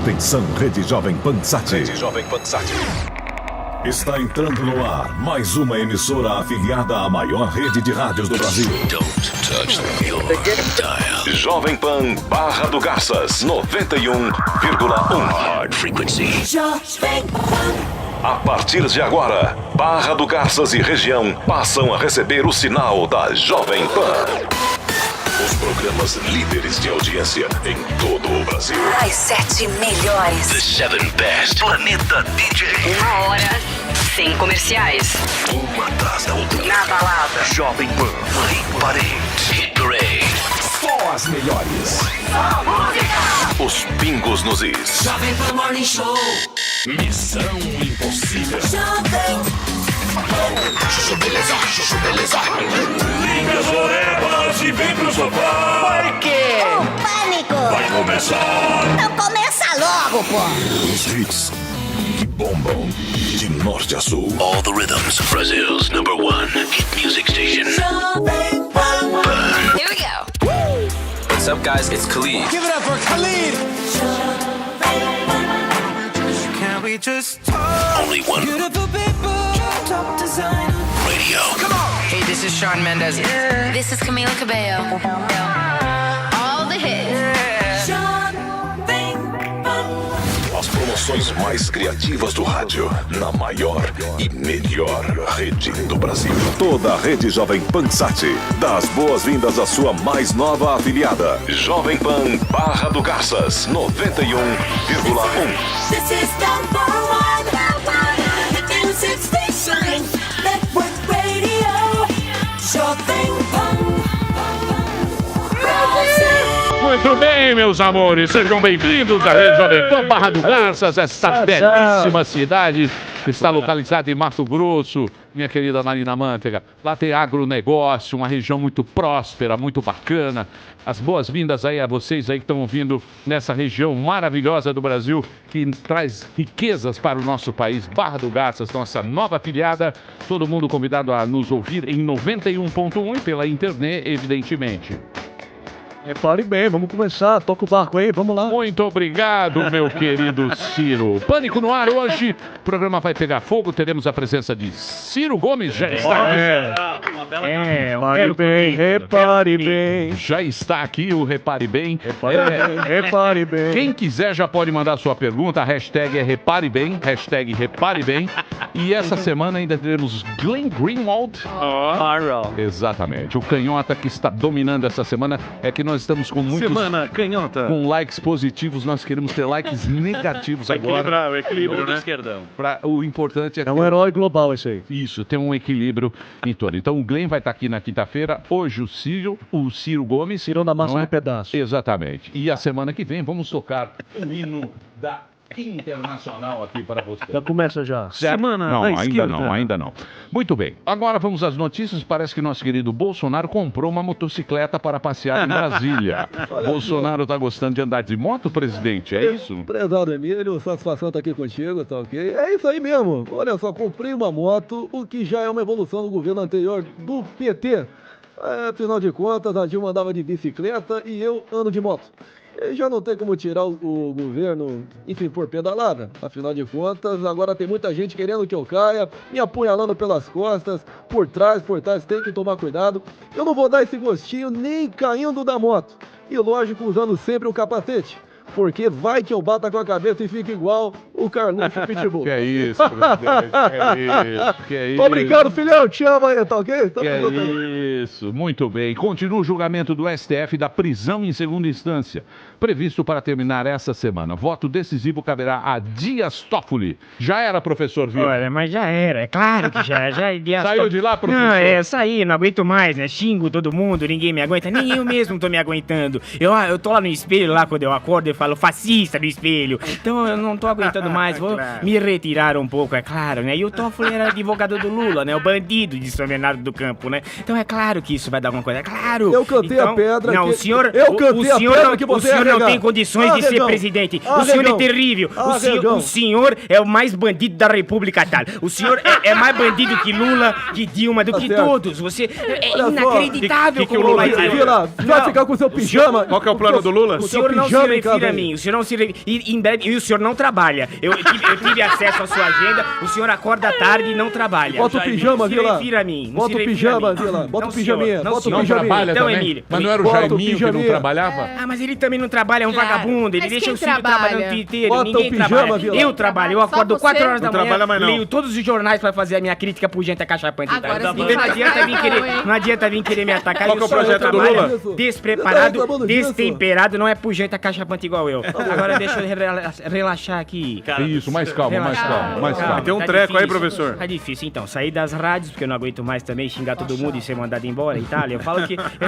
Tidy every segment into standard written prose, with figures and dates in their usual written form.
Atenção, Rede Jovem Pan Sat. Rede Jovem Pan Sat. Está entrando no ar mais uma emissora afiliada à maior rede de rádios do Brasil. Don't touch the dial. Jovem Pan Barra do Garças, 91,1. Hard frequency. A partir de agora, Barra do Garças e região passam a receber o sinal da Jovem Pan. Os programas líderes de audiência em todo o Brasil. As 7 melhores. The 7 Best. Planeta DJ. Uma hora sem comerciais. Uma atrás da outra. Na balada. Jovem Pan. Hit Parade. Hit Parade. Só as melhores. Os pingos nos is. Jovem Pan Morning Show. Missão Impossível. Chuchu beleza, chuchu beleza. Liga as orelhas e vem pro sofá. Por quê? O pânico! Vai começar. Então começa logo, pô! Os hits que bombam de norte a sul. All the rhythms. Brazil's #1 hit music station. Here we go. What's up, guys? It's Khalid. Give it up for Khalid. Can we just talk? Only one Beautiful people, top designer. radio. Come on. Hey, this is Shawn Mendes. This is Camila Cabello. All the hits. Jovem Pan. As promoções mais criativas do rádio na maior e melhor rede do Brasil. Toda a rede Jovem Pan Sat dá as boas-vindas à sua mais nova afiliada. Jovem Pan Barra do Garças, 91,1. This is number one. The music station. Network radio. Jovem Pan. Muito bem, meus amores, sejam bem-vindos à Rede Jovem Pan Barra do Garças, essa belíssima cidade que está localizada em Mato Grosso, minha querida Marina Manteiga. Lá tem agronegócio, uma região muito próspera, muito bacana. As boas-vindas aí a vocês aí que estão ouvindo nessa região maravilhosa do Brasil, que traz riquezas para o nosso país. Barra do Garças, nossa nova afiliada, todo mundo convidado a nos ouvir em 91.1 e pela internet, evidentemente. Repare bem, vamos começar, toca o barco aí, vamos lá. Muito obrigado, meu querido Ciro. Pânico no ar hoje, o programa vai pegar fogo, teremos a presença de Ciro Gomes, já está aqui. Repare bem, repare bem. Já está aqui o Repare Bem. Repare bem. Quem quiser já pode mandar sua pergunta, a hashtag é Repare Bem, hashtag Repare Bem. E essa semana ainda teremos Glenn Greenwald. Exatamente, o canhota que está dominando essa semana é que nós estamos com muitos... Semana canhota. Com likes positivos, nós queremos ter likes negativos agora. O equilíbrio, né? O importante é É um herói global esse aí. isso, ter um equilíbrio em torno. Então o Glenn vai estar aqui na quinta-feira, hoje o Ciro Gomes. Tirou na massa não é? do pedaço. Exatamente. E a semana que vem vamos tocar o hino da Internacional aqui para você. Já começa já. Certo? Semana não, à ainda esquerda. não, ainda não. Muito bem. Agora vamos às notícias. Parece que nosso querido Bolsonaro comprou uma motocicleta para passear em Brasília. Bolsonaro está gostando de andar de moto, presidente? É isso? Prezado Emílio, satisfação estar aqui contigo, tá ok? É isso aí mesmo. Olha só, comprei uma moto, o que já é uma evolução do governo anterior do PT. Afinal de contas, a Dilma andava de bicicleta e eu ando de moto. E já não tem como tirar o governo, enfim, por pedalada. Afinal de contas, agora tem muita gente querendo que eu caia, me apunhalando pelas costas, por trás, tem que tomar cuidado. Eu não vou dar esse gostinho nem caindo da moto. E lógico, usando sempre o capacete. Porque vai que eu bata com a cabeça e fica igual o Carluxo Pitbull. Que é isso, presidente? Que é isso? Tô brincando, filhão, te amo aí, tá ok? Que é isso, muito bem. Continua o julgamento do STF da prisão em segunda instância, previsto para terminar essa semana. Voto decisivo caberá a Dias Toffoli. Já era, professor Vitor? Olha, mas já era, é claro que já Saiu de lá, professor? Não, eu saí, não aguento mais, né? Xingo todo mundo, ninguém me aguenta, nem eu mesmo tô me aguentando. Eu tô lá no espelho, lá quando eu acordo, eu falo fascista no espelho. Então eu não tô aguentando mais, vou me retirar um pouco, é claro, né? E o Toffoli era advogado do Lula, né? O bandido de São Bernardo do Campo, né? Então é claro que isso vai dar alguma coisa, é claro. Eu cantei a pedra Não, que- o senhor, eu cantei a pedra não, que o você senhor ia não regar. tem condições de ser Regão. presidente. O senhor Regão. é terrível. Regão. O senhor é o mais bandido da República tal. O senhor é mais bandido que Lula, que Dilma, do Tá que certo. todos. Você é Olha só. inacreditável que o como Lula vai fez? ser. Vila, vai Não. ficar com o seu pijama. Qual que é o plano do Lula? O senhor não se pijama em casa refere a aí. mim, o senhor não se refere... E em breve, e o senhor não trabalha. Eu tive acesso à sua agenda, o senhor acorda tarde e não trabalha. Bota o pijama, Não se Vila. refira a mim. não Bota se o refira pijama, a mim. Vila. Bota Não, o pijaminha. senhor, não, Bota o senhor. Não pijaminha. trabalha Então, também? Emílio, Mas não era o bota o Jaiminho que não pijaminha. trabalhava? Ah, mas ele também não trabalha, é um vagabundo. Ele Mas deixa quem o filho trabalha? trabalhando o dia inteiro. Bota Ninguém o pijama, trabalha. Vila. Eu trabalho, eu Só acordo você? 4 horas da Não manhã, trabalha mais não. leio todos os jornais pra fazer a minha crítica pujante a cachapante. Agora Então sim, não vai adianta ficar vir bom, querer, hein? não adianta vir querer me atacar. Qual que é o Eu só projeto do trabalho Lula? Você tá Despreparado, reclamando disso? destemperado, não é pujante a cachapante igual eu. Agora deixa eu relaxar aqui. Isso, mais calma, mais calma, mais calma. Tem um treco aí, professor. Tá difícil, então. Sair das rádios, porque eu não aguento mais também xingar todo mundo e ser mandado embora e tal. Eu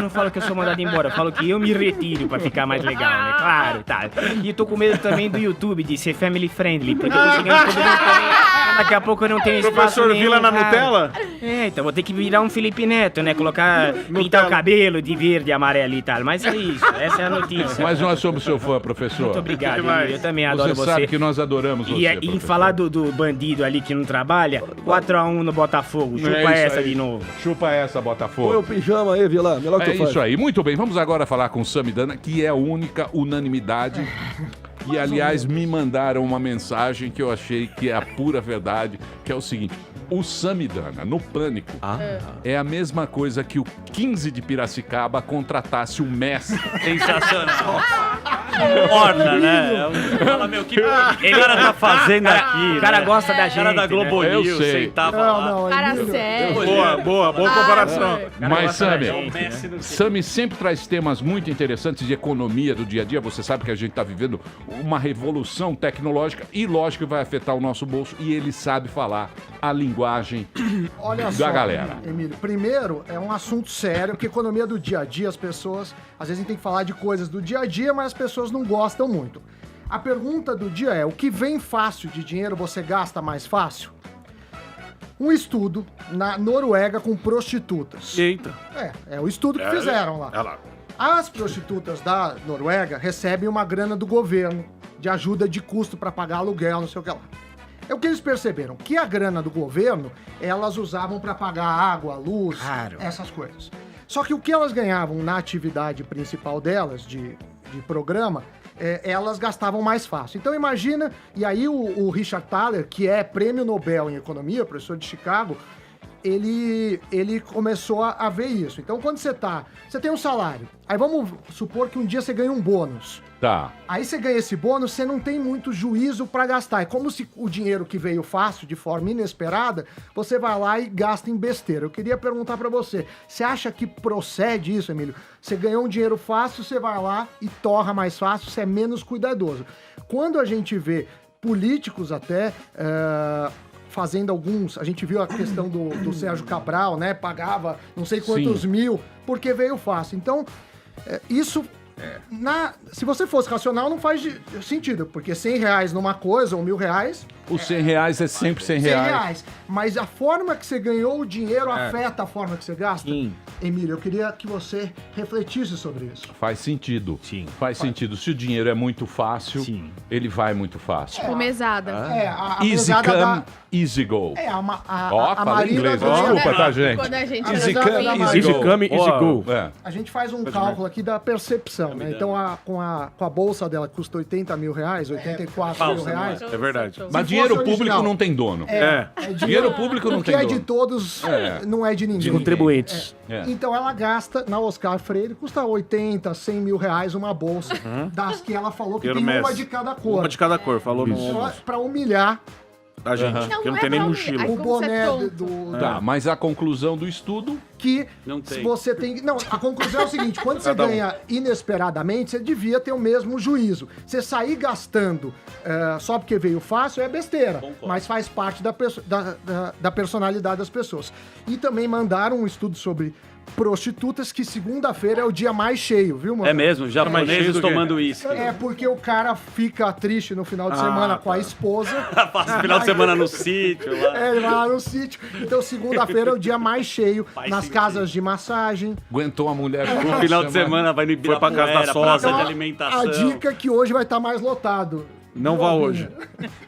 não falo que eu sou mandado embora, eu falo que eu me retiro pra ficar mais legal, né? Claro, tá. E tô com medo também do YouTube, de ser family friendly, porque eu tô chegando todo mundo também. Daqui a pouco eu não tenho espaço Professor nenhum, Vila na cara. Nutella? É, então vou ter que virar um Felipe Neto, né? Colocar, pintar o cabelo de verde, amarelo e tal. Mas é isso, essa é a notícia. Mas nós somos seu fã, professor. Muito obrigado, demais. Emílio, eu também adoro Você sabe que nós adoramos você, E em professor. falar do bandido ali que não trabalha, 4-1 no Botafogo. Chupa É isso essa aí. de novo. Chupa essa, Põe o Botafogo. pijama aí, Vila. Melhor que É tu faz. isso aí. Muito bem, vamos agora falar com o Samidana, que é a única unanimidade. E, aliás, me mandaram uma mensagem que eu achei que é a pura verdade, que é o seguinte. O Samidana, no Pânico, é a mesma coisa que o 15 de Piracicaba contratasse o Messi. Sensacional. Orna, né? Fala, meu, que o cara tá fazendo aqui? O cara né? gosta da O cara gente, da Globo né? Eu News, sei. sentava lá. Cara sério. Boa comparação. Mas, Sami, O Messi não sei. Sami sempre traz temas muito interessantes de economia do dia a dia. Você sabe que a gente está vivendo uma revolução tecnológica e, lógico, que vai afetar o nosso bolso. E ele sabe falar a linguagem Olha da só, galera. Emílio, primeiro é um assunto sério, porque economia do dia a dia, as pessoas, às vezes a gente tem que falar de coisas do dia a dia, mas as pessoas não gostam muito. A pergunta do dia é, o que vem fácil de dinheiro você gasta mais fácil? Um estudo na Noruega com prostitutas. Eita. É o estudo que fizeram lá. Olha lá. As prostitutas da Noruega recebem uma grana do governo de ajuda de custo para pagar aluguel, não sei o que lá. É o que eles perceberam, que a grana do governo, elas usavam para pagar água, luz, Claro. essas coisas. Só que o que elas ganhavam na atividade principal delas, de programa, elas gastavam mais fácil. Então imagina, e aí o Richard Thaler, que é prêmio Nobel em economia, professor de Chicago, ele começou a ver isso. Então quando você tem um salário, aí vamos supor que um dia você ganha um bônus. Tá. Aí você ganha esse bônus, você não tem muito juízo pra gastar. É como se o dinheiro que veio fácil, de forma inesperada, você vai lá e gasta em besteira. Eu queria perguntar pra você, você acha que procede isso, Emílio? Você ganhou um dinheiro fácil, você vai lá e torra mais fácil, você é menos cuidadoso. Quando a gente vê políticos até fazendo alguns... A gente viu a questão do Sérgio Cabral, né? Pagava não sei quantos mil porque veio fácil. Então, isso... se você fosse racional, não faz sentido, porque R$100 numa coisa ou R$1.000... Os R$100 é sempre R$100. Mas a forma que você ganhou o dinheiro afeta a forma que você gasta? Sim. Emílio, eu queria que você refletisse sobre isso. Faz sentido. Sim. Faz sentido. Se o dinheiro é muito fácil, Sim. ele vai muito fácil. Tipo mesada. A Easy mesada come, easy go. a Falei Marina inglês. ganha- Desculpa, tá, gente? Quando a gente Easy Apesar come, da easy Marina- go. Easy come, easy go. É. A gente faz um cálculo aqui da percepção, né? Então, com a bolsa dela que custa R$80 mil, R$84 mil reais. É verdade. Mas Se dinheiro fosse público original. não tem dono. Dinheiro público não o que tem é de dono. todos, não é de ninguém. Contribuintes. Então ela gasta, na Oscar Freire, custa 80, 100 mil reais uma bolsa, das que ela falou que tem Hermes. uma de cada cor. Uma de cada cor, falou no... Pra humilhar A gente, porque não tem nem mochila. Ai, o como boné você é tonto. Tá, mas a conclusão do estudo... que Não tem. você tem... Não, a conclusão é o seguinte, quando você Cada um. ganha inesperadamente, você devia ter o mesmo juízo. Você sair gastando só porque veio fácil é besteira, mas faz parte da personalidade das pessoas. E também mandaram um estudo sobre prostitutas que segunda-feira é o dia mais cheio, viu, mano? É mesmo, japoneses tomando uísque. É porque o cara fica triste no final de semana com a esposa. Passa o final de semana no sítio lá. É, ele vai lá no sítio. Então, segunda-feira é o dia mais cheio nas casas de massagem. Aguentou a mulher. No final de semana vai no Ibirapuera, pra casa da sogra. praça de Então, alimentação. a dica é que hoje vai estar mais lotado. Não vá hoje.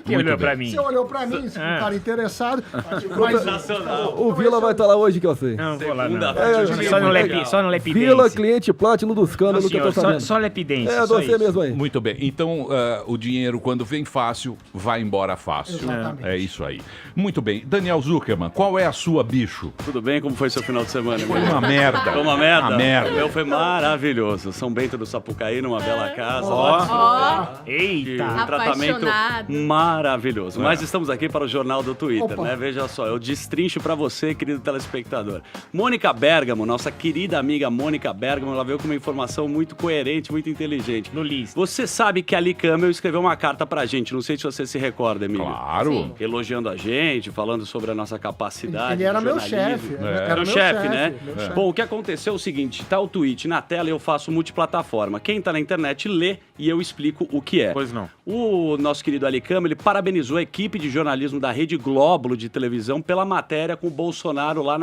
Quem olhou pra mim? Você olhou pra mim, se não tá interessado. O Vila vai estar lá hoje, que eu sei. Não, vou lá, não. Só no Lepidência. Vila, cliente Platinum do escândalo que eu tô sabendo. Só Lepidência. É, você mesmo aí. Muito bem. Então, o dinheiro, quando vem fácil, vai embora fácil. Exatamente. É isso aí. Muito bem. Daniel Zuckerman, qual é a sua, bicho? Tudo bem? Como foi seu final de semana? Foi uma merda. Foi uma merda? Uma merda. O meu foi maravilhoso. São Bento do Sapucaí, numa bela casa. Eita. Um tratamento Apaixonado. maravilhoso. Mas estamos aqui para o Jornal do Twitter, Opa. né? Veja só, eu destrincho para você, querido telespectador. Mônica Bergamo, nossa querida amiga Mônica Bergamo, ela veio com uma informação muito coerente, muito inteligente. No list. Você sabe que a Ali Camel escreveu uma carta pra gente, não sei se você se recorda, Emílio. Claro. Sim. Elogiando a gente, falando sobre a nossa capacidade. Ele era de meu jornalismo. chefe. É. Era o chefe, né? meu chefe. Bom, o que aconteceu é o seguinte, tá o tweet na tela e eu faço multiplataforma. Quem tá na internet lê e eu explico o que é. Pois não. O nosso querido Ali Câmara, ele parabenizou a equipe de jornalismo da Rede Glóbulo de televisão pela matéria com o Bolsonaro lá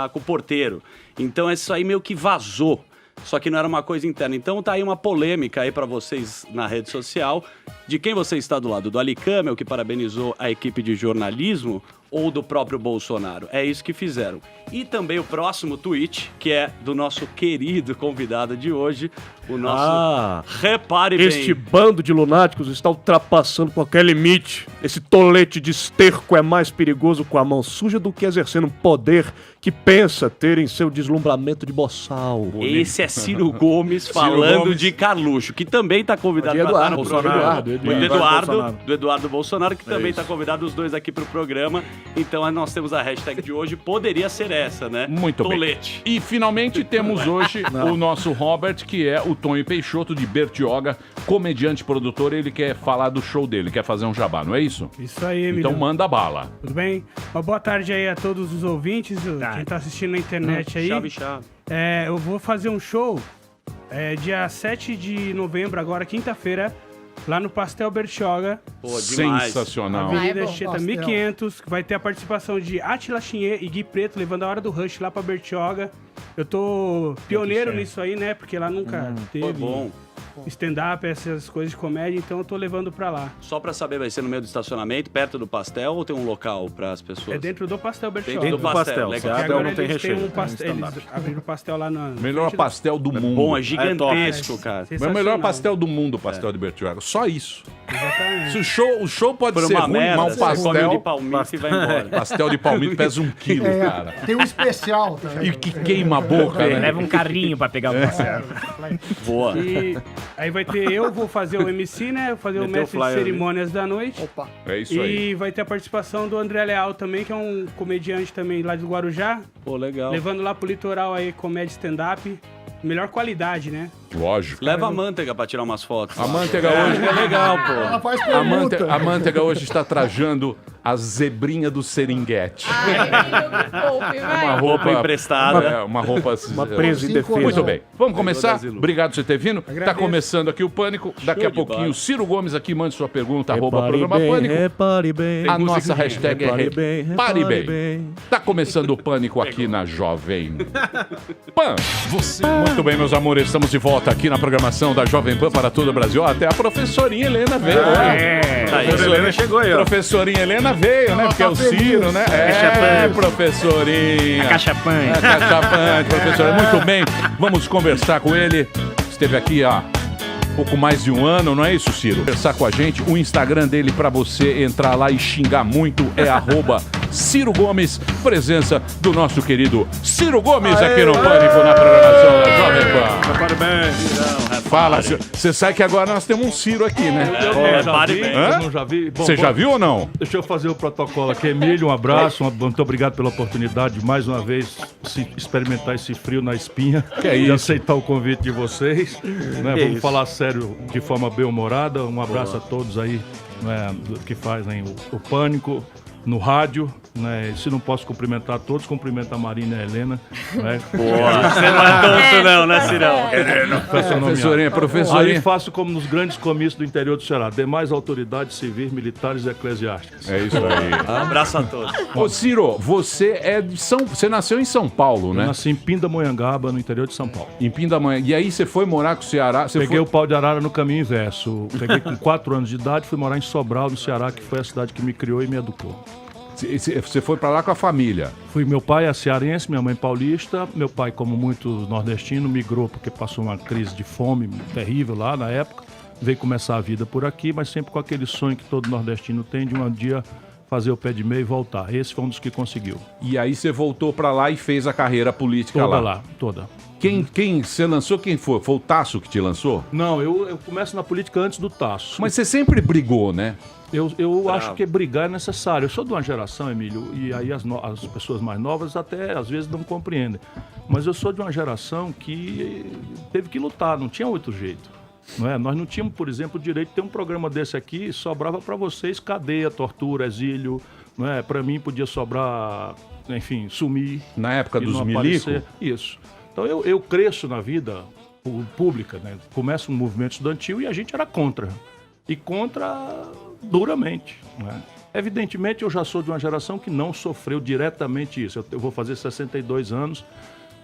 com o porteiro. Então isso aí meio que vazou. Só que não era uma coisa interna. Então tá aí uma polêmica aí pra vocês na rede social. De quem você está do lado? Do Ali Câmara, que parabenizou a equipe de jornalismo, ou do próprio Bolsonaro? É isso que fizeram. E também o próximo tweet, que é do nosso querido convidado de hoje, o nosso Repare Bem. Este bando de lunáticos está ultrapassando qualquer limite. Esse tolete de esterco é mais perigoso com a mão suja do que exercendo um poder que pensa ter em seu deslumbramento de boçal. Esse é Ciro Gomes falando Gomes. de Carluxo, que também está convidado De para estar no Eduardo, programa. Bolsonaro. Do Eduardo Bolsonaro, que também está convidado, os dois aqui para o programa. Então nós temos a hashtag de hoje, poderia ser essa, né? Muito Tolete. bem. E finalmente temos hoje o nosso Robert, que é o Tonho Peixoto de Bertioga, comediante, produtor. Ele quer falar do show dele, quer fazer um jabá, não é isso? Isso aí, Emílio. Então manda bala. Tudo bem? Uma boa tarde aí a todos os ouvintes, quem tá assistindo na internet aí. Chave. Eu vou fazer um show dia 7 de novembro, agora quinta-feira, lá no Pastel Bertioga. Pô, demais. Sensacional. Avenida Ah, é bom. Anchieta Pastel. 1500, que vai ter a participação de Atila Chinhê e Gui Preto, levando a hora do Rush lá pra Bertioga. Eu tô pioneiro nisso aí, né? Porque lá nunca Foi teve bom. stand-up, essas coisas de comédia, então eu tô levando pra lá. Só pra saber, vai ser no meio do estacionamento, perto do pastel, ou tem um local para as pessoas? É dentro do Pastel Bertioga. Dentro do pastel, Porque legal. agora eles têm um pastel, eles abriram o pastel lá na... Melhor frente do- pastel do mundo. Bom, é gigantesco, cara. É o melhor pastel do mundo, o pastel de Bertioga. Só isso. Exatamente. Se o show pode Por ser uma ruim, merda, mas o você come o de pastel... palmito e vai embora. Pastel de palmito pesa 1 quilo, cara. Tem um especial também. E que queima a boca, né? Leva um carrinho pra pegar o pastel. Boa. E aí vai ter eu, vou fazer o MC, né? Vou fazer o Meteu o mestre de flyer ali. cerimônias da noite. Opa. É isso aí. E vai ter a participação do André Leal também, que é um comediante também lá do Guarujá. Pô, legal. Levando lá pro litoral aí comédia stand-up. Melhor qualidade, né? Lógico. Leva a manteiga pra tirar umas fotos. A manteiga hoje... É legal, pô. Ela faz A pergunta. manteiga hoje está trajando a zebrinha do Seringuete. Uma roupa emprestada. Uma roupa... Uma presa em defesa. Muito bem. Vamos começar? da Zilu. Obrigado por você ter vindo. Está Agradeço. começando aqui o Pânico. Daqui a de pouquinho, bola. Ciro Gomes aqui, mande sua pergunta, arroba Repare programa bem, Pânico. repare bem. A nossa hashtag é Repare bem, Repare repare Bem. bem. Tá começando o Pânico aqui na Jovem Pan. Muito bem, meus amores, estamos de volta aqui na programação da Jovem Pan para todo o Brasil. Até a professorinha Helena veio. Helena chegou aí, ó. Professorinha Helena veio, né? Porque é o Ciro, né? Professorinha. Cachapante. Cachapante, professora. Muito bem, vamos conversar com ele. Esteve aqui há pouco mais de um ano, não é isso, Ciro? Conversar com a gente. O Instagram dele para você entrar lá e xingar muito é @Ciro Gomes. Presença do nosso querido Ciro Gomes aqui no Pânico, na programação da Jovem Pan. Repare bem. Fala, você sabe que agora nós temos um Ciro aqui, né? Repare bem. Hã? Eu não já vi. Bom, Você já viu ou não? Deixa eu fazer o protocolo aqui. Emílio, um abraço. Muito obrigado pela oportunidade de mais uma vez experimentar esse frio na espinha. Que é E isso? aceitar o convite de vocês. Né? Vamos falar sério de forma bem-humorada. Um abraço a todos aí, né, que fazem o Pânico no rádio, né? Se não posso cumprimentar todos, cumprimento a Marina e a Helena. Né? Boa. Você não é tonto não, né, Cirão? Professorinha. Aí faço como nos grandes comícios do interior do Ceará. Demais autoridades civis, militares e eclesiásticas. É isso aí. Abraço a todos. Ô, Ciro, você é de você nasceu em São Paulo, né? Eu nasci em Pindamonhangaba, no interior de São Paulo. Em Pindamonhangaba. E aí você foi morar com o Ceará? Peguei o pau de arara no caminho inverso. Peguei com 4 anos de idade, fui morar em Sobral, no Ceará, que foi a cidade que me criou e me educou. Você foi pra lá com a família? Fui, meu pai é cearense, minha mãe paulista. Meu pai, como muitos nordestinos, migrou porque passou uma crise de fome terrível lá na época. Veio começar a vida por aqui, mas sempre com aquele sonho que todo nordestino tem de um dia fazer o pé de meia e voltar. Esse foi um dos que conseguiu. E aí você voltou pra lá e fez a carreira política lá? Toda. Quem você lançou, quem foi? Foi o Tasso que te lançou? Não, eu começo na política antes do Tasso. Mas você sempre brigou, né? Eu acho que brigar é necessário. Eu sou de uma geração, Emílio, e aí as pessoas mais novas até às vezes não compreendem. Mas eu sou de uma geração que teve que lutar, não tinha outro jeito. Não é? Nós não tínhamos, por exemplo, o direito de ter um programa desse aqui, sobrava para vocês cadeia, tortura, exílio. Não é? Para mim podia sobrar, enfim, sumir. Na época dos milico? Isso. Então eu cresço na vida pública, né? Começa um movimento estudantil e a gente era contra. E contra duramente. Né? Evidentemente, eu já sou de uma geração que não sofreu diretamente isso. Eu vou fazer 62 anos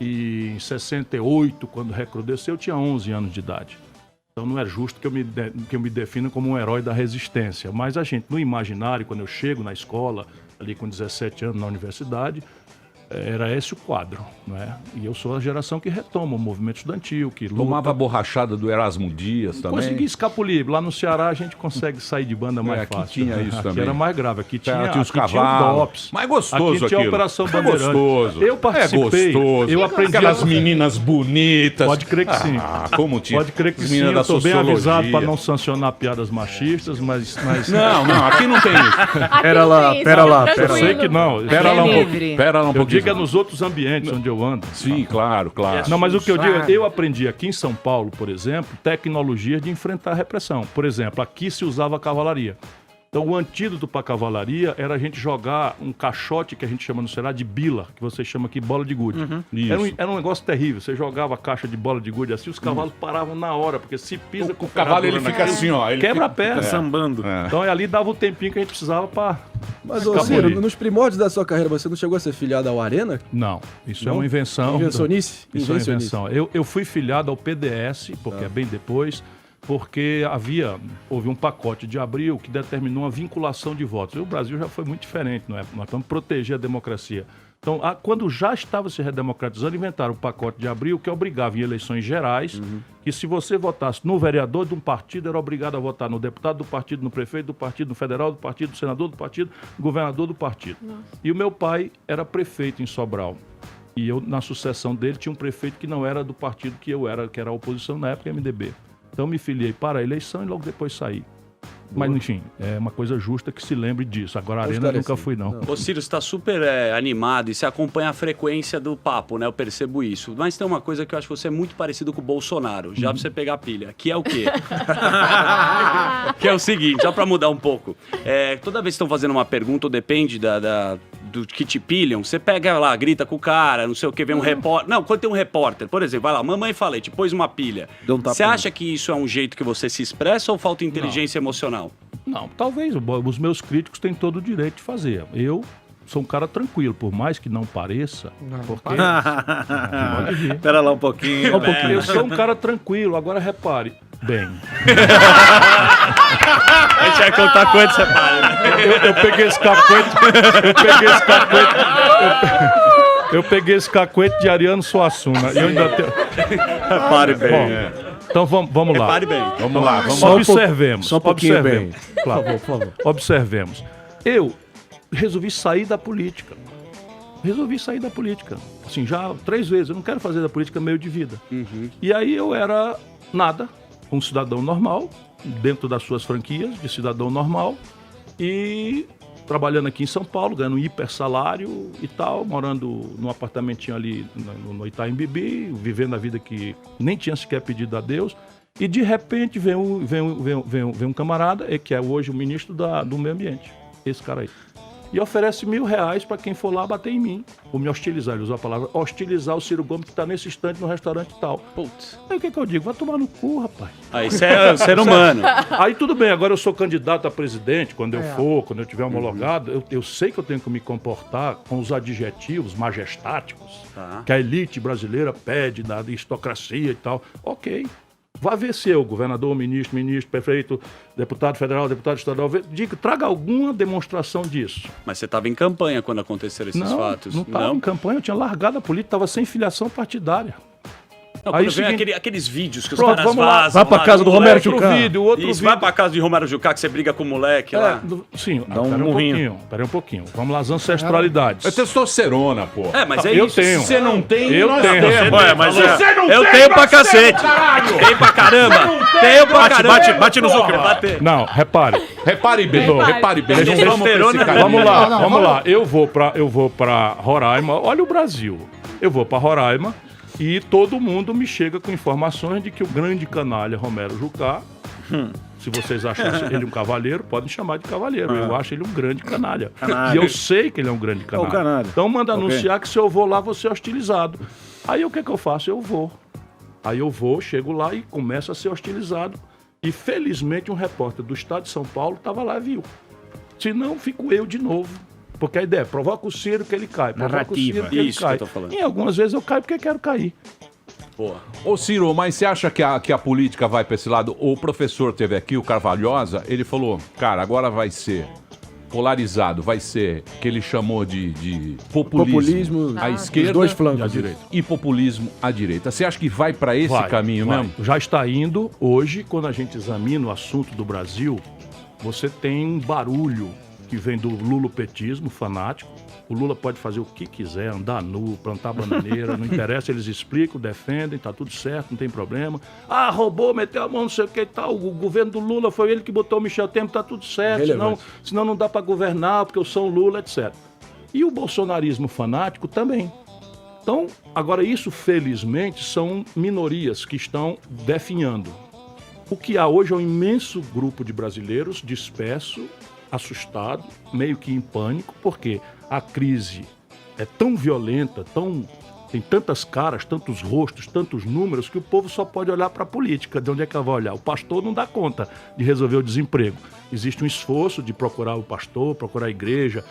e em 68, quando recrudesceu, eu tinha 11 anos de idade. Então não é justo que eu me defina como um herói da resistência. Mas a gente, no imaginário, quando eu chego na escola, ali com 17 anos na universidade, era esse o quadro, não é? E eu sou a geração que retoma o movimento estudantil, que luta. Tomava a borrachada do Erasmo Dias também? Consegui escapulir. Lá no Ceará a gente consegue sair de banda mais fácil. Aqui tinha isso aqui também. Era mais grave. Aqui tinha os cavalos. Mais gostoso aqui tinha a Operação Bandeirante. Gostoso. Eu participei. Gostoso. Eu aprendi aquelas meninas bonitas. Pode crer que sim. Como tinha. Pode crer que sim. Eu estou bem avisado para não sancionar piadas machistas, mas... Não, aqui não tem isso. Pera lá. Eu sei que não. Pera lá um pouquinho. Eu digo é nos outros ambientes onde eu ando. Sim, claro. Não, mas o que eu digo, eu aprendi aqui em São Paulo, por exemplo, tecnologias de enfrentar a repressão. Por exemplo, aqui se usava a cavalaria. Então, o antídoto para a cavalaria era a gente jogar um caixote, que a gente chama no Ceará de bila, que você chama aqui bola de gude. Era um negócio terrível. Você jogava a caixa de bola de gude assim, os cavalos paravam na hora, porque se pisa com o cavalo, ele fica assim, ó. Ele quebra a perna. Sambando. Então, ali dava o tempinho que a gente precisava para... Mas, ô Ciro, nos primórdios da sua carreira, você não chegou a ser filiado ao Arena? Não, isso é uma invenção. Invencionice? Isso é uma invenção. Eu fui filiado ao PDS, porque é bem depois, porque houve um pacote de abril que determinou uma vinculação de votos. E o Brasil já foi muito diferente, não é? Nós vamos proteger a democracia. Então, quando já estava se redemocratizando, inventaram o pacote de abril que obrigava em eleições gerais que se você votasse no vereador de um partido, era obrigado a votar no deputado do partido, no prefeito do partido, no federal do partido, no senador do partido, no governador do partido. Nossa. E o meu pai era prefeito em Sobral. E eu, na sucessão dele, tinha um prefeito que não era do partido que eu era, que era a oposição na época, MDB. Então, me filiei para a eleição e logo depois saí. Mas, enfim, é uma coisa justa que se lembre disso. Agora, a Arena eu nunca fui, não. Ô, Ciro, você está super animado e você acompanha a frequência do papo, né? Eu percebo isso. Mas tem uma coisa que eu acho que você é muito parecido com o Bolsonaro, já pra você pegar a pilha, que é o quê? Que é o seguinte, só pra mudar um pouco. Toda vez que estão fazendo uma pergunta, ou depende do que te pilham, você pega lá, grita com o cara, não sei o que, vem um repórter. Não, quando tem um repórter, por exemplo, vai lá, mamãe falei, te pôs uma pilha. Você acha que isso é um jeito que você se expressa ou falta inteligência emocional? Não, talvez. Os meus críticos têm todo o direito de fazer. Eu sou um cara tranquilo, por mais que não pareça. Porque... Pode vir. Espera lá um pouquinho. Eu sou um cara tranquilo. Agora repare. Bem. A gente vai contar quanto você para. Eu peguei esse cacuete de Ariano Suassuna. E eu ainda tenho... Repare bem. Bom, então vamos lá. Repare bem. Vamos lá. Observemos. Só um pouquinho bem. Claro. Por favor. Observemos. Eu resolvi sair da política. Assim, já 3 vezes. Eu não quero fazer da política meio de vida. E aí eu era nada, um cidadão normal, dentro das suas franquias de cidadão normal, e trabalhando aqui em São Paulo, ganhando um hiper salário e tal, morando num apartamentinho ali no Itaim Bibi, vivendo a vida que nem tinha sequer pedido a Deus. E de repente vem um camarada, que é hoje o ministro do meio ambiente. Esse cara aí. e oferece R$1.000 para quem for lá bater em mim, ou me hostilizar, ele usou a palavra, hostilizar o Ciro Gomes que está nesse instante no restaurante e tal. Putz. Aí o que eu digo? Vai tomar no cu, rapaz. Aí você é ser humano. Aí tudo bem, agora eu sou candidato a presidente, quando quando eu tiver homologado, eu sei que eu tenho que me comportar com os adjetivos majestáticos que a elite brasileira pede da aristocracia e tal. Ok. Vai ver se eu, governador, ministro, prefeito, deputado federal, deputado estadual, diga, traga alguma demonstração disso. Mas você estava em campanha quando aconteceram esses fatos. Não estava em campanha, eu tinha largado a política, estava sem filiação partidária. Não, Aí quando vem aqueles vídeos que os Pronto, caras vamos lá. vazam. Vai pra casa do Romero Jucá. Outro Isso, vídeo. vai pra casa de Romero Jucá que você briga com o moleque lá. Sim, Dá um murrinho. Pera um pouquinho. Vamos lá, as ancestralidades. É testosterona, pô. É, mas é Eu isso. tenho. Você não tem, Eu nós tenho. temos. Ué, mas Você não eu tem, tenho pra nós temos, cacete. caralho. Tenho pra caramba. Tenho pra caramba. Bate no Zuckerberg. Bater. Não, repare. Repare bem, repare bem. Vamos Vamos pra esse cara. Vamos lá, Não, vamos lá. Eu vou pra Roraima. Olha o Brasil. Eu vou pra Roraima e todo mundo me chega com informações de que o grande canalha Romero Jucá, se vocês acham ele um cavalheiro, podem chamar de cavalheiro. Eu acho ele um grande canalha. E eu sei que ele é um grande canalha. canalha. Então manda anunciar que se eu vou lá, vou ser hostilizado. Aí o que eu faço? Eu vou. Aí eu vou, chego lá e começo a ser hostilizado. E felizmente um repórter do Estado de São Paulo estava lá e viu. Senão fico eu de novo. Porque a ideia é, provoca o Ciro que ele cai. Provoca o Ciro que ele Isso que cai. eu tô falando. E algumas vezes eu caio porque quero cair. Porra. Ô Ciro, mas você acha que a política vai pra esse lado? O professor teve aqui, o Carvalhosa, ele falou, cara, agora vai ser polarizado, vai ser que ele chamou de populismo à esquerda, dois flancos, e à direita. E populismo à direita. Você acha que vai pra esse caminho vai. mesmo? Já está indo. Hoje, quando a gente examina o assunto do Brasil, você tem um barulho que vem do lulopetismo fanático. O Lula pode fazer o que quiser, andar nu, plantar bananeira, não interessa, eles explicam, defendem, tá tudo certo, não tem problema. Ah, roubou, meteu a mão, não sei o que e tal. O governo do Lula foi ele que botou o Michel Temer, tá tudo certo, senão não dá para governar, porque eu sou o Lula, etc. E o bolsonarismo fanático também. Então, agora isso, felizmente, são minorias que estão definhando. O que há hoje é um imenso grupo de brasileiros disperso, assustado, meio que em pânico, porque a crise é tão violenta, tem tantas caras, tantos rostos, tantos números, que o povo só pode olhar para a política. De onde é que ela vai olhar? O pastor não dá conta de resolver o desemprego. Existe um esforço de procurar o pastor, procurar a igreja,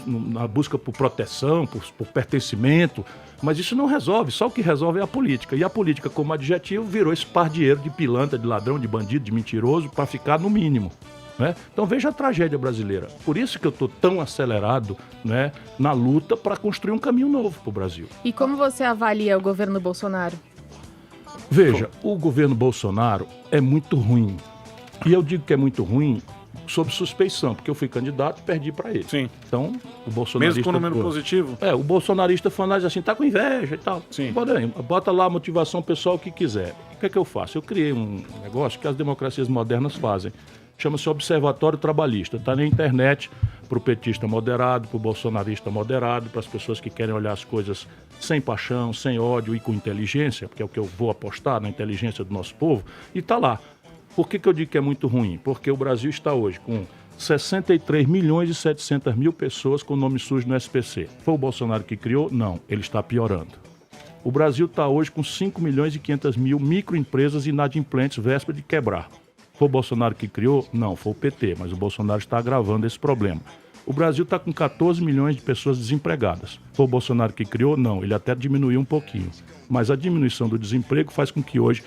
na busca por proteção, por pertencimento, mas isso não resolve, só o que resolve é a política. E a política, como adjetivo, virou esse pardieiro de pilantra, de ladrão, de bandido, de mentiroso, para ficar no mínimo. Né? Então veja a tragédia brasileira. Por isso que eu estou tão acelerado, né, na luta para construir um caminho novo para o Brasil. E como você avalia o governo Bolsonaro? Veja, o governo Bolsonaro é muito ruim. E eu digo que é muito ruim sob suspeição, porque eu fui candidato e perdi para ele. Sim. Então, o bolsonarista... Mesmo com número positivo? O bolsonarista fanático assim, tá com inveja e tal. Sim. Bota lá a motivação pessoal que quiser. O que é que eu faço? Eu criei um negócio que as democracias modernas fazem. Chama-se Observatório Trabalhista. Está na internet para o petista moderado, para o bolsonarista moderado, para as pessoas que querem olhar as coisas sem paixão, sem ódio e com inteligência, porque é o que eu vou apostar na inteligência do nosso povo, e está lá. Por que eu digo que é muito ruim? Porque o Brasil está hoje com 63 milhões e 700 mil pessoas com nome sujo no SPC. Foi o Bolsonaro que criou? Não, ele está piorando. O Brasil está hoje com 5 milhões e 500 mil microempresas inadimplentes, véspera de quebrar. Foi o Bolsonaro que criou? Não, foi o PT, mas o Bolsonaro está agravando esse problema. O Brasil está com 14 milhões de pessoas desempregadas. Foi o Bolsonaro que criou? Não, ele até diminuiu um pouquinho. Mas a diminuição do desemprego faz com que hoje,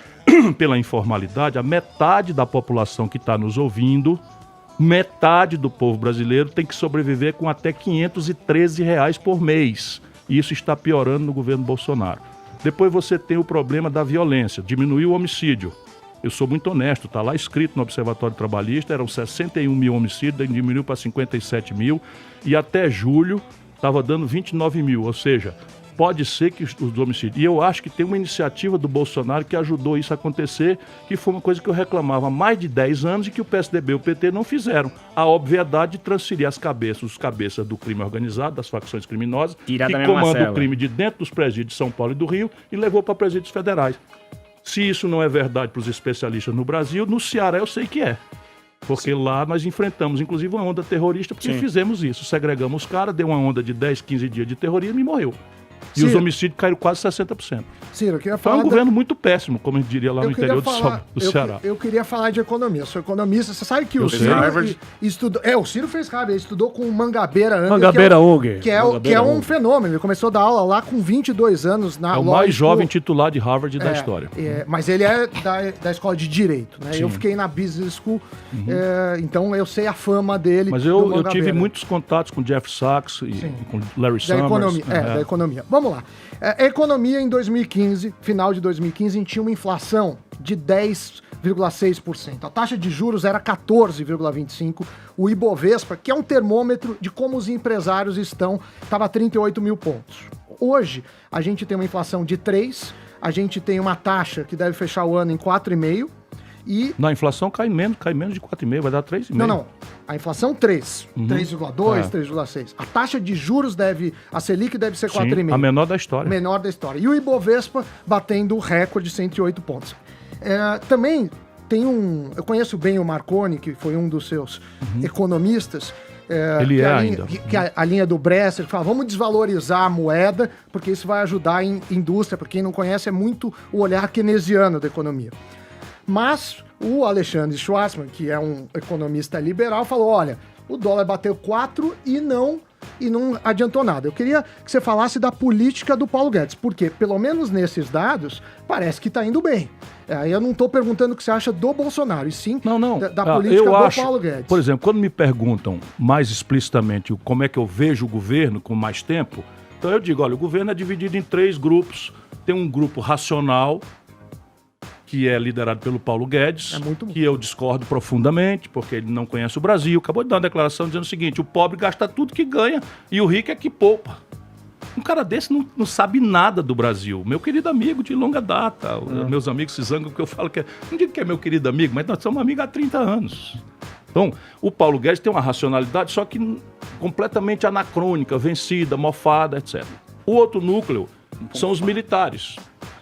pela informalidade, a metade da população que está nos ouvindo, metade do povo brasileiro tem que sobreviver com até R$513 por mês. E isso está piorando no governo Bolsonaro. Depois você tem o problema da violência, diminuiu o homicídio. Eu sou muito honesto, está lá escrito no Observatório Trabalhista, eram 61 mil homicídios, diminuiu para 57 mil, e até julho estava dando 29 mil, ou seja, pode ser que os homicídios... E eu acho que tem uma iniciativa do Bolsonaro que ajudou isso a acontecer, que foi uma coisa que eu reclamava há mais de 10 anos e que o PSDB e o PT não fizeram. A obviedade de transferir os cabeças do crime organizado, das facções criminosas, que comandam o crime de dentro dos presídios de São Paulo e do Rio, e levou para presídios federais. Se isso não é verdade para os especialistas no Brasil, no Ceará eu sei que é. Porque lá nós enfrentamos, inclusive, uma onda terrorista, porque Sim. fizemos isso. Segregamos os caras, deu uma onda de 10, 15 dias de terrorismo e morreu. E Sim. os homicídios caíram quase 60%. Ciro, eu queria Foi falar um governo muito péssimo, como a gente diria lá no interior do Ceará. Eu queria falar de economia. Eu sou economista. Você sabe que Eu o sei. Ciro Harvard. estudou. O Ciro fez Harvard. Ele estudou com o Mangabeira Unger. Mangabeira Unger. Que é um fenômeno. Ele começou a dar aula lá com 22 anos na É o Law mais School. jovem titular de Harvard da história. Mas ele é da escola de Direito, né? Sim. Eu fiquei na Business School, então eu sei a fama dele. Mas do eu Mangabeira. tive muitos contatos com Jeff Sachs e com Larry Da Summers. economia, da economia. Vamos lá. A economia em 2015, final de 2015, a gente tinha uma inflação de 10,6%. A taxa de juros era 14,25%. O Ibovespa, que é um termômetro de como os empresários estão, estava 38 mil pontos. Hoje, a gente tem uma inflação de 3%, a gente tem uma taxa que deve fechar o ano em 4,5%. E... Na inflação cai menos de 4,5%, vai dar 3,5%. Não. A inflação 3, 3,2, 3,6. A taxa de juros a Selic deve ser 4,5. A menor da história. Menor da história. E o Ibovespa batendo o recorde de 108 pontos. Também tem eu conheço bem o Marconi, que foi um dos seus economistas. Ele é ainda. A linha do Bresser, que fala, vamos desvalorizar a moeda, porque isso vai ajudar em indústria. Para quem não conhece, é muito o olhar keynesiano da economia. Mas o Alexandre Schwartzman, que é um economista liberal, falou, olha, o dólar bateu 4 e não adiantou nada. Eu queria que você falasse da política do Paulo Guedes, porque, pelo menos nesses dados, parece que está indo bem. Eu não estou perguntando o que você acha do Bolsonaro, e sim da política do Paulo Guedes. Por exemplo, quando me perguntam mais explicitamente como é que eu vejo o governo com mais tempo, então eu digo, olha, o governo é dividido em 3 grupos. Tem um grupo racional, que é liderado pelo Paulo Guedes, que eu discordo profundamente, porque ele não conhece o Brasil. Acabou de dar uma declaração dizendo o seguinte, o pobre gasta tudo que ganha e o rico é que poupa. Um cara desse não sabe nada do Brasil. Meu querido amigo de longa data, meus amigos se zangam que eu falo que não digo que é meu querido amigo, mas nós somos amigos há 30 anos. Então, o Paulo Guedes tem uma racionalidade, só que completamente anacrônica, vencida, mofada, etc. O outro núcleo são os militares.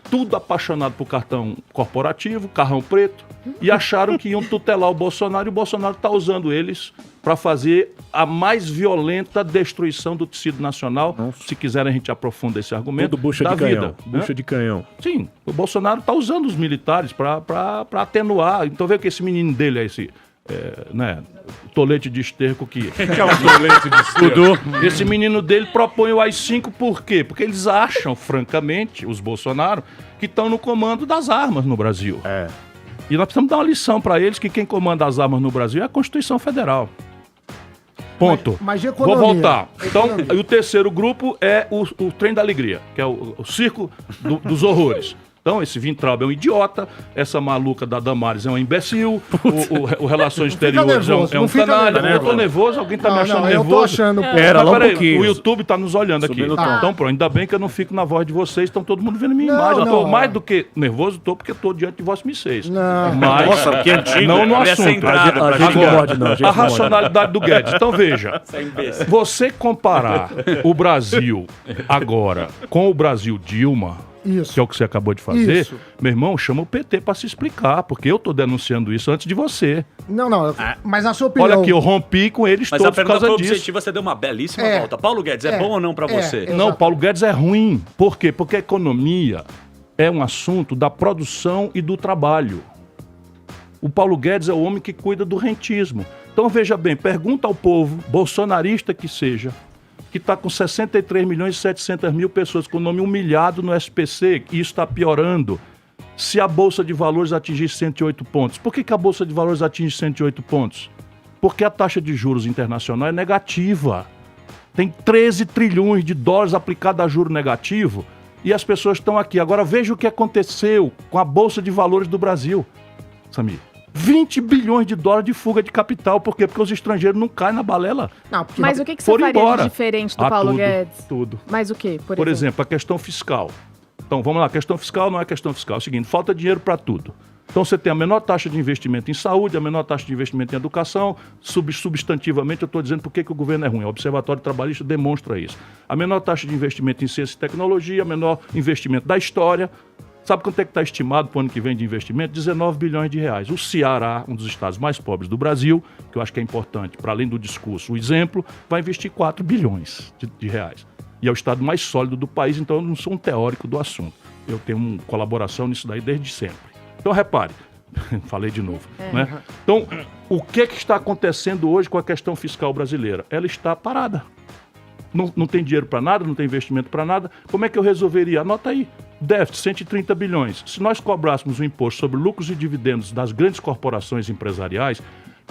Tudo apaixonado por cartão corporativo, carrão preto, e acharam que iam tutelar o Bolsonaro, e o Bolsonaro está usando eles para fazer a mais violenta destruição do tecido nacional. Se quiserem, a gente aprofunda esse argumento. Tudo bucha de canhão. Bucha de canhão. Sim, o Bolsonaro está usando os militares para atenuar. Então, vê que esse menino dele é esse... tolete de esterco que é um tolete de esterco. Esse menino dele propõe o AI-5 por quê? Porque eles acham, francamente, os Bolsonaro, que estão no comando das armas no Brasil. E nós precisamos dar uma lição para eles que quem comanda as armas no Brasil é a Constituição Federal. Ponto. Mas de economia, vou voltar. Então, e o terceiro grupo é o Trem da Alegria, que é o circo dos horrores. Então, esse Weintraub é um idiota, essa maluca da Damares é um imbecil, o Relações Exteriores é um canalha. Eu tô nervoso, alguém tá me achando nervoso? Eu tô achando... Pera, lá um pouquinho. O YouTube tá nos olhando aqui. Então, pronto, ainda bem que eu não fico na voz de vocês, estão todo mundo vendo minha imagem. Eu tô mais do que nervoso, porque eu tô diante de Vossa Misseis. Mas, nossa, que antigo. não no assunto. A racionalidade do Guedes. Então, veja, você comparar o Brasil agora com o Brasil Dilma... Isso. Que é o que você acabou de fazer, meu irmão, chama o PT para se explicar, porque eu tô denunciando isso antes de você. Não, mas na sua opinião... Olha aqui, eu rompi com eles todos por causa disso. Objetiva, você deu uma belíssima volta. Paulo Guedes, é bom ou não para você? Não, Paulo Guedes é ruim. Por quê? Porque a economia é um assunto da produção e do trabalho. O Paulo Guedes é o homem que cuida do rentismo. Então, veja bem, pergunta ao povo, bolsonarista que seja, que está com 63 milhões e 700 mil pessoas com o nome humilhado no SPC, e isso está piorando. Se a Bolsa de Valores atingir 108 pontos. Por que a Bolsa de Valores atinge 108 pontos? Porque a taxa de juros internacional é negativa. Tem 13 trilhões de dólares aplicado a juro negativo e as pessoas estão aqui. Agora veja o que aconteceu com a Bolsa de Valores do Brasil, Samir. 20 bilhões de dólares de fuga de capital. Por quê? Porque os estrangeiros não caem na balela. Mas o que você faria de diferente do Paulo Guedes? Tudo. Mas o quê, por exemplo? A questão fiscal. Então, vamos lá. A questão fiscal não é questão fiscal. É o seguinte, falta dinheiro para tudo. Então, você tem a menor taxa de investimento em saúde, a menor taxa de investimento em educação. Substantivamente, eu estou dizendo por que o governo é ruim. O Observatório Trabalhista demonstra isso. A menor taxa de investimento em ciência e tecnologia, a menor investimento da história. Sabe quanto é que está estimado para o ano que vem de investimento? 19 bilhões de reais. O Ceará, um dos estados mais pobres do Brasil, que eu acho que é importante, para além do discurso, o exemplo, vai investir 4 bilhões de reais. E é o estado mais sólido do país, então eu não sou um teórico do assunto. Eu tenho uma colaboração nisso daí desde sempre. Então, repare, falei de novo. Né? Então, o que está acontecendo hoje com a questão fiscal brasileira? Ela está parada. Não tem dinheiro para nada, não tem investimento para nada. Como é que eu resolveria? Anota aí. Déficit, 130 bilhões. Se nós cobrássemos o imposto sobre lucros e dividendos das grandes corporações empresariais,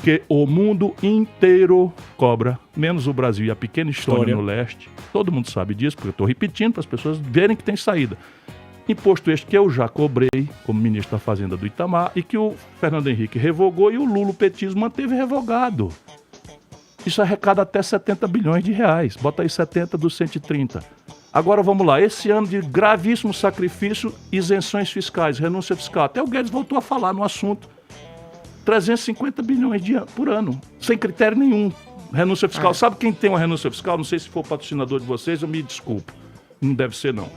que o mundo inteiro cobra, menos o Brasil e a pequena Estônia no leste, todo mundo sabe disso, porque eu estou repetindo para as pessoas verem que tem saída. Imposto este que eu já cobrei como ministro da Fazenda do Itamar e que o Fernando Henrique revogou e o Lula, o petismo, manteve revogado. Isso arrecada até 70 bilhões de reais. Bota aí 70 dos 130. Agora vamos lá. Esse ano de gravíssimo sacrifício, isenções fiscais, renúncia fiscal. Até o Guedes voltou a falar no assunto. 350 bilhões por ano, sem critério nenhum. Renúncia fiscal. Sabe quem tem uma renúncia fiscal? Não sei se for patrocinador de vocês, eu me desculpo. Não deve ser, não.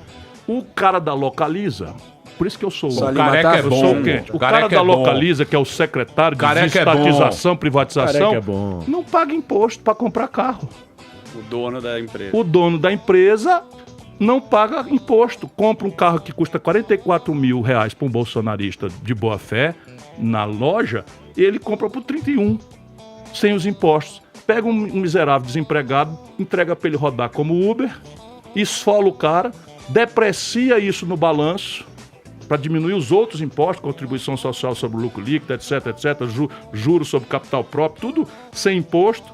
O cara da Localiza, por isso que eu sou o careca é bom. Sou quente. O cara da Localiza, que é o secretário de estatização, privatização, não paga imposto para comprar carro. O dono da empresa. O dono da empresa não paga imposto. Compra um carro que custa 44 mil reais para um bolsonarista de boa fé na loja, ele compra por 31, sem os impostos. Pega um miserável desempregado, entrega para ele rodar como Uber, esfola o cara, deprecia isso no balanço para diminuir os outros impostos, contribuição social sobre o lucro líquido, etc, juros sobre capital próprio, tudo sem imposto,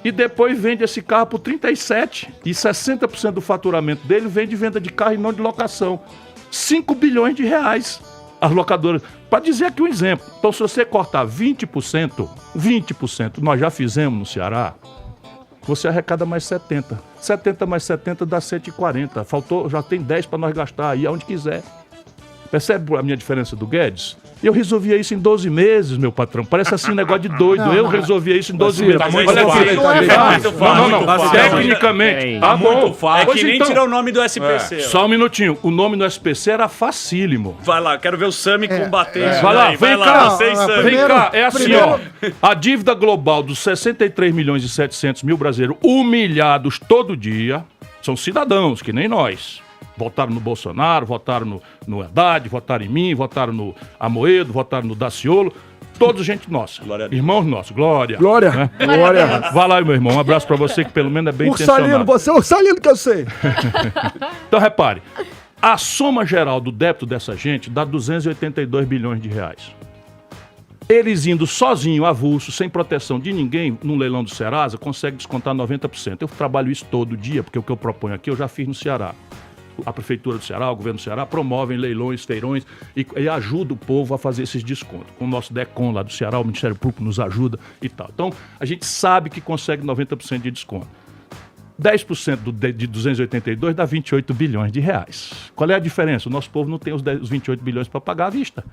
e depois vende esse carro por 37, e 60% do faturamento dele vem de venda de carro e não de locação. 5 bilhões de reais as locadoras. Para dizer aqui um exemplo, então se você cortar 20%, nós já fizemos no Ceará, você arrecada mais 70. 70 mais 70 dá 140. Faltou, já tem 10 para nós gastar aí, aonde quiser. Percebe a minha diferença do Guedes? Eu resolvia isso em 12 meses, meu patrão. Parece assim um negócio de doido. Eu resolvia isso em 12 meses. Olha aqui. Não. Tecnicamente. Tá muito fácil. É que nem então, tirar o nome do SPC. Só um minutinho. O nome do SPC era facílimo. Vai lá, quero ver o Sami combater isso. Vai lá, vem cá. Vem cá. É assim, ó. A dívida global dos 63 milhões e 700 mil brasileiros humilhados todo dia são cidadãos, que nem nós. Votaram no Bolsonaro, votaram no Haddad, votaram em mim, votaram no Amoedo, votaram no Daciolo. Todos gente nossa. Irmãos nossos. Glória. Glória. Né? Glória. Vai lá, meu irmão. Um abraço pra você que pelo menos é bem intencionado. Você é o Salino que eu sei. Então, repare. A soma geral do débito dessa gente dá 282 bilhões de reais. Eles indo sozinho, avulso, sem proteção de ninguém, no leilão do Serasa, conseguem descontar 90%. Eu trabalho isso todo dia, porque o que eu proponho aqui eu já fiz no Ceará. A Prefeitura do Ceará, o Governo do Ceará promovem leilões, feirões e ajuda o povo a fazer esses descontos. Com o nosso DECOM lá do Ceará, o Ministério Público nos ajuda e tal. Então, a gente sabe que consegue 90% de desconto. 10% de 282 dá 28 bilhões de reais. Qual é a diferença? O nosso povo não tem os 28 bilhões para pagar à vista,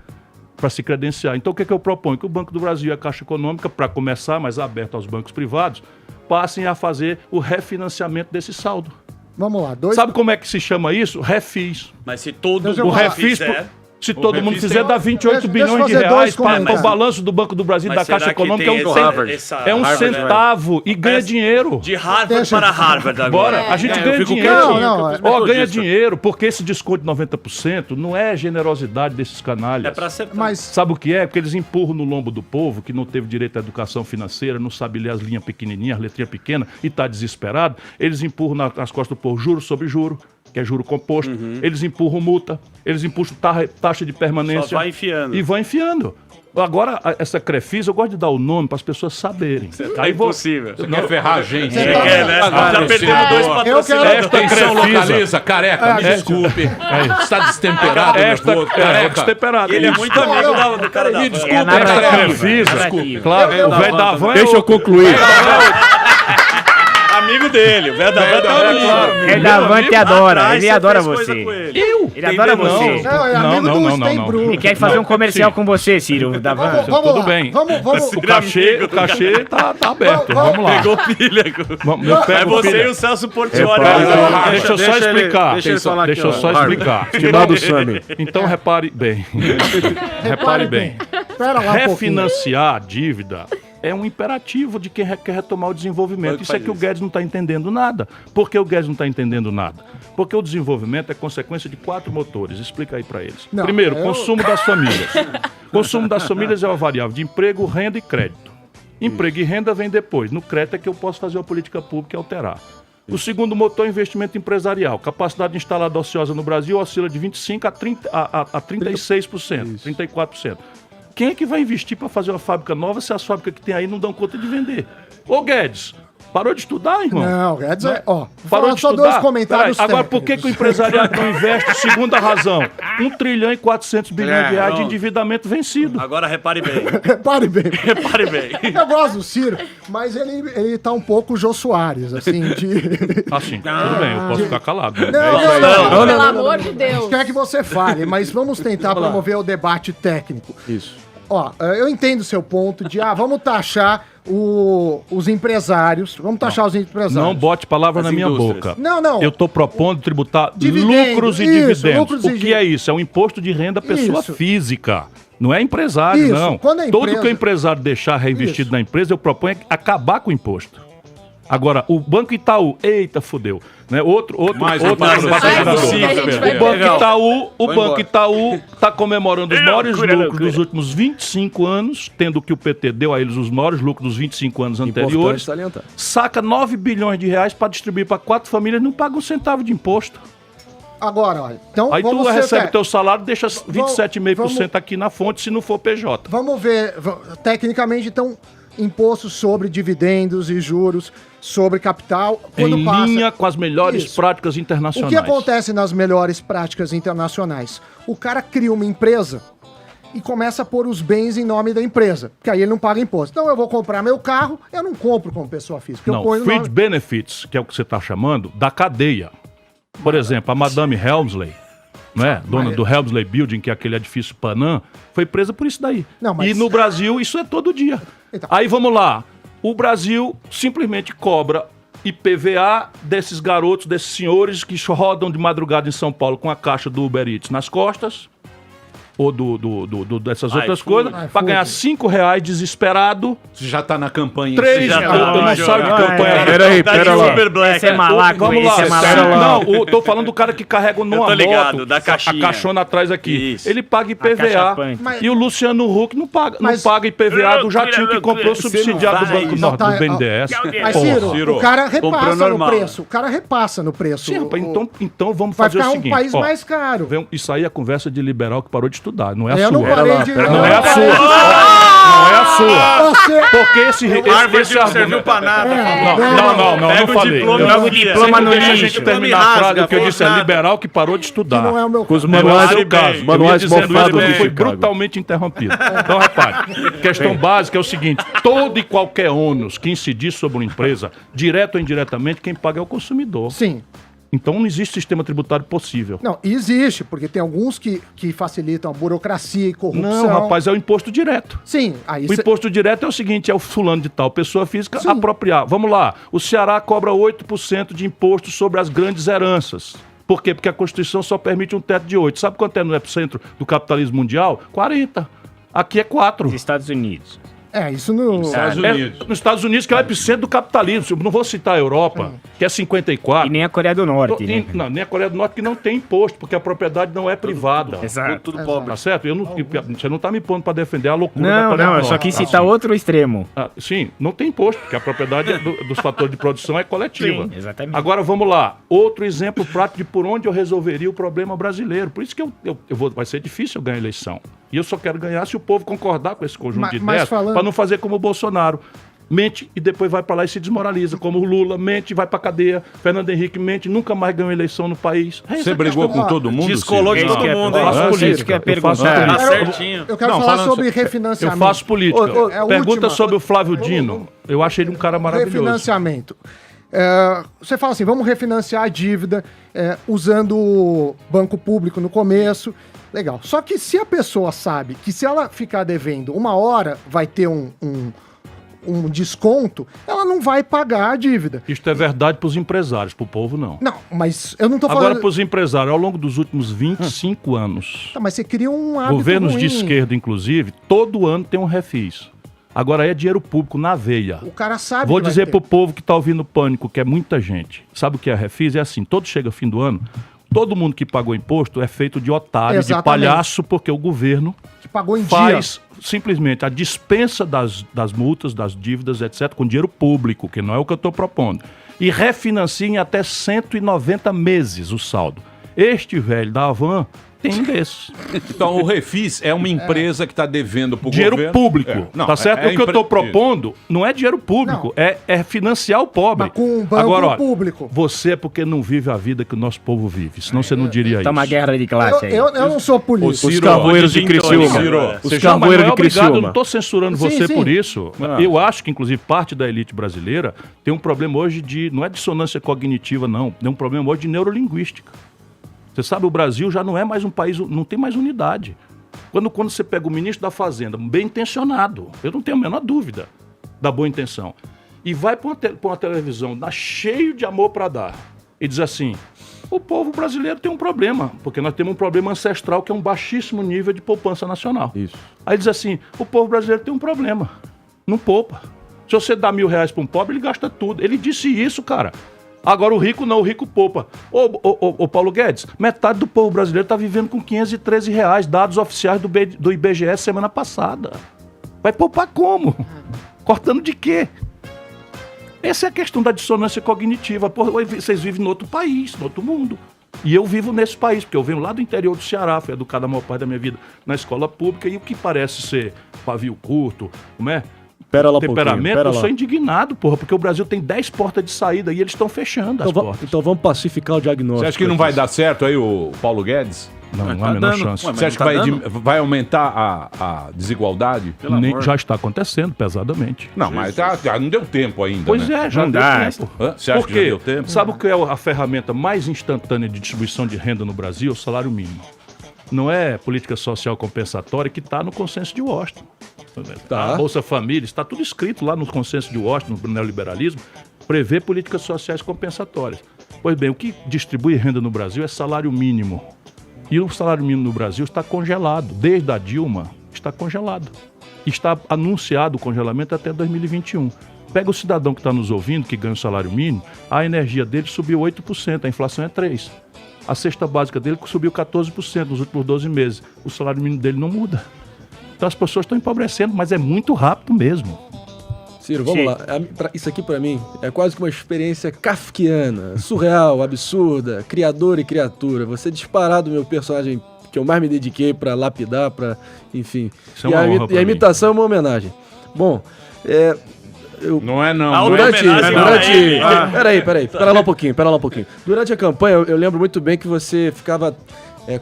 para se credenciar. Então, o que eu proponho? Que o Banco do Brasil e a Caixa Econômica, para começar, mas aberto aos bancos privados, passem a fazer o refinanciamento desse saldo. Vamos lá. Sabe como é que se chama isso? Refis. Mas se todo mundo fizer... Se todo mundo fizer, dá 28 bilhões de reais para o balanço do Banco do Brasil e da Caixa Econômica. É um centavo e ganha dinheiro. De Harvard para Harvard agora. Bora, a gente ganha dinheiro. Ganha dinheiro, porque esse desconto de 90% não é generosidade desses canalhas. É para ser... Mas... Sabe o que é? Porque eles empurram no lombo do povo, que não teve direito à educação financeira, não sabe ler as linhas pequenininhas, as letrinhas pequenas, e está desesperado. Eles empurram nas costas do povo juro sobre juro, que é juro composto, eles empurram multa, eles empurram taxa de permanência. Só vai enfiando. E vão enfiando. Agora, essa Crefisa, eu gosto de dar o nome para as pessoas saberem. É impossível. Você quer ferrar a gente. Você quer, né? Já perdeu 2 patrocinadores. Atenção, Localiza, careca, me desculpe. Está destemperado. Careca, destemperado. Ele é muito amigo do cara da Me desculpe, esta Crefisa. Claro, o velho da van. Deixa eu concluir. Amigo dele. O Verdavan tá unido. Verdavan te adora. Ele adora você. Ele adora Não. você. Não, é amigo do Steinbrück. Ele quer fazer um comercial com você, Ciro. Verdavan. Vamos Tudo lá. bem. Vamos. O cachê tá aberto. Vamos lá. Pegou pilha. É você e o Celso Portiolli. Deixa eu só explicar. Deixa ele falar Deixa eu aqui, ó. só explicar. Estimado Sami. Então repare bem. Repare bem. Espera lá um pouquinho. Refinanciar a dívida é um imperativo de quem quer retomar o desenvolvimento. Isso é que o Guedes não está entendendo nada. Por que o Guedes não está entendendo nada? Porque o desenvolvimento é consequência de 4 motores. Explica aí para eles. Não, Primeiro, consumo das famílias. Consumo das famílias é uma variável de emprego, renda e crédito. Emprego e renda vem depois. No crédito é que eu posso fazer uma política pública e alterar. O segundo motor é investimento empresarial. Capacidade instalada ociosa no Brasil oscila de 25% a 36%, 34%. Quem é que vai investir para fazer uma fábrica nova se as fábricas que tem aí não dão conta de vender? Ô Guedes, parou de estudar, irmão? Não, Guedes é... Ó, Parou de só estudar? dois comentários Peraí, agora, por que o empresariado não investe? Segunda razão. 1 trilhão e 400 bilhões de reais de endividamento vencido. Agora repare bem. Repare bem. Repare bem. Eu gosto do Ciro, mas ele tá um pouco Jô Soares, assim, de... Assim, tudo bem, eu posso ficar calado. Não, Pelo amor de Deus. Quer que você fale, mas vamos tentar promover o debate técnico. Isso. Ó, eu entendo o seu ponto de, vamos taxar os empresários, Não bote palavra na minha boca. Não. Eu tô propondo tributar Dividendo, lucros e isso, dividendos. lucros O e que é isso? É um imposto de renda pessoa física. Não é empresário, Isso, não. quando é Todo empresa- que o empresário deixar reinvestido na empresa, eu proponho acabar com o imposto. Agora, o Banco Itaú, eita, fudeu. Né? Outro patrocinador. O Banco Itaú está comemorando os maiores lucros dos últimos 25 anos, tendo que o PT deu a eles os maiores lucros dos 25 anos anteriores. salientar. Saca 9 bilhões de reais para distribuir para 4 famílias, não paga um centavo de imposto. Agora, olha, então Aí tu vamos recebe ser... teu salário, deixa 27,5% aqui na fonte, se não for PJ. Vamos ver, tecnicamente, então, imposto sobre dividendos e juros sobre capital, quando Em passa... linha com as melhores Isso. práticas O internacionais. que acontece nas melhores práticas internacionais? O cara cria uma empresa e começa a pôr os bens em nome da empresa, porque aí ele não paga imposto. Então eu vou comprar meu carro, eu não compro como pessoa física. Eu Não, ponho no fringe nome... benefits, que é o que você está chamando, da cadeia. Por exemplo, a Madame Helmsley, né, dona do Helmsley Building, que é aquele edifício Panam, foi presa por isso daí. Não, mas- E no Brasil, isso é todo dia. Então. Aí vamos lá. O Brasil simplesmente cobra IPVA desses garotos, desses senhores que rodam de madrugada em São Paulo com a caixa do Uber Eats nas costas, ou dessas outras coisas, para ganhar R$5 desesperado. Você já tá na campanha. 3, eu não sabe o que campanha é. Pera lá. Esse é malaco, Vamos esse lá. é malaco. Não, eu tô falando do cara que carrega numa ligado, moto da caixinha. a caixona atrás aqui. Isso. Ele paga caixa IPVA. punk. E o Luciano Huck não paga IPVA do jatinho que comprou subsidiado do Banco Norte, do BNDES. Mas, Ciro, o cara repassa no preço. O cara repassa no preço. Sim, rapaz, então vamos Vai fazer o ficar seguinte. um país ó, mais caro. Isso aí é conversa de liberal que parou de estudar, não é a Eu sua. não parei de... Não é a sua. Não é a sua. Você... Porque esse Harvard não serviu pra nada. Não falei. Joga o diploma no Deixa a lixo. gente terminar a frase, o que eu disse é liberal que parou de estudar. Que não é o meu Com os caso. manuais, Não é o caso. manuais Eu ia dizendo mofados isso, de foi Chicago. brutalmente interrompido. Então, repare, questão básica é o seguinte, todo e qualquer ônus que incidir sobre uma empresa, direto ou indiretamente, quem paga é o consumidor. Sim. Então não existe sistema tributário possível. Não, existe, porque tem alguns que facilitam a burocracia e corrupção. Não, rapaz, é o imposto direto. Sim, aí O imposto direto é o seguinte, é o fulano de tal, pessoa física, apropriar. Vamos lá, o Ceará cobra 8% de imposto sobre as grandes heranças. Por quê? Porque a Constituição só permite um teto de 8%. Sabe quanto é no epicentro do capitalismo mundial? 40%. Aqui é 4%. Estados Unidos. isso no... Estados Unidos. Nos Estados Unidos, que é o epicentro do capitalismo. Eu não vou citar a Europa, que é 54%. E nem a Coreia do Norte, né? Não, nem a Coreia do Norte, que não tem imposto, porque a propriedade não é privada. Exato. Tudo pobre. Tá certo? Você não tá me pondo para defender a loucura da Não, Coreia do eu Norte. só quis Tá, citar sim. outro extremo. Sim, não tem imposto, porque a propriedade dos fatores de produção é coletiva. Sim, exatamente. Agora vamos lá. Outro exemplo prático de por onde eu resolveria o problema brasileiro. Por isso que vai ser difícil eu ganhar a eleição. E eu só quero ganhar se o povo concordar com esse conjunto de ideias, para não fazer como o Bolsonaro. Mente e depois vai para lá e se desmoraliza. Como o Lula mente, vai para cadeia. Fernando Henrique mente, nunca mais ganhou eleição no país. Você brigou com todo mundo? Descolou de todo mundo, hein? Eu faço política. Isso que é Eu faço perguntar. Tá política. certinho. Eu quero Não, falar falando sobre Eu refinanciamento. faço política. É a Pergunta última. sobre o Flávio Dino. Eu achei ele um cara maravilhoso. Refinanciamento. Você fala assim, vamos refinanciar a dívida usando o banco público no começo. Legal. Só que se a pessoa sabe que se ela ficar devendo uma hora vai ter um desconto, ela não vai pagar a dívida. Isto é verdade para os empresários, para o povo não. Não, mas eu não tô falando... Agora, para os empresários, ao longo dos últimos 25 anos... Tá, mas você cria um hábito governos ruim. de esquerda, inclusive, todo ano tem um refis. Agora é dinheiro público na veia. O cara sabe. Vou que vai dizer ter. pro povo que tá ouvindo Pânico, que é muita gente. Sabe o que é refis? É assim, todo chega fim do ano, todo mundo que pagou imposto é feito de otário, Exatamente. de palhaço, porque o governo Que pagou em faz dia. simplesmente a dispensa das multas, das dívidas, etc., com dinheiro público, que não é o que eu estou propondo. E refinancia em até 190 meses o saldo. Este velho da Havan tem desses. Então o Refis é uma empresa que está devendo para o Dinheiro governo. público, Não, tá certo? O que eu estou propondo não é dinheiro público, é financiar o pobre. Mas com um banco Agora, ó, público. você é porque não vive a vida que o nosso povo vive, senão você não diria isso. Tá uma guerra de classe aí. Eu não sou político. Os carvoeiros de Criciúma. Os carvoeiros de Obrigado, eu não Criciúma. estou censurando Sim, você sim. por isso. Não. Eu acho que, inclusive, parte da elite brasileira tem um problema hoje de... Não é dissonância cognitiva, não. Tem um problema hoje de neurolinguística. Você sabe, o Brasil já não é mais um país... Não tem mais unidade. Quando você pega o ministro da Fazenda, bem intencionado, eu não tenho a menor dúvida da boa intenção, e vai para uma televisão cheio de amor para dar, e diz assim... O povo brasileiro tem um problema, porque nós temos um problema ancestral que é um baixíssimo nível de poupança nacional. Isso. Aí diz assim, o povo brasileiro tem um problema, não poupa. Se você dá R$1.000 para um pobre, ele gasta tudo. Ele disse isso, cara. Agora o rico não, o rico poupa. Ô Paulo Guedes, metade do povo brasileiro está vivendo com R$513, dados oficiais do IBGE semana passada. Vai poupar como? Cortando de quê? Essa é a questão da dissonância cognitiva. Porra, vocês vivem em outro país, em outro mundo. E eu vivo nesse país, porque eu venho lá do interior do Ceará, fui educado a maior parte da minha vida na escola pública, e o que parece ser pavio curto, como é? Pera lá um Temperamento, pouquinho, pera eu lá. sou indignado, porra, porque o Brasil tem 10 portas de saída e eles estão fechando as portas. Então vamos pacificar o diagnóstico. Você acha que não vai dar certo aí o Paulo Guedes? Não, não há a menor chance. Você acha que vai aumentar a desigualdade? Já está acontecendo pesadamente. Não, mas já não deu tempo ainda. Pois né? é, já não deu dá. tempo. Você acha Por que já quê? deu tempo? Sabe o que é a ferramenta mais instantânea de distribuição de renda no Brasil? O salário mínimo. Não é política social compensatória que está no consenso de Washington. Tá. A Bolsa Família, está tudo escrito lá no consenso de Washington, no neoliberalismo, prevê políticas sociais compensatórias. Pois bem, o que distribui renda no Brasil é salário mínimo. E o salário mínimo no Brasil está congelado. Desde a Dilma, está congelado. Está anunciado o congelamento até 2021. Pega o cidadão que está nos ouvindo, que ganha o salário mínimo, a energia dele subiu 8%, a inflação é 3%. A cesta básica dele subiu 14% nos últimos 12 meses. O salário mínimo dele não muda. Então as pessoas estão empobrecendo, mas é muito rápido mesmo. Ciro, vamos lá. Isso aqui pra mim é quase que uma experiência kafkiana, surreal, absurda, criador e criatura. Você disparado meu personagem que eu mais me dediquei pra lapidar, pra, enfim. Isso é uma honra pra e a mim. imitação é uma homenagem. Bom, Não é não. Peraí, pera lá um pouquinho. Durante a campanha, eu lembro muito bem que você ficava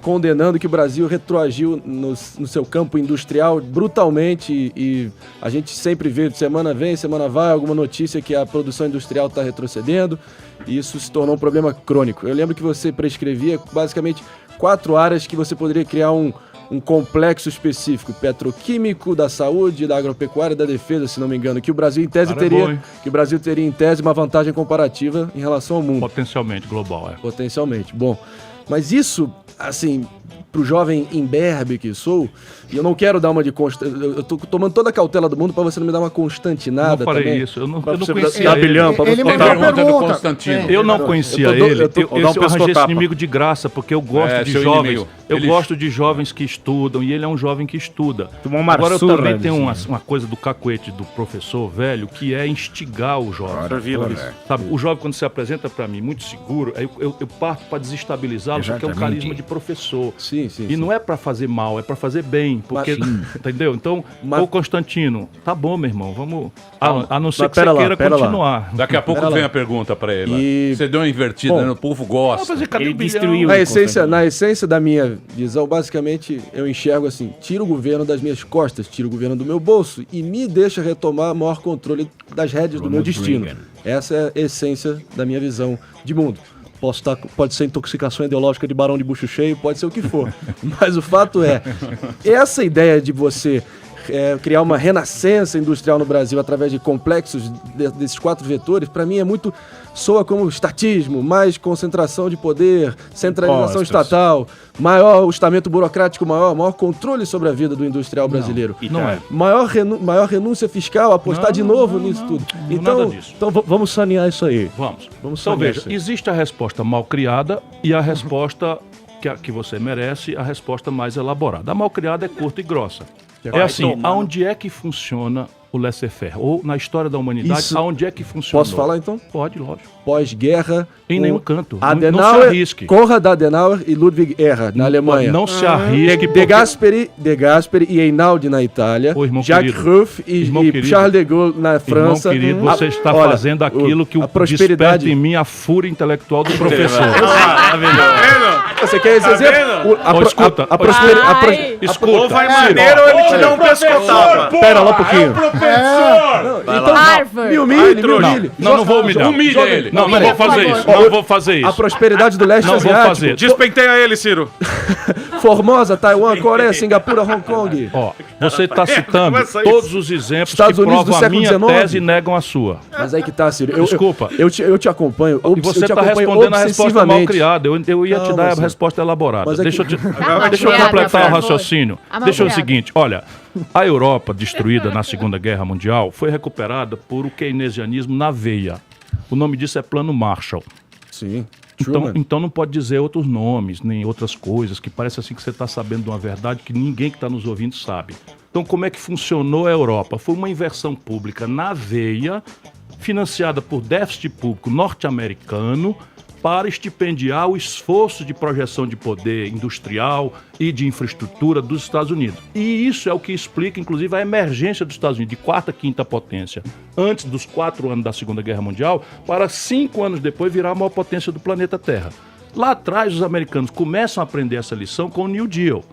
condenando que o Brasil retroagiu no seu campo industrial brutalmente e a gente sempre vê, semana vem, semana vai, alguma notícia que a produção industrial está retrocedendo e isso se tornou um problema crônico. Eu lembro que você prescrevia basicamente 4 áreas que você poderia criar um complexo específico, petroquímico, da saúde, da agropecuária, da defesa, se não me engano, que o Brasil em tese teria em tese uma vantagem comparativa em relação ao mundo. Potencialmente global, Potencialmente. Bom, mas isso, assim, pro jovem imberbe que sou, e eu não quero dar uma de eu tô tomando toda a cautela do mundo pra você não me dar uma constantinada também. também. Isso, eu não Pra você conhecia dar ele. bilhão, pra Ele você mandou botar- pergunta do Constantino. Eu não conhecia ele. Eu arranjei esse inimigo de graça, porque eu gosto de seu jovens. inimigo. Eu Ele- gosto de jovens que estudam, e ele é um jovem que estuda. Tomou uma Agora eu surra, também tenho assim. uma coisa do cacuete do professor velho, que é instigar o jovem. Sabe, o jovem, quando se apresenta para mim muito seguro, eu parto para desestabilizá-lo, porque é um Exatamente. carisma de professor. Sim. Sim. E não é para fazer mal, é para fazer bem. Porque, entendeu? Então, ô Constantino, tá bom, meu irmão, vamos... A não ser que você queira continuar. Daqui a pouco vem a pergunta para ele. Você deu uma invertida, o povo gosta. Ele destruiu. Na essência da minha visão, basicamente, eu enxergo assim, tira o governo das minhas costas, tira o governo do meu bolso e me deixa retomar maior controle das rédeas do meu destino. Essa é a essência da minha visão de mundo. Pode ser intoxicação ideológica de barão de bucho cheio, pode ser o que for. Mas o fato é, essa ideia de você criar uma renascença industrial no Brasil através de complexos desses 4 vetores, para mim soa como estatismo, mais concentração de poder, centralização estatal, maior estamento burocrático maior controle sobre a vida do industrial brasileiro. Não é. Maior renúncia fiscal, apostar de novo nisso tudo. Nada disso. Então vamos sanear isso aí. Vamos então veja, existe a resposta mal criada e a resposta que você merece, a resposta mais elaborada. A mal criada é curta e grossa. É assim, aonde é que funciona o laissez-faire? Ou na história da humanidade, aonde é que funciona? Posso falar então? Pode, lógico. Pós-guerra... Em nenhum canto. Adenauer, não se arrisque. Konrad Adenauer e Ludwig Erhard, na Alemanha. Não se arrisque. De Gasperi e Einaudi na Itália. Jacques Rueff e Charles de Gaulle na França. Irmão querido, você está fazendo aquilo que desperta em mim a fúria intelectual do professor. Você quer esse exemplo? Escuta. Ou vai maneiro ou ele te dá um pescotapa. Pera lá um pouquinho. Harvard. Me humilhe. Não vou humilhar. Humilha ele. Não vou fazer isso. Não vou fazer isso. A prosperidade do leste asiático. Não vou fazer. Despenteia ele, Ciro. Formosa, Taiwan, Coreia, Singapura, Hong Kong. Você está citando todos os exemplos Estados que Unidos do provam a século minha XIX. tese e negam a sua. Mas aí que tá, Ciro. Desculpa. Eu te acompanho. E você está respondendo a resposta mal criada. Eu ia te dar a resposta elaborada. Deixa eu completar o raciocínio. Deixa eu o seguinte, olha, a Europa destruída na Segunda Guerra Mundial foi recuperada por o keynesianismo na veia. O nome disso é Plano Marshall. Sim. Então não pode dizer outros nomes, nem outras coisas, que parece assim que você está sabendo de uma verdade que ninguém que está nos ouvindo sabe. Então como é que funcionou a Europa? Foi uma inversão pública na veia, financiada por déficit público norte-americano, para estipendiar o esforço de projeção de poder industrial e de infraestrutura dos Estados Unidos. E isso é o que explica, inclusive, a emergência dos Estados Unidos de quarta, quinta potência, antes dos 4 anos da Segunda Guerra Mundial, para 5 anos depois virar a maior potência do planeta Terra. Lá atrás, os americanos começam a aprender essa lição com o New Deal.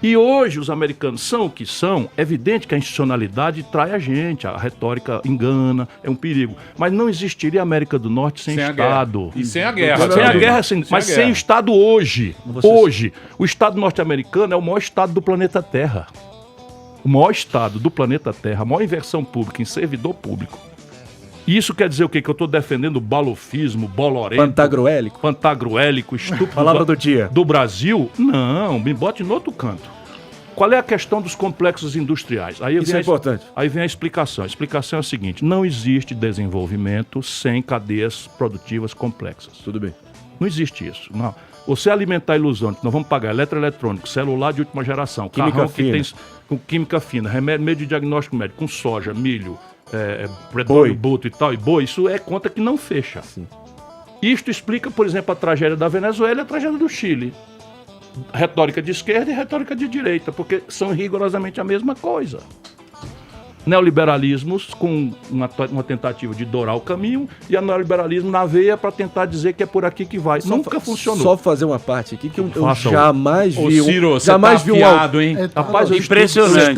E hoje os americanos são o que são, é evidente que a institucionalidade trai a gente, a retórica engana, é um perigo. Mas não existiria a América do Norte sem Estado. E sem a guerra. Sem a guerra, mas sem Estado hoje. Hoje, o Estado norte-americano é o maior Estado do planeta Terra. O maior Estado do planeta Terra, a maior inversão pública em servidor público. E isso quer dizer o quê? Que eu estou defendendo o balofismo, bolorento... Pantagruélico, estúpido... Palavra do dia. Do Brasil? Não, me bote no outro canto. Qual é a questão dos complexos industriais? Isso é importante. Aí vem a explicação. A explicação é a seguinte, não existe desenvolvimento sem cadeias produtivas complexas. Tudo bem. Não existe isso, não. Você alimentar a ilusão de que nós vamos pagar eletroeletrônico, celular de última geração, carrão que tem com química fina, remédio, meio de diagnóstico médico, com soja, milho... predóleo, boto e tal, e boi, isso é conta que não fecha. Sim. Isto explica, por exemplo, a tragédia da Venezuela e a tragédia do Chile. Retórica de esquerda e retórica de direita, porque são rigorosamente a mesma coisa. Neoliberalismos com uma tentativa de dourar o caminho e a neoliberalismo na veia para tentar dizer que é por aqui que vai. Nunca funcionou. Só fazer uma parte aqui que eu jamais vi. Ciro, jamais tá afiado, hein? Rapaz, eu impressionante.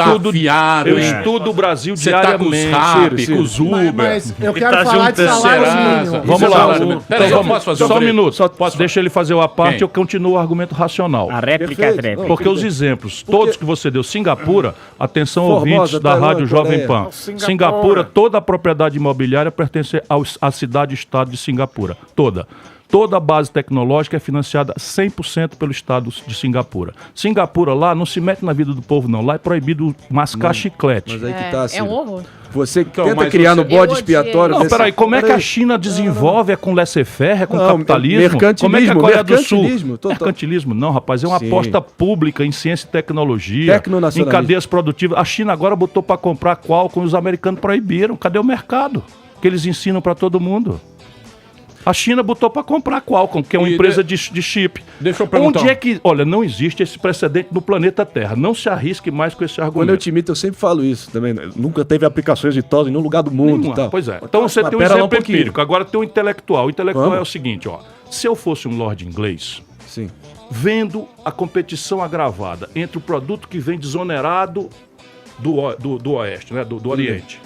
Eu estudo o Brasil diariamente. Com os Uber. Mas eu quero falar de salário mínimo. Vamos lá. Peraí, eu posso fazer só um minuto. Deixa ele fazer a parte e eu continuo o argumento racional. A réplica é réplica. Porque os exemplos, todos que você deu, Singapura, atenção ouvintes da Rádio Jovem Pan. Singapura, toda a propriedade imobiliária pertence à cidade-estado de Singapura. Toda. Toda a base tecnológica é financiada 100% pelo Estado de Singapura. Singapura lá não se mete na vida do povo, não. Lá é proibido mascar chiclete. Mas aí que tá, é um horror. Você tenta criar no bode expiatório... Não, peraí, como é que a China desenvolve? É com laissez-faire? É com capitalismo? Mercantilismo. Como é que a Coreia do Sul... Total. Mercantilismo não, rapaz. É uma aposta pública em ciência e tecnologia, em cadeias produtivas. A China agora botou para comprar Qualcomm, os americanos proibiram. Cadê o mercado? Que eles ensinam para todo mundo. A China botou para comprar a Qualcomm, que é uma empresa de chip. Deixa eu perguntar. Onde é que... Olha, não existe esse precedente no planeta Terra. Não se arrisque mais com esse argumento. Quando eu te imito, eu sempre falo isso também. Né? Nunca teve aplicações exitosas em nenhum lugar do mundo. E tal. Pois é. Então você tem um exemplo empírico. Agora tem um intelectual. O intelectual é o seguinte, ó. Se eu fosse um lord inglês, sim, vendo a competição agravada entre o produto que vem desonerado do oeste, né? do Oriente,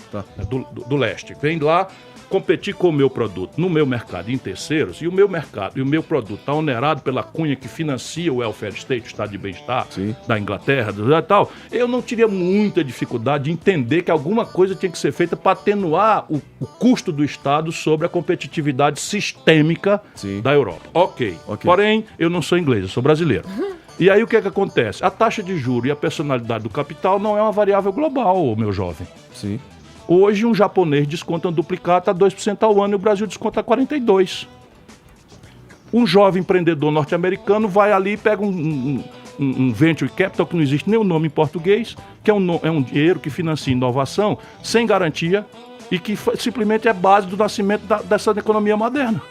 do leste, vem lá competir com o meu produto no meu mercado em terceiros, e o meu mercado e o meu produto está onerado pela cunha que financia o welfare state, o estado de bem-estar da Inglaterra e tal, eu não teria muita dificuldade de entender que alguma coisa tinha que ser feita para atenuar o custo do Estado sobre a competitividade sistêmica da Europa. Ok. Porém, eu não sou inglês, eu sou brasileiro. E aí o que é que acontece? A taxa de juros e a personalidade do capital não é uma variável global, meu jovem. Sim. Hoje um japonês desconta um duplicata a 2% ao ano e o Brasil desconta 42%. Um jovem empreendedor norte-americano vai ali e pega um venture capital, que não existe nem o nome em português, que é um dinheiro que financia inovação sem garantia e que simplesmente é base do nascimento dessa economia moderna.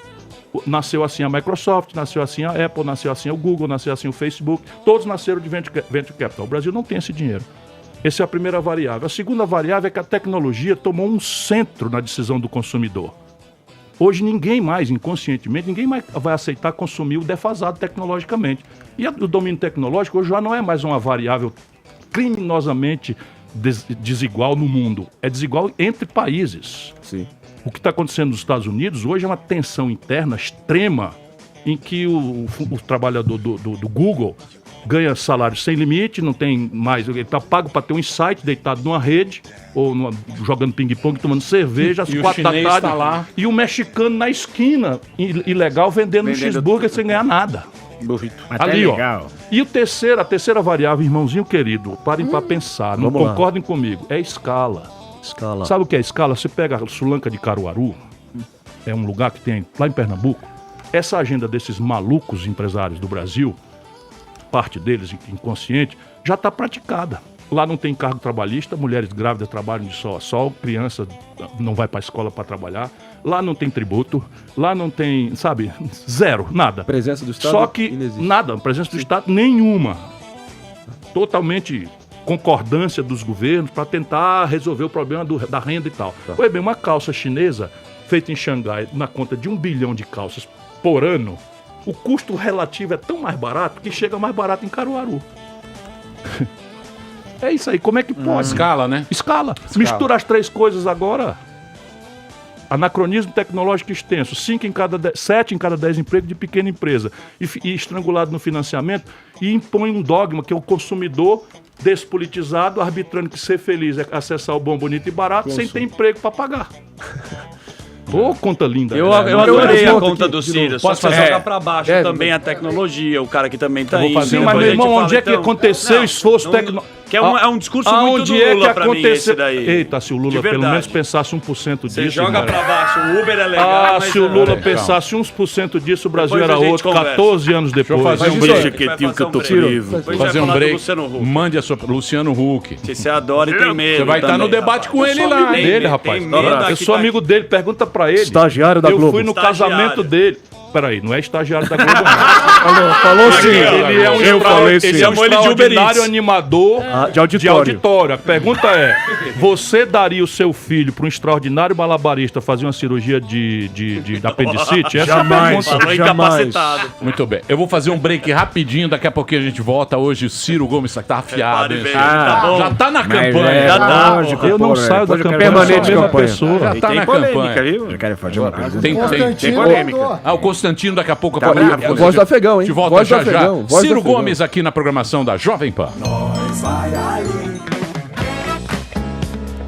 Nasceu assim a Microsoft, nasceu assim a Apple, nasceu assim o Google, nasceu assim o Facebook, todos nasceram de venture capital. O Brasil não tem esse dinheiro. Essa é a primeira variável. A segunda variável é que a tecnologia tomou um centro na decisão do consumidor. Hoje ninguém mais, inconscientemente, ninguém mais vai aceitar consumir o defasado tecnologicamente. E o domínio tecnológico hoje já não é mais uma variável criminosamente desigual no mundo. É desigual entre países. Sim. O que está acontecendo nos Estados Unidos hoje é uma tensão interna extrema em que o trabalhador do Google ganha salário sem limite, não tem mais, ele está pago para ter um insight deitado numa rede, ou jogando ping-pong, tomando cerveja, às 4 da tarde, tá lá. E o mexicano na esquina, ilegal, vendendo um cheeseburger sem ganhar nada. Ali, ó. E a terceira variável, irmãozinho querido, parem para pensar, não concordem comigo, é escala. Sabe o que é escala? Você pega a Sulanca de Caruaru, é um lugar que tem lá em Pernambuco, essa agenda desses malucos empresários do Brasil, parte deles inconsciente, já está praticada. Lá não tem cargo trabalhista, mulheres grávidas trabalham de sol a sol, criança não vai para a escola para trabalhar, lá não tem tributo, lá não tem, sabe, zero, nada. Presença do Estado só que nada, presença do Estado nenhuma. Totalmente concordância dos governos para tentar resolver o problema da renda e tal. Pois bem, uma calça chinesa feita em Xangai na conta de 1 bilhão de calças por ano, o custo relativo é tão mais barato que chega mais barato em Caruaru. É isso aí, como é que pode? Escala, né? Escala. Mistura as três coisas agora. Anacronismo tecnológico extenso, 7 em cada 10 empregos de pequena empresa e estrangulado no financiamento, e impõe um dogma que é o consumidor despolitizado, arbitrando que ser feliz é acessar o bom, bonito e barato sem ter emprego para pagar. Ô, conta linda. Eu adorei a conta do Ciro. Só jogar pra baixo também a tecnologia, o cara que também tá aí. Mas, meu irmão, onde é que aconteceu o esforço tecnológico? Que é um discurso muito do Lula pra mim, esse daí. Eita, se o Lula pelo menos pensasse 1% disso... Você joga pra baixo, o Uber é legal, se o Lula pensasse 1% disso, o Brasil era outro, 14 anos depois. Deixa eu fazer um break, que eu tô preso. Fazer um break, mande a sua... Luciano Huck. Você adora e tem medo. Você vai estar no debate com ele lá. Dele, rapaz. Eu sou amigo dele, pergunta pra ele. Estagiário da Globo. Eu fui no casamento dele. Peraí, não é estagiário da Globo, não. Falou sim. Ele é um extraordinário animador de auditório. A pergunta é, você daria o seu filho para um extraordinário malabarista fazer uma cirurgia de apendicite? Essa Jamais. Muito bem. Eu vou fazer um break rapidinho, daqui a pouquinho a gente volta. Hoje o Ciro Gomes tá afiado. Já tá na campanha. Eu não saio da campanha. Permanente campanha. Já tá na campanha. Eu quero fazer uma pergunta. Tem polêmica. O Constantino daqui a pouco Eu gosto do afegão, hein? De volta já já. Ciro Gomes aqui na programação da Jovem Pan.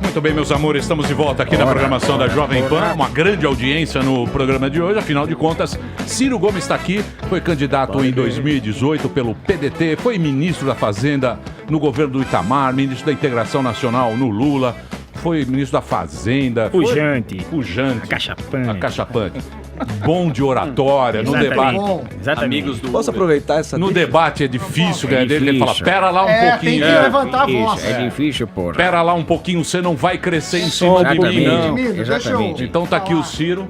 Muito bem, meus amores, estamos de volta aqui na programação da Jovem Pan. Uma grande audiência no programa de hoje. Afinal de contas, Ciro Gomes está aqui. Foi candidato em 2018 pelo PDT. Foi ministro da Fazenda no governo do Itamar. Ministro da Integração Nacional no Lula. Foi ministro da Fazenda. Pujante. A Cachapante. Bom de oratória, no debate. Exatamente. Posso aproveitar essa... No debate é difícil ganhar dele, ele fala, pera lá um pouquinho. Tem que levantar a voz. É difícil, porra. Pera lá um pouquinho, você não vai crescer em cima de mim, não. Exatamente. Então tá aqui o Ciro.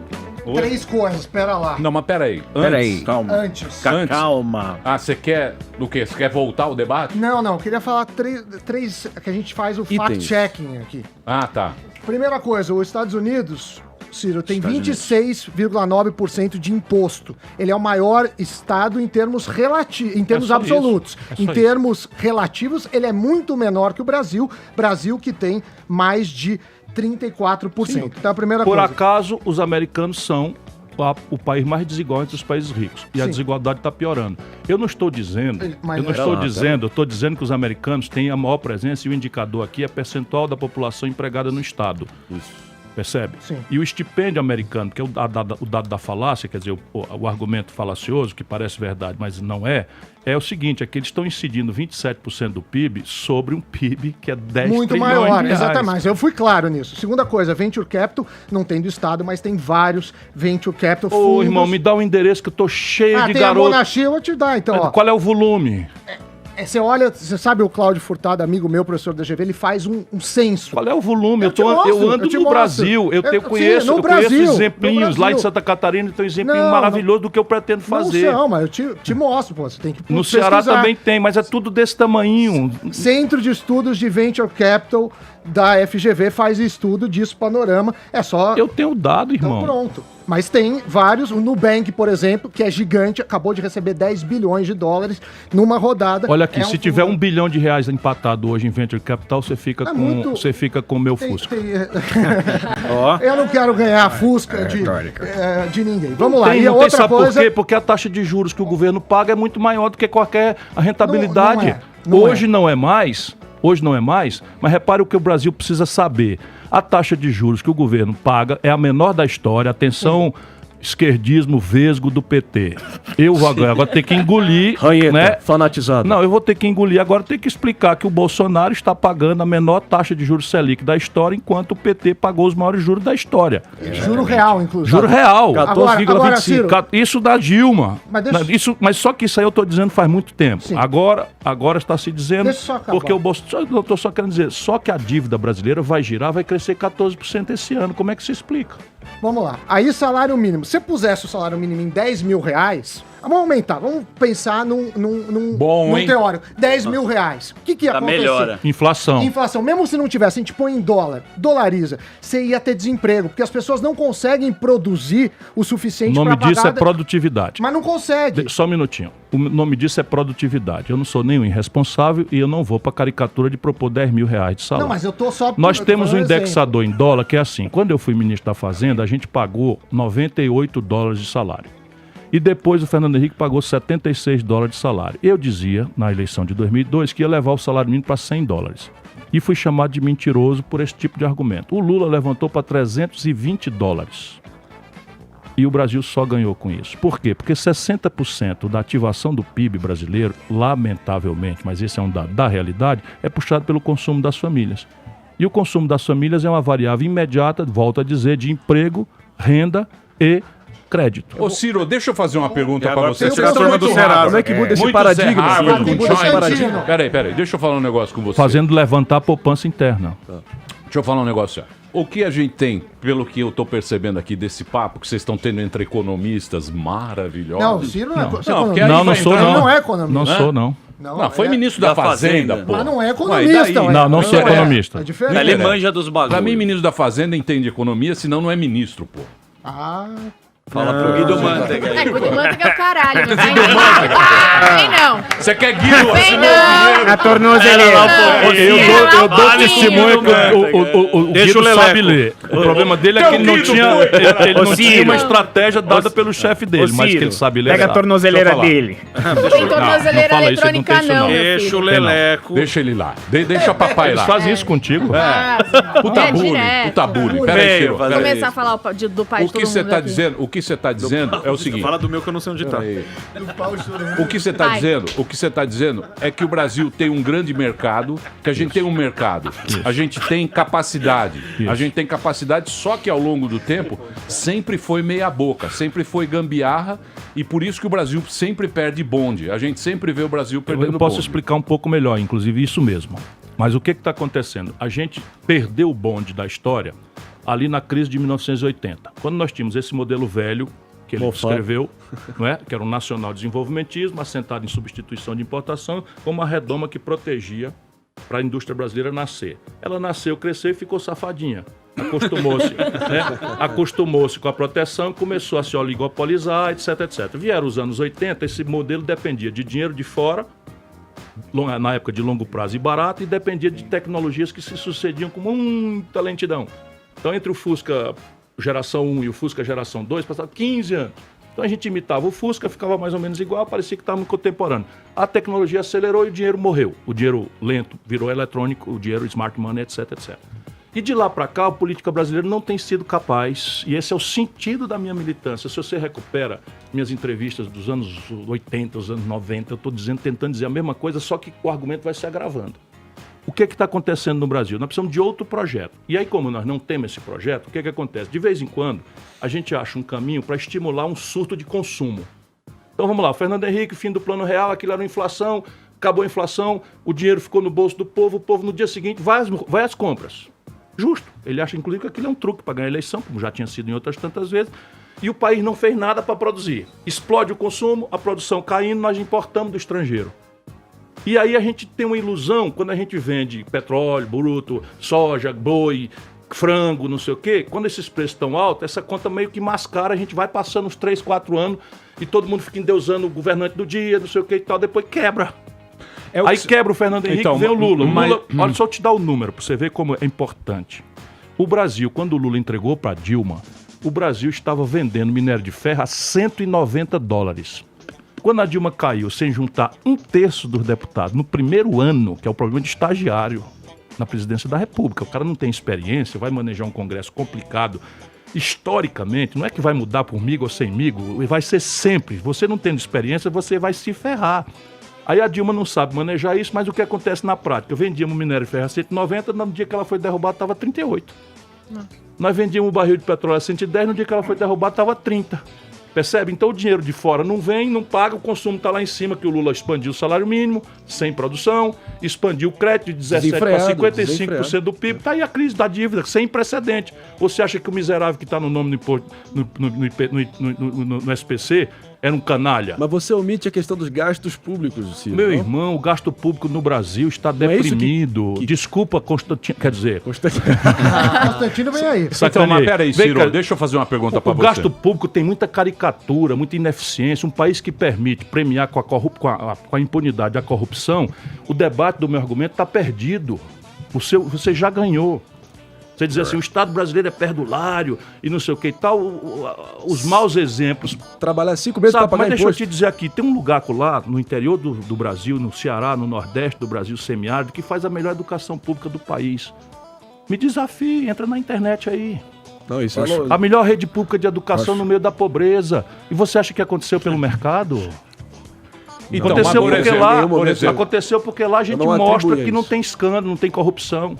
Três coisas, espera lá. Não, mas peraí. Peraí, calma. Antes. Calma. Ah, você quer do quê? Você quer voltar ao debate? Não, eu queria falar três que a gente faz o fact-checking aqui. Ah, tá. Primeira coisa, os Estados Unidos, Ciro, tem 26,9% de imposto. Ele é o maior estado em termos absolutos. Em termos relativos, ele é muito menor que o Brasil. Brasil que tem mais de 34%. Sim. Então, a primeira Por coisa. acaso, os americanos são o país mais desigual entre os países ricos. E a desigualdade está piorando. Eu não estou dizendo, eu estou dizendo que os americanos têm a maior presença, e o indicador aqui é percentual da população empregada no Estado. Isso. Percebe? Sim. E o estipêndio americano, que é o dado da falácia, quer dizer, o argumento falacioso, que parece verdade, mas não é o seguinte, é que eles estão incidindo 27% do PIB sobre um PIB que é 10 muito trilhões maior, de reais. exatamente. Eu fui claro nisso. Segunda coisa, Venture Capital não tem do Estado, mas tem vários Venture Capital fundos. Ô, irmão, me dá um endereço que eu tô cheio de tem garoto. a Monachi, eu vou te dar, então, ó. Qual é o volume? Você olha, você sabe o Cláudio Furtado, amigo meu, professor da GV, ele faz um censo. Qual é o volume? Eu ando no mostro. Brasil, eu conheço exemplinhos lá em Santa Catarina, tem um exemplinho maravilhoso do que eu pretendo fazer. Não, mas eu te mostro, pô, você tem que no Ceará também tem, mas é tudo desse tamanhinho. Centro de Estudos de Venture Capital da FGV faz estudo disso, panorama, é só... Eu tenho dado, irmão. Então pronto. Mas tem vários, o Nubank, por exemplo, que é gigante, acabou de receber 10 bilhões de dólares numa rodada. Olha aqui, se tiver R$1 bilhão empatado hoje em Venture Capital, você fica com o meu Fusca. Eu não quero ganhar Fusca de ninguém. Vamos lá. E outra sabe coisa... por quê? Porque a taxa de juros que o governo paga é muito maior do que qualquer rentabilidade. Hoje não é mais, mas repare o que o Brasil precisa saber. A taxa de juros que o governo paga é a menor da história. Atenção, esquerdismo vesgo do PT. Eu vou agora ter que engolir, né? Fanatizado. Não, eu vou ter que engolir agora, ter que explicar que o Bolsonaro está pagando a menor taxa de juros Selic da história, enquanto o PT pagou os maiores juros da história. Juro real, inclusive. Juro real. 14,25. Isso da Dilma. Mas, mas só que isso aí eu estou dizendo faz muito tempo. Agora está se dizendo, porque o Bolsonaro, eu estou só querendo dizer, só que a dívida brasileira vai girar, vai crescer 14% esse ano. Como é que se explica? Vamos lá. Aí, salário mínimo. Se pusesse o salário mínimo em 10 mil reais, vamos aumentar. Vamos pensar num teórico. 10 mil reais. O que ia acontecer? Melhora. Inflação. Mesmo se não tivesse, a gente põe em dólar, dolariza, você ia ter desemprego, porque as pessoas não conseguem produzir o suficiente para pagar... O nome disso é produtividade. Mas não consegue. Só um minutinho. O nome disso é produtividade. Eu não sou nenhum irresponsável e eu não vou para caricatura de propor 10 mil reais de salário. Não, mas eu tô só... Nós temos um indexador em dólar que é assim. Quando eu fui ministro da Fazenda, a gente pagou 98 dólares de salário. E depois o Fernando Henrique pagou 76 dólares de salário. Eu dizia, na eleição de 2002, que ia levar o salário mínimo para 100 dólares. E fui chamado de mentiroso por esse tipo de argumento. O Lula levantou para 320 dólares. E o Brasil só ganhou com isso. Por quê? Porque 60% da ativação do PIB brasileiro, lamentavelmente, mas esse é um dado da realidade, é puxado pelo consumo das famílias. E o consumo das famílias é uma variável imediata, volto a dizer, de emprego, renda e crédito. Ô Ciro, deixa eu fazer uma pergunta para você. Você está turma do Serasa. Como é que muda esse paradigma? Peraí, deixa eu falar um negócio com você. Fazendo levantar a poupança interna. Deixa eu falar um negócio. O que a gente tem, pelo que eu estou percebendo aqui desse papo que vocês estão tendo entre economistas maravilhosos. Não, o Ciro não é economista. Não sou não. Não é economista. Não sou não. Não, foi ministro da Fazenda, pô. Mas não é economista. Não sou economista. É diferente. Ele manja dos bagulhos. Pra mim, ministro da Fazenda entende economia, senão não é ministro, pô. Fala pro Guido Mantega aí. Guido Mantega é o caralho, não vem não. Vem não. Você quer Guido? Vem não. A tornozeleira. Eu dou testemunho que o Guido sabe ler. O problema dele é que ele não tinha uma estratégia dada pelo chefe dele, mas que ele sabe ler. Pega a tornozeleira dele. Não tem tornozeleira eletrônica não, Deixa o Leleco. Deixa ele lá. Deixa papai lá. Eles fazem isso contigo? Puta bullying. Peraí, Ciro. Começar a falar do pai de todo mundo aqui. O que você está dizendo é o seguinte. Fala do meu que eu não sei onde tá. O que você está dizendo é que o Brasil tem um grande mercado, que a gente tem um mercado, a gente tem capacidade, só que ao longo do tempo sempre foi meia boca, sempre foi gambiarra e por isso que o Brasil sempre perde bonde. A gente sempre vê o Brasil perdendo bonde. Eu posso explicar um pouco melhor, inclusive isso mesmo. Mas o que está acontecendo? A gente perdeu o bonde da história ali na crise de 1980. Quando nós tínhamos esse modelo velho, que ele descreveu, não é? Que era um nacional desenvolvimentismo, assentado em substituição de importação, com uma redoma que protegia para a indústria brasileira nascer. Ela nasceu, cresceu e ficou safadinha. Acostumou-se, né? Acostumou-se com a proteção, começou a se oligopolizar, etc, etc. Vieram os anos 80, esse modelo dependia de dinheiro de fora, na época de longo prazo e barato, e dependia de tecnologias que se sucediam com muita lentidão. Então, entre o Fusca geração 1 e o Fusca geração 2, passaram 15 anos. Então a gente imitava o Fusca, ficava mais ou menos igual, parecia que estava muito contemporâneo. A tecnologia acelerou e o dinheiro morreu. O dinheiro lento virou eletrônico, o dinheiro smart money, etc, etc. E de lá para cá, a política brasileira não tem sido capaz, e esse é o sentido da minha militância. Se você recupera minhas entrevistas dos anos 80, dos anos 90, eu estou tentando dizer a mesma coisa, só que o argumento vai se agravando. O que está acontecendo no Brasil? Nós precisamos de outro projeto. E aí, como nós não temos esse projeto, o que acontece? De vez em quando, a gente acha um caminho para estimular um surto de consumo. Então vamos lá, o Fernando Henrique, fim do Plano Real, aquilo era uma inflação, acabou a inflação, o dinheiro ficou no bolso do povo, o povo no dia seguinte vai às compras. Justo. Ele acha, inclusive, que aquilo é um truque para ganhar a eleição, como já tinha sido em outras tantas vezes, e o país não fez nada para produzir. Explode o consumo, a produção caindo, nós importamos do estrangeiro. E aí a gente tem uma ilusão, quando a gente vende petróleo, bruto, soja, boi, frango, não sei o quê, quando esses preços estão altos, essa conta meio que mascara, a gente vai passando uns 3, 4 anos e todo mundo fica endeusando o governante do dia, não sei o quê e tal, depois quebra. Aí quebra o Fernando Henrique, então, vem o Lula. Olha só, eu te dar o número para você ver como é importante. O Brasil, quando o Lula entregou para Dilma, o Brasil estava vendendo minério de ferro a $190. Quando a Dilma caiu sem juntar 1/3 dos deputados no primeiro ano, que é o problema de estagiário na presidência da República, o cara não tem experiência, vai manejar um Congresso complicado. Historicamente, não é que vai mudar por migo ou sem migo, vai ser sempre. Você não tendo experiência, você vai se ferrar. Aí a Dilma não sabe manejar isso, mas o que acontece na prática? Vendíamos minério de ferro a 190, no dia que ela foi derrubada estava 38. Não. Nós vendíamos o barril de petróleo a 110, no dia que ela foi derrubada estava 30. Percebe? Então o dinheiro de fora não vem, não paga, o consumo está lá em cima, que o Lula expandiu o salário mínimo, sem produção, expandiu o crédito de 17% para 55% do PIB. Está aí a crise da dívida, sem precedente. Você acha que o miserável que está no nome no SPC era um canalha? Mas você omite a questão dos gastos públicos, Ciro. Meu irmão, o gasto público no Brasil está deprimido. Desculpa, Constantino. Quer dizer... Constantino vem aí. Então, mas peraí, Ciro, deixa eu fazer uma pergunta para você. O gasto público tem muita caricatura, muita ineficiência. Um país que permite premiar com a impunidade a corrupção, o debate do meu argumento está perdido. Você já ganhou. Você dizer assim, o Estado brasileiro é perdulário e não sei o que e tal, os maus exemplos. Trabalhar 5 meses para pagar imposto. Mas deixa eu te dizer aqui, tem um lugar lá no interior do Brasil, no Ceará, no Nordeste do Brasil semiárido, que faz a melhor educação pública do país. Me desafie, entra na internet aí. Não, isso a melhor rede pública de educação no meio da pobreza. E você acha que aconteceu pelo mercado? Então, aconteceu porque lá a gente mostra que não tem escândalo, não tem corrupção.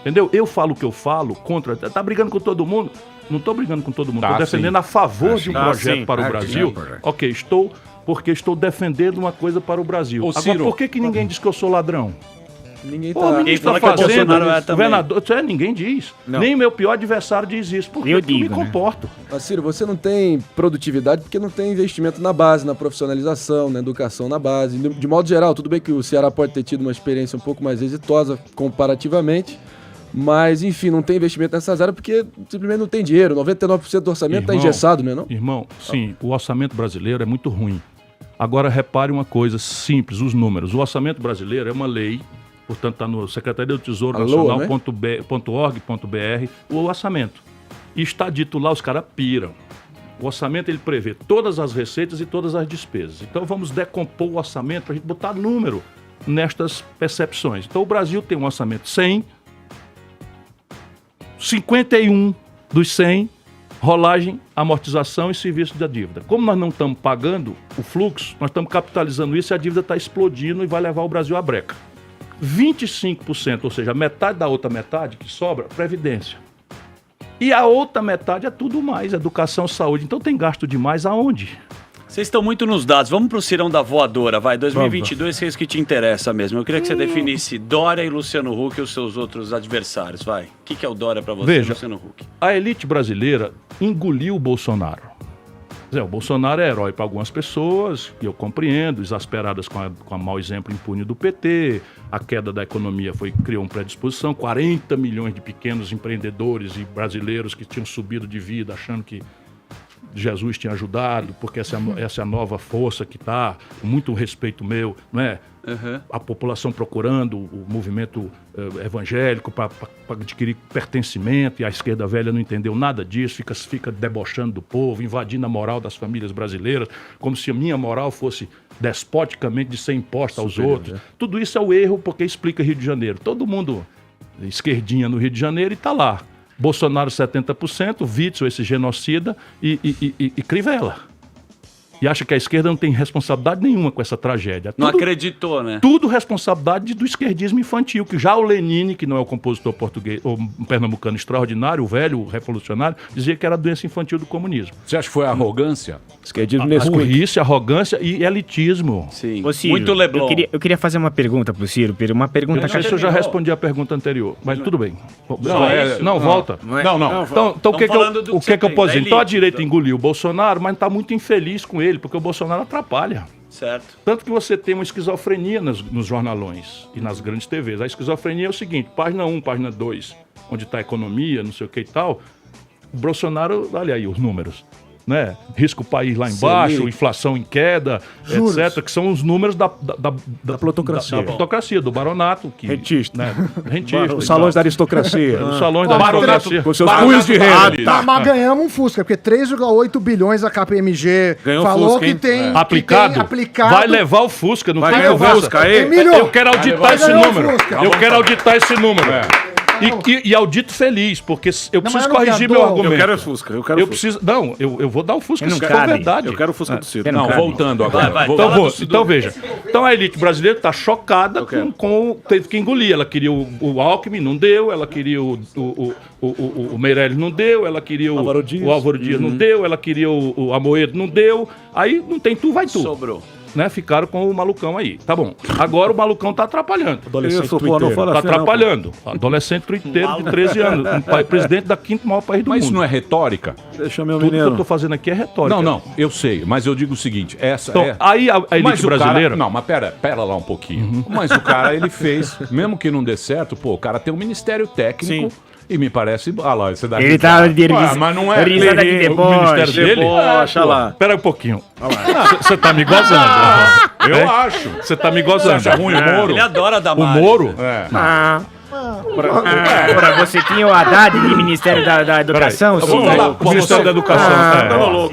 Entendeu? Eu falo o que eu falo contra... Tá brigando com todo mundo? Não tô brigando com todo mundo. Tô defendendo a favor de um projeto para o Brasil. Ok, estou defendendo uma coisa para o Brasil. Agora, por que ninguém diz que eu sou ladrão? Ninguém o ministro da Fazenda, governador, ninguém diz. Não. Nem o meu pior adversário diz isso. Porque eu me comporto. Mas, Ciro, você não tem produtividade porque não tem investimento na base, na profissionalização, na educação na base. De modo geral, tudo bem que o Ceará pode ter tido uma experiência um pouco mais exitosa comparativamente, mas, enfim, não tem investimento nessas áreas porque simplesmente não tem dinheiro. 99% do orçamento está engessado, não é não? Irmão, sim, o orçamento brasileiro é muito ruim. Agora, repare uma coisa simples, os números. O orçamento brasileiro é uma lei, portanto, está no Secretaria do Tesouro Nacional.org.br, o orçamento. E está dito lá, os caras piram. O orçamento, ele prevê todas as receitas e todas as despesas. Então, vamos decompor o orçamento para a gente botar número nestas percepções. Então, o Brasil tem um orçamento 100, 51 dos 100, rolagem, amortização e serviço da dívida. Como nós não estamos pagando o fluxo, nós estamos capitalizando isso e a dívida está explodindo e vai levar o Brasil à breca. 25%, ou seja, metade da outra metade que sobra, previdência. E a outra metade é tudo mais, educação, saúde. Então tem gasto demais aonde? Vocês estão muito nos dados. Vamos pro Cirão da Voadora, vai. 2022 é isso que te interessa mesmo. Eu queria que você definisse Dória e Luciano Huck e os seus outros adversários, vai. O que é o Dória pra você, Veja, Luciano Huck? a elite brasileira engoliu o Bolsonaro. Quer dizer, o Bolsonaro é herói para algumas pessoas, e eu compreendo, exasperadas com a mau exemplo impune do PT, a queda da economia criou uma predisposição, 40 milhões de pequenos empreendedores e brasileiros que tinham subido de vida achando que Jesus tinha ajudado, porque essa é a nova força que está, com muito respeito meu, não é? A população procurando o movimento evangélico para adquirir pertencimento, e a esquerda velha não entendeu nada disso, fica debochando do povo, invadindo a moral das famílias brasileiras, como se a minha moral fosse despoticamente de ser imposta aos outros. Tudo isso é o erro, porque explica Rio de Janeiro. Todo mundo esquerdinha no Rio de Janeiro e está lá. Bolsonaro 70%, Witzel, esse genocida, e Crivella. E acha que a esquerda não tem responsabilidade nenhuma com essa tragédia. Não acreditou, né? Tudo responsabilidade do esquerdismo infantil, que já o Lenine, que não é o compositor português, ou um pernambucano extraordinário, o velho, o revolucionário, dizia que era a doença infantil do comunismo. Você acha que foi arrogância? Esquerdismo burrice, arrogância e elitismo. Sim. Ô, Ciro, Muito Leblon. eu queria fazer uma pergunta pro Ciro, uma pergunta... Eu não sei se eu já respondi a pergunta anterior, mas tudo bem. Não, volta. Não. Então o que eu posso dizer? Então a direita engoliu o Bolsonaro, mas está muito infeliz com ele, porque o Bolsonaro atrapalha. Certo. Tanto que você tem uma esquizofrenia nos jornalões e nas grandes TVs. A esquizofrenia é o seguinte, página 1, página 2, onde está a economia, não sei o que e tal. O Bolsonaro, olha aí os números, né? Risco país lá embaixo, inflação em queda, Juros. etc., que são os números da plutocracia. Da plutocracia, do baronato. Rentista. Né? Rentista. Os salões da aristocracia. Os salões da aristocracia. Com seus cunhos de renda. Tá, mas ganhamos um Fusca, porque 3,8 bilhões a KPMG Ganhou falou Fusca, hein? que tem aplicado, vai levar o Fusca, não Vai tem ganhar o conversa. Fusca aí? Emílio, Eu quero auditar vai esse ganhar o número. Fusca. Eu quero auditar esse número. E audito feliz, porque eu preciso corrigir meu argumento. Eu quero o Fusca. Eu vou dar o Fusca se for cabe. verdade. Eu quero o Fusca do Ciro. Não, voltando agora. Então veja. Então a elite brasileira está chocada com teve que engolir. Ela queria o Alckmin, não deu. Ela queria o Meirelles, não deu. Ela queria o Álvaro Dias, não deu. Ela queria o Amoedo, não deu. Aí não tem tu, vai tu. Sobrou. Né, ficaram com o malucão aí. Tá bom. Agora o malucão tá atrapalhando. Tá atrapalhando. Adolescente twitteiro de 13 anos. Presidente da quinto maior país do mundo. Mas isso não é retórica? Deixa meu Tudo que eu menino. tô fazendo aqui é retórica. Não, eu sei, mas eu digo o seguinte, Então, aí a elite mas o brasileira... Cara, não, mas pera lá um pouquinho. Mas o cara, ele fez, mesmo que não dê certo, pô, o cara tem um ministério técnico... Sim. E me parece... Ah lá, esse daqui... Ele tá de mas não é... risada de O ministério dele? Deixa lá. Pera um pouquinho. Você tá me gozando. Eu acho. Você tá me gozando. Você acha ruim o Moro? Ele adora dar O Moro? Ora, você tinha o Haddad de Ministério da Educação? Eu vou falar o Ministério da Educação.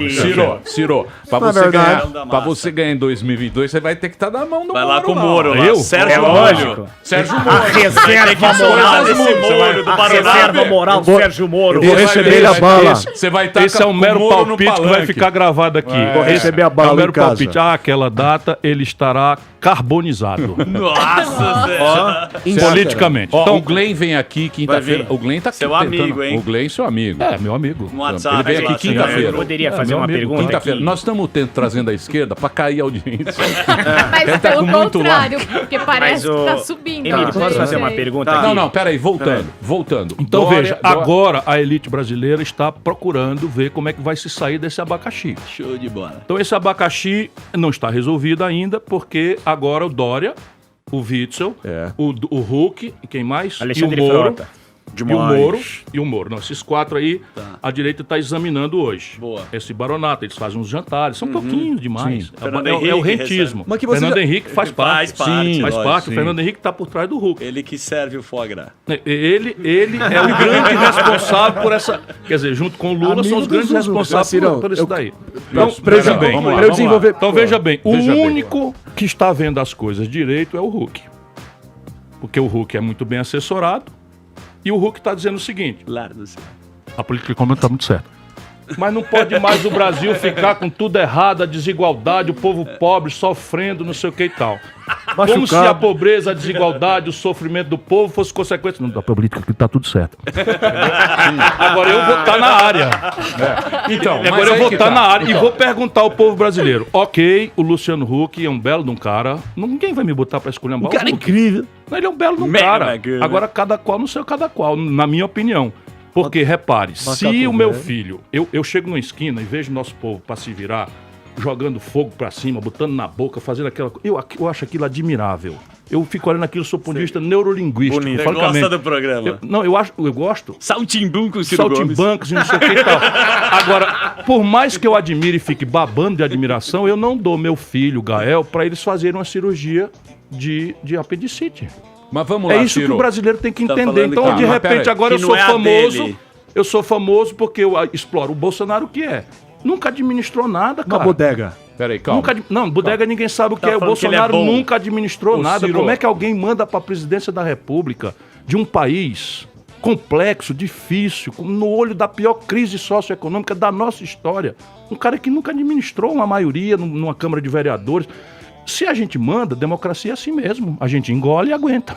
Ciro, pra você ganhar em 2022, você vai ter que estar na mão do Moro. Vai lá com o Moro. Eu? Sérgio lógico. Sérgio Moro. A reserva moral desse Moro, do reserva moral do Sérgio Moro. Eu vou receber a bala. Você vai estar Esse é um mero palpite que vai ficar gravado aqui. Vou receber a bala É um mero em casa. palpite. Aquela data ele estará carbonizado. Nossa, Sérgio. Politicamente. Então, o Glenn vem aqui quinta-feira. O Glenn tá aqui Seu amigo, hein? O Glenn, seu amigo. É, meu amigo. No WhatsApp. Ele vem aqui lá, quinta-feira. Eu poderia fazer meu uma amigo, pergunta Quinta-feira. aqui? Nós estamos trazendo a esquerda pra cair a audiência. Mas Ele tá pelo com muito contrário, porque parece Mas, que tá ô, subindo. Emílio, Não posso sei. fazer uma pergunta aqui? Não, peraí, voltando. Então Dória- veja, agora a elite brasileira está procurando ver como é que vai se sair desse abacaxi. Show de bola. Então esse abacaxi não está resolvido ainda, porque agora o Dória, o Witzel, o Huck, e quem mais? Alexandre e o Moro. Frota. E o Moro. Não, esses quatro aí, a direita está examinando hoje. Boa. Esse baronato, eles fazem uns jantares, são pouquinhos demais. Fernando É o Henrique rentismo. Mas que você Fernando já- Henrique faz parte. Faz parte, Faz lógico, parte. sim. O Fernando Henrique está por trás do Huck. Ele que serve o foie gras. Ele é o grande responsável por essa... Quer dizer, junto com o Lula, Amigo são os do grandes Zuzu. responsáveis Cirão, por isso eu- daí. Então, veja bem. vamos lá, pra eu vamos desenvolver. Então veja bem, o Veja bem. único que está vendo as coisas direito é o Huck. Porque o Huck é muito bem assessorado e o Huck está dizendo o seguinte, Lar do céu. a política econômica está muito certa. Mas não pode mais o Brasil ficar com tudo errado, a desigualdade, o povo pobre sofrendo, não sei o que e tal. Como se a pobreza, a desigualdade, o sofrimento do povo fosse consequência. Não, da política que tá tudo certo. Agora eu vou estar na área. Então, Agora eu vou estar na área e vou perguntar ao povo brasileiro. Ok, o Luciano Huck é um belo de um cara. Ninguém vai me botar pra escolher um cara incrível. Ele é um belo de um cara. Agora cada qual no seu cada qual, na minha opinião. Porque, repare, se o meu filho... Eu chego numa esquina e vejo nosso povo pra se virar, jogando fogo pra cima, botando na boca, fazendo aquela coisa. Eu acho aquilo admirável. Eu fico olhando aquilo, sou ponto de vista neurolinguístico. Bonito. Você gosta do programa? Eu gosto. Saltimbancos, Ciro Gomes. Saltimbancos e não sei o que e tal. Agora, por mais que eu admire e fique babando de admiração, eu não dou meu filho, Gael, pra eles fazerem uma cirurgia de apendicite. Mas vamos lá, É isso Ciro. que o brasileiro tem que Tá entender. falando Então, que- de mas repente, peraí, agora eu que sou não é a famoso. dele. Eu sou famoso porque eu exploro. O Bolsonaro o que é? Nunca administrou nada, cara. Uma bodega. Peraí, calma. Não, bodega ninguém sabe o que Tá é. O falando que ele é Bolsonaro bom. nunca administrou Ô, nada. Ciro. Como é que alguém manda pra presidência da República de um país complexo, difícil, no olho da pior crise socioeconômica da nossa história? Um cara que nunca administrou uma maioria numa Câmara de Vereadores. Se a gente manda, democracia é assim mesmo. A gente engole e aguenta.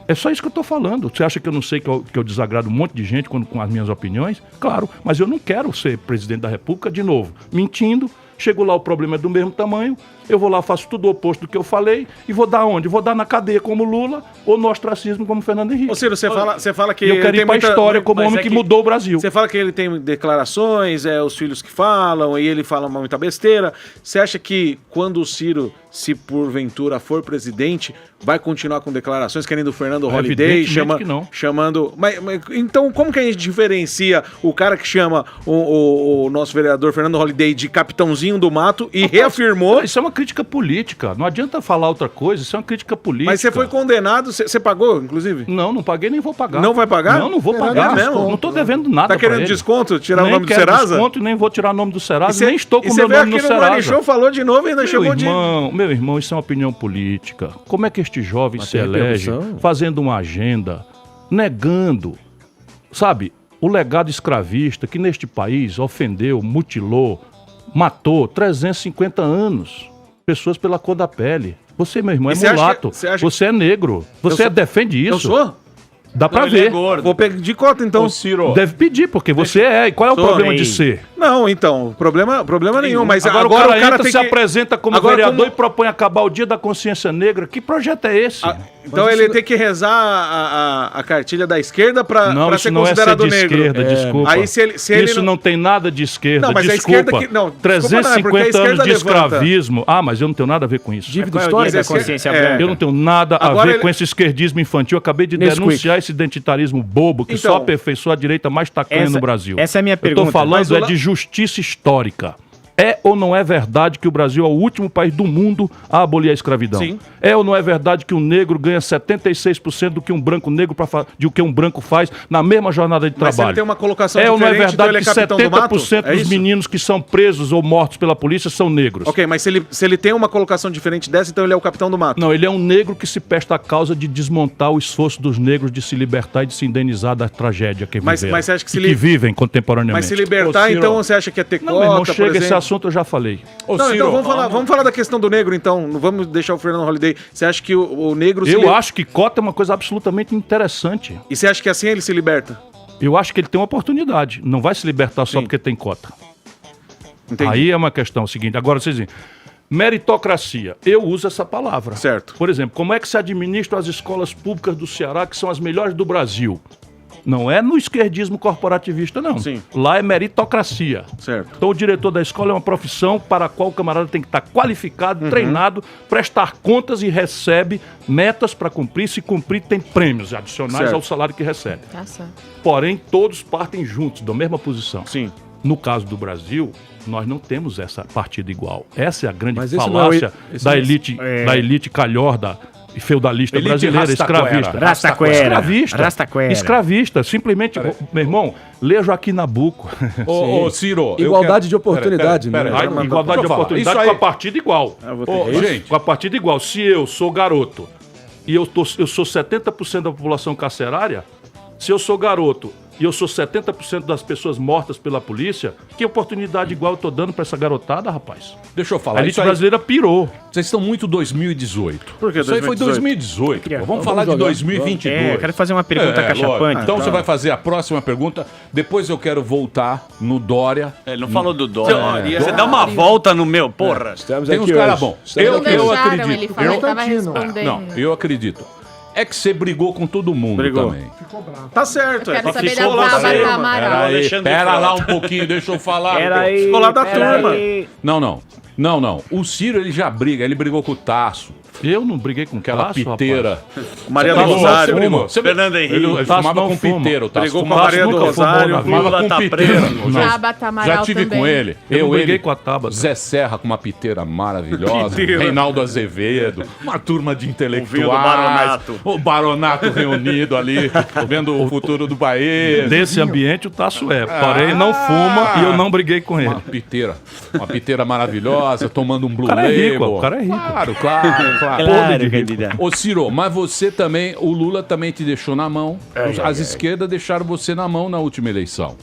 É só isso que eu tô falando. Você acha que eu não sei que eu desagrado um monte de gente com as minhas opiniões? Claro, mas eu não quero ser presidente da República de novo, mentindo. Chego lá, o problema é do mesmo tamanho. Eu vou lá, faço tudo o oposto do que eu falei e vou dar onde? Vou dar na cadeia como Lula ou no ostracismo como Fernando Henrique. Ô Ciro, você fala que E eu ele quero tem ir pra muita- história como mas homem é que mudou o Brasil. Você fala que ele tem declarações, os filhos que falam, e ele fala muita besteira. Você acha que quando o Ciro, se porventura for presidente, vai continuar com declarações, querendo o Fernando Holliday, Evidentemente que não. chamando... Mas, então, como que a gente diferencia o cara que chama o nosso vereador Fernando Holliday de capitãozinho do mato e reafirmou... Isso é uma crítica política. Não adianta falar outra coisa, isso é uma crítica política. Mas você foi condenado, você pagou, inclusive? Não paguei nem vou pagar. Não vai pagar? Não vou Fernando pagar. mesmo? Não tô devendo nada Tá pra querendo ele. desconto? Tirar o Nem nome do quero Serasa? desconto e nem vou tirar o nome do Serasa. E cê- Nem estou com e o cê meu veio nome no aqui no Morning Serasa. Show, falou de novo e ainda chegou de... Meu irmão, isso é uma opinião política. Como é que este jovem se elege fazendo uma agenda, negando, sabe, o legado escravista que neste país ofendeu, mutilou, matou 350 anos, pessoas pela cor da pele. Você, meu irmão, é E você acha mulato. que- você acha- Você é negro. Você defende isso. Eu sou? Dá pra Não, ele ver. é gordo. Vou pedir cota, então. Deve pedir, porque você é. E qual é o Sou. problema Ei. de ser? Não, então, problema nenhum, mas agora agora o cara entra, tem se que... apresenta como Agora, vereador e propõe acabar o Dia da Consciência Negra. Que projeto é esse? Então ele tem que rezar a cartilha da esquerda pra Isso ser não é ser considerado de negro. esquerda, desculpa. Aí se ele Isso não tem nada de esquerda, Não, mas a desculpa. esquerda que- não, desculpa não, é porque a 350 anos esquerda de levanta. escravismo. Ah, mas eu não tenho nada a ver com isso. Dívida histórica. Da consciência branca. Eu não tenho nada a Agora ver ele- com esse esquerdismo infantil. Eu acabei de Nesquik. denunciar esse identitarismo bobo que Então, só aperfeiçoa a direita mais tacanha essa- no Brasil. essa é a minha Eu pergunta. tô falando Mas o La- de justiça histórica. É ou não é verdade que o Brasil é o último país do mundo a abolir a escravidão? Sim. É ou não é verdade que um negro ganha 76% do que um branco negro de o que um branco faz na mesma jornada de Mas trabalho? ele tem uma colocação É ou não é diferente, então verdade ele é que capitão do mato? 70% É dos isso? meninos que são presos ou mortos pela polícia são negros? Ok, mas se ele tem uma colocação diferente dessa, então ele é o capitão do mato. Não, ele é um negro que se presta a causa de desmontar o esforço dos negros de se libertar e de se indenizar da tragédia que Mas viveram. você acha que se e que li- vivem contemporaneamente. Mas se libertar, Ô, Ciro, então você acha que é ter Não, meu irmão, cota, por chega esse exemplo? assunto, eu já falei. Não, então vamos falar da questão do negro, então. Não vamos deixar o Fernando Holliday. Você acha que o negro... Eu acho que cota é uma coisa absolutamente interessante. E você acha que assim ele se liberta? Eu acho que ele tem uma oportunidade. Não vai se libertar só porque tem cota. Aí é uma questão seguinte. Agora, vocês dizem, meritocracia. Eu uso essa palavra. Certo. Por exemplo, como é que se administram as escolas públicas do Ceará, que são as melhores do Brasil? Não é no esquerdismo corporativista, não. Sim. Lá é meritocracia. Certo. Então o diretor da escola é uma profissão para a qual o camarada tem que estar qualificado, treinado, prestar contas e recebe metas para cumprir. Se cumprir, tem prêmios adicionais Certo. ao salário que recebe. Tá certo. Porém, todos partem juntos, da mesma posição. Sim. No caso do Brasil, nós não temos essa partida igual. Essa é a grande Mas esse falácia não é o- esse da não é- elite, da elite calhorda e feudalista Elite brasileira, rastaquera. escravista. Rastaquera. Escravista. Rastaquera. Escravista. Simplesmente, meu irmão, lê Joaquim Nabuco. Ô, Ciro. eu Igualdade quero- de oportunidade, Pera, né? pera, Aí, pera. igualdade de Deixa eu falar. oportunidade Isso aí- com a partida igual. Ô, gente, Com a partida igual. Se eu sou garoto e eu sou 70% da população carcerária, se eu sou garoto e eu sou 70% das pessoas mortas pela polícia, que oportunidade igual eu tô dando pra essa garotada, rapaz? Deixa eu falar. A elite brasileira pirou. Vocês estão muito 2018. Por que Isso aí foi 2018. Pô. Vamos falar de 2022. Eu quero fazer uma pergunta cachapante. Lógico. Então você vai fazer a próxima pergunta. Depois eu quero voltar no Dória. Ele não falou do Dória. Você dá uma volta no meu, porra. Tem uns caras bons. Eu acredito. Ele falou, ele tava respondendo. Não, eu acredito. É que você brigou com todo mundo também. Ficou bravo. Tá certo. Eu quero Só saber ficou da lá Tabata cima. Amaral. Pera lá um pouquinho, deixa eu falar. Ficou lá da turma. Não. O Ciro, ele já briga. Ele brigou com o Tasso. Eu não briguei com aquela Tasso, piteira. Maria do Rosário. Fernando Henrique. Ele fumava com piteira. O Tasso Brigou com a Maria do Rosário. fumava com piteira. Tabata Amaral Já tive também. com ele. Eu briguei ele, com a Tabata. Zé Serra com uma piteira maravilhosa. Reinaldo Azevedo. Uma turma de intelectuais. O Baronato reunido ali, vendo o futuro do país. Desse ambiente o Tasso porém não fuma e eu não briguei com ele. Uma piteira maravilhosa, tomando um Blue cara Label. é rico, o cara é rico. Claro. Claro, candidato. Ô Ciro, mas você também, o Lula também te deixou na mão. As esquerdas deixaram você na mão na última eleição.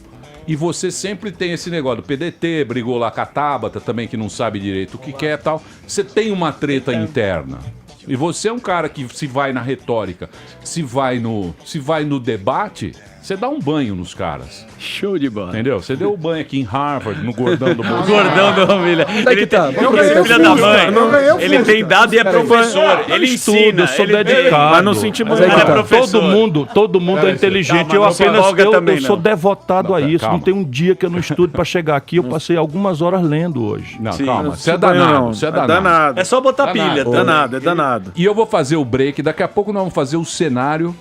E você sempre tem esse negócio do PDT, brigou lá com a Tabata também, que não sabe direito o que quer e tal. Você tem uma treta interna. E você é um cara que se vai na retórica, se vai no debate, você dá um banho nos caras. Show de bola. Entendeu? Você deu o banho aqui em Harvard, no gordão do Bolsonaro. Gordão da família. Ele tá? tem filha da mãe. Ele tem dado e é professor. Ele ensina. Eu sou dedicado. Mas não senti muito. Ele é professor. Todo mundo é inteligente. Eu sou devotado a isso. calma. Não tem um dia que eu não estudo pra chegar aqui. Eu passei algumas horas lendo hoje. Não, calma. Você é danado. Você é danado. É só botar pilha. É danado. E eu vou fazer o break. Daqui a pouco nós vamos fazer o cenário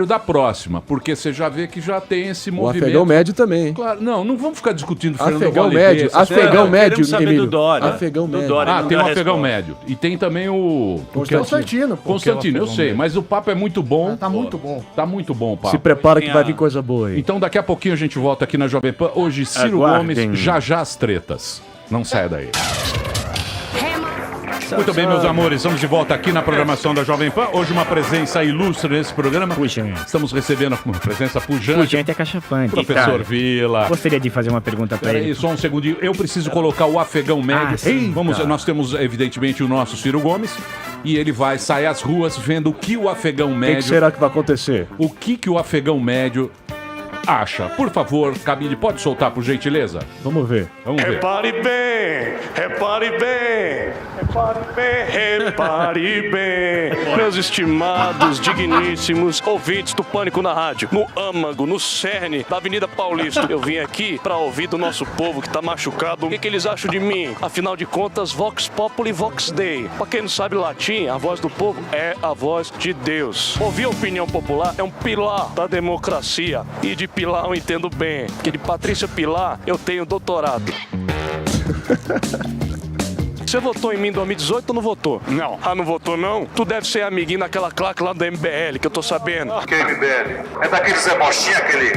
da próxima. Porque você já vê que já tem esse O movimento. afegão médio também, hein? Claro, não vamos ficar discutindo Afegão médio, afegão médio, saber do Dória. Afegão médio. Tem o afegão médio. E tem também o... Constantino. Constantino, eu sei. Mas o papo é muito bom. Tá muito bom. Tá muito bom o papo. Se prepara que vai vir coisa boa aí. Então daqui a pouquinho a gente volta aqui na Jovem Pan. Hoje, Ciro Aguardem. Gomes, já as tretas. Não saia daí. Muito bem, meus amores, estamos de volta aqui na programação da Jovem Pan. Hoje uma presença ilustre nesse programa. Estamos recebendo uma presença pujante. Pujante é cachapante. Professor Vila. Gostaria de fazer uma pergunta pra ele. Só um segundinho. Eu preciso colocar o afegão médio. Nós temos, evidentemente, o nosso Ciro Gomes. E ele vai sair às ruas vendo o que o afegão médio... O que será que vai acontecer? O que o afegão médio acha. Por favor, Cabine, pode soltar, por gentileza? Vamos ver. Repare bem, repare bem, repare bem, repare bem. Meus estimados, digníssimos ouvintes do Pânico na Rádio, no âmago, no cerne da Avenida Paulista. Eu vim aqui pra ouvir do nosso povo que tá machucado. O que eles acham de mim? Afinal de contas, Vox Populi, Vox Dei. Pra quem não sabe latim, a voz do povo é a voz de Deus. Ouvir a opinião popular é um pilar da democracia. E de Pilar eu entendo bem, porque de Patrícia Pilar eu tenho doutorado. Você votou em mim em 2018 ou não votou? Não. Ah, não votou não? Tu deve ser amiguinho daquela claque lá do MBL, que eu tô sabendo. Que MBL? É daquele Zé Bochinha, aquele...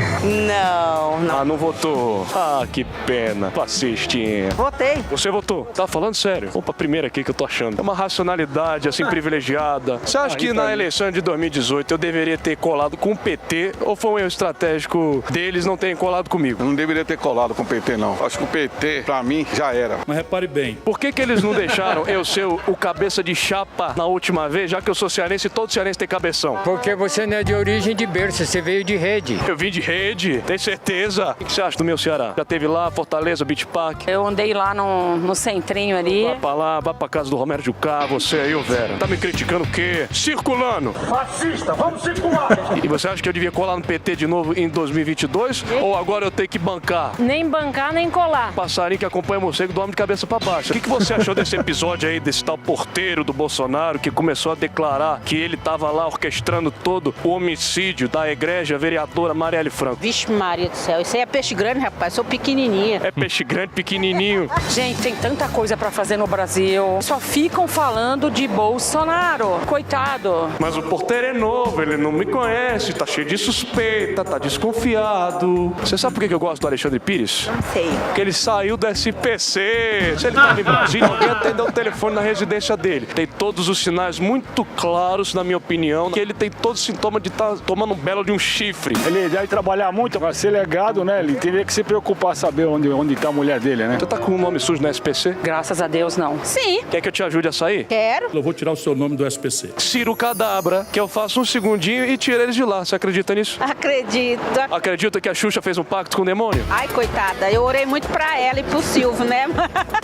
Não. Ah, não votou. Ah, que pena. Fascistinha. Votei. Você votou? Tá falando sério? Vamos pra primeira aqui que eu tô achando. É uma racionalidade, assim, privilegiada. Você acha que na eleição de 2018 eu deveria ter colado com o PT ou foi um erro estratégico deles não terem colado comigo? Eu não deveria ter colado com o PT, não. Acho que o PT, pra mim, já era. Mas repare bem. Por que eles não deixaram eu ser o cabeça de chapa na última vez, já que eu sou cearense e todo cearense tem cabeção? Porque você não é de origem de berço, você veio de rede. Eu vim de rede, tem certeza? O que você acha do meu Ceará? Já teve lá, Fortaleza, Beach Park? Eu andei lá no centrinho ali. Vai pra lá, vai pra casa do Romero Jucá, você aí, ô Vera. Tá me criticando o quê? Circulando! Fascista, vamos circular! E você acha que eu devia colar no PT de novo em 2022? Ou agora eu tenho que bancar? Nem bancar, nem colar. Passarinho que acompanha o morcego dorme de cabeça pra baixo. O que você achou desse episódio aí, desse tal porteiro do Bolsonaro que começou a declarar que ele tava lá orquestrando todo o homicídio da egrégia vereadora Marielle Franco? Vixe Maria do céu, isso aí é peixe grande, rapaz, sou pequenininha. É peixe grande, pequenininho. Gente, tem tanta coisa pra fazer no Brasil. Só ficam falando de Bolsonaro. Coitado. Mas o porteiro é novo, ele não me conhece, tá cheio de suspeita, tá desconfiado. Você sabe por que eu gosto do Alexandre Pires? Não sei. Porque ele saiu do SPC. Se ele tava em Brasília, e atendeu o telefone na residência dele. Tem todos os sinais muito claros, na minha opinião, que ele tem todos os sintomas de estar tomando um belo de um chifre. Ele deve trabalhar muito, vai ser legado, né? Ele teria que se preocupar saber onde tá a mulher dele, né? Você tá com um nome sujo na SPC? Graças a Deus, não. Sim. Quer que eu te ajude a sair? Quero. Eu vou tirar o seu nome do SPC. Ciro Cadabra, que eu faço um segundinho e tiro eles de lá. Você acredita nisso? Acredito. Acredita que a Xuxa fez um pacto com o demônio? Ai, coitada, eu orei muito pra ela e pro Silvio, né?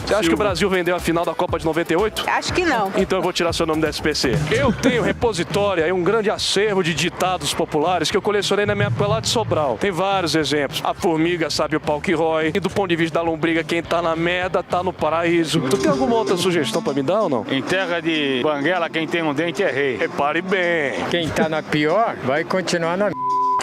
Você acha que o Brasil vendeu a final da Copa de 98? Acho que não. Então eu vou tirar seu nome da SPC. Eu tenho repositório e um grande acervo de ditados populares que eu colecionei na minha época lá de Sobral. Tem vários exemplos. A formiga sabe o pau que rói. E do ponto de vista da lombriga, quem tá na merda tá no paraíso. Tu tem alguma outra sugestão pra me dar ou não? Em terra de Banguela, quem tem um dente é rei. Repare bem. Quem tá na pior vai continuar na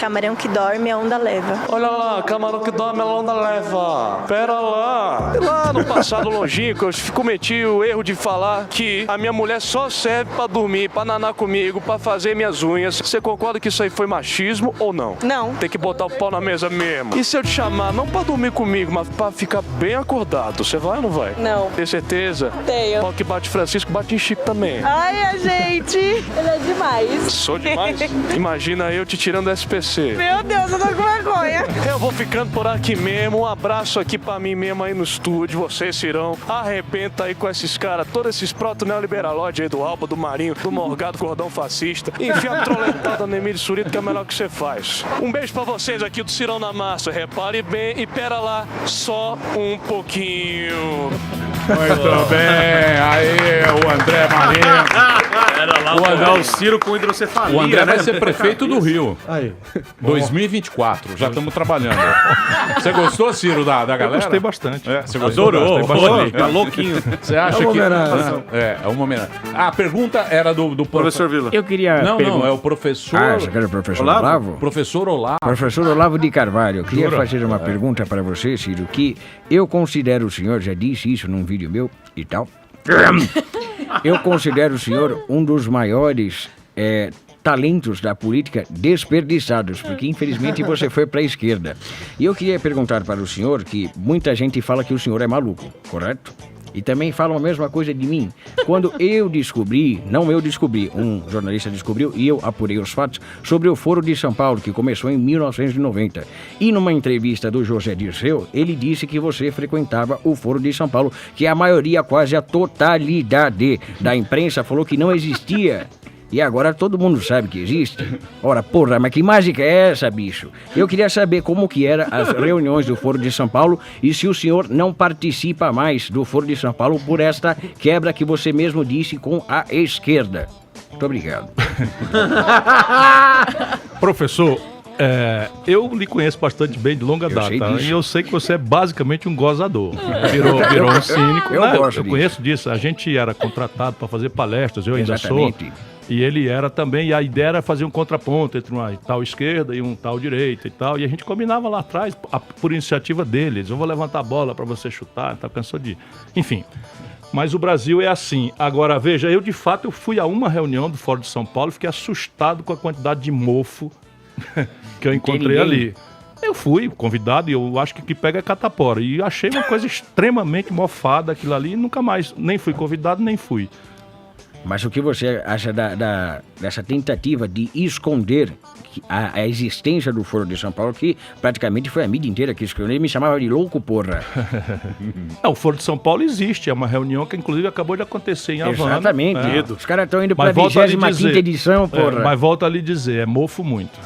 Camarão que dorme, a onda leva. Olha lá, camarão que dorme, a onda leva. Pera lá. E lá no passado longínquo, eu cometi o erro de falar que a minha mulher só serve pra dormir, pra nanar comigo, pra fazer minhas unhas. Você concorda que isso aí foi machismo ou não? Não. Tem que botar o pau na mesa mesmo. E se eu te chamar, não pra dormir comigo, mas pra ficar bem acordado, você vai ou não vai? Não. Tem certeza? Tenho. Pau que bate Francisco, bate em Chico também. Ai, a gente. Ele é demais. Sou demais? Imagina eu te tirando do SPC. Meu Deus, eu tô com vergonha. Eu vou ficando por aqui mesmo. Um abraço aqui pra mim mesmo aí no estúdio. Vocês, Cirão, arrebenta aí com esses caras, todos esses proto-neoliberalóides aí do Alba, do Marinho, do Morgado, Cordão Fascista. Enfia a troletada no Emílio Surito, que é o melhor que você faz. Um beijo pra vocês aqui do Cirão na Massa. Repare bem e pera lá, só um pouquinho. Muito bem, aí o André Marinho. O André, o Ciro com hidrocefalia. O André vai né? ser prefeito do Rio. Aí. 2024, já estamos trabalhando. Você gostou, Ciro, da galera? Eu gostei bastante. Você gostou? Adorou, Gostei bastante. tá louquinho. Você acha É uma que... homenagem. É uma homenagem. A pergunta era do Professor Vila. Eu queria. Não, é o professor... Ah, você quer o professor Olavo? Professor Olavo. Professor Olavo de Carvalho, eu queria Jura? fazer uma pergunta para você, Ciro, que eu considero o senhor, já disse isso num vídeo meu e tal. Eu considero o senhor um dos maiores talentos da política desperdiçados, porque infelizmente você foi para a esquerda. E eu queria perguntar para o senhor que muita gente fala que o senhor é maluco, correto? E também falam a mesma coisa de mim. Quando eu descobri, um jornalista descobriu e eu apurei os fatos sobre o Foro de São Paulo, que começou em 1990. E numa entrevista do José Dirceu, ele disse que você frequentava o Foro de São Paulo, que a maioria, quase a totalidade da imprensa falou que não existia. E agora todo mundo sabe que existe. Ora, porra, mas que mágica é essa, bicho? Eu queria saber como que eram as reuniões do Foro de São Paulo e se o senhor não participa mais do Foro de São Paulo por esta quebra que você mesmo disse com a esquerda. Muito obrigado. Professor, eu lhe conheço bastante bem de longa data e eu sei que você é basicamente um gozador. Virou um cínico. Eu conheço disso. A gente era contratado para fazer palestras, eu ainda sou. E ele era também, e a ideia era fazer um contraponto entre uma tal esquerda e um tal direita e tal. E a gente combinava lá atrás, por iniciativa deles. Eu vou levantar a bola para você chutar, tá cansado de... Enfim, mas o Brasil é assim. Agora, veja, eu de fato eu fui a uma reunião do Fórum de São Paulo e fiquei assustado com a quantidade de mofo que eu encontrei ali. Eu fui convidado e eu acho que o que pega é catapora. E achei uma coisa extremamente mofada aquilo ali e nunca mais, nem fui convidado, nem fui. Mas o que você acha dessa tentativa de esconder a existência do Foro de São Paulo, que praticamente foi a mídia inteira que escondeu e me chamava de louco, porra? O Foro de São Paulo existe, é uma reunião que inclusive acabou de acontecer em Havana. Exatamente. Os caras estão indo para a 25ª edição, porra. Mas volto a lhe dizer, é mofo muito.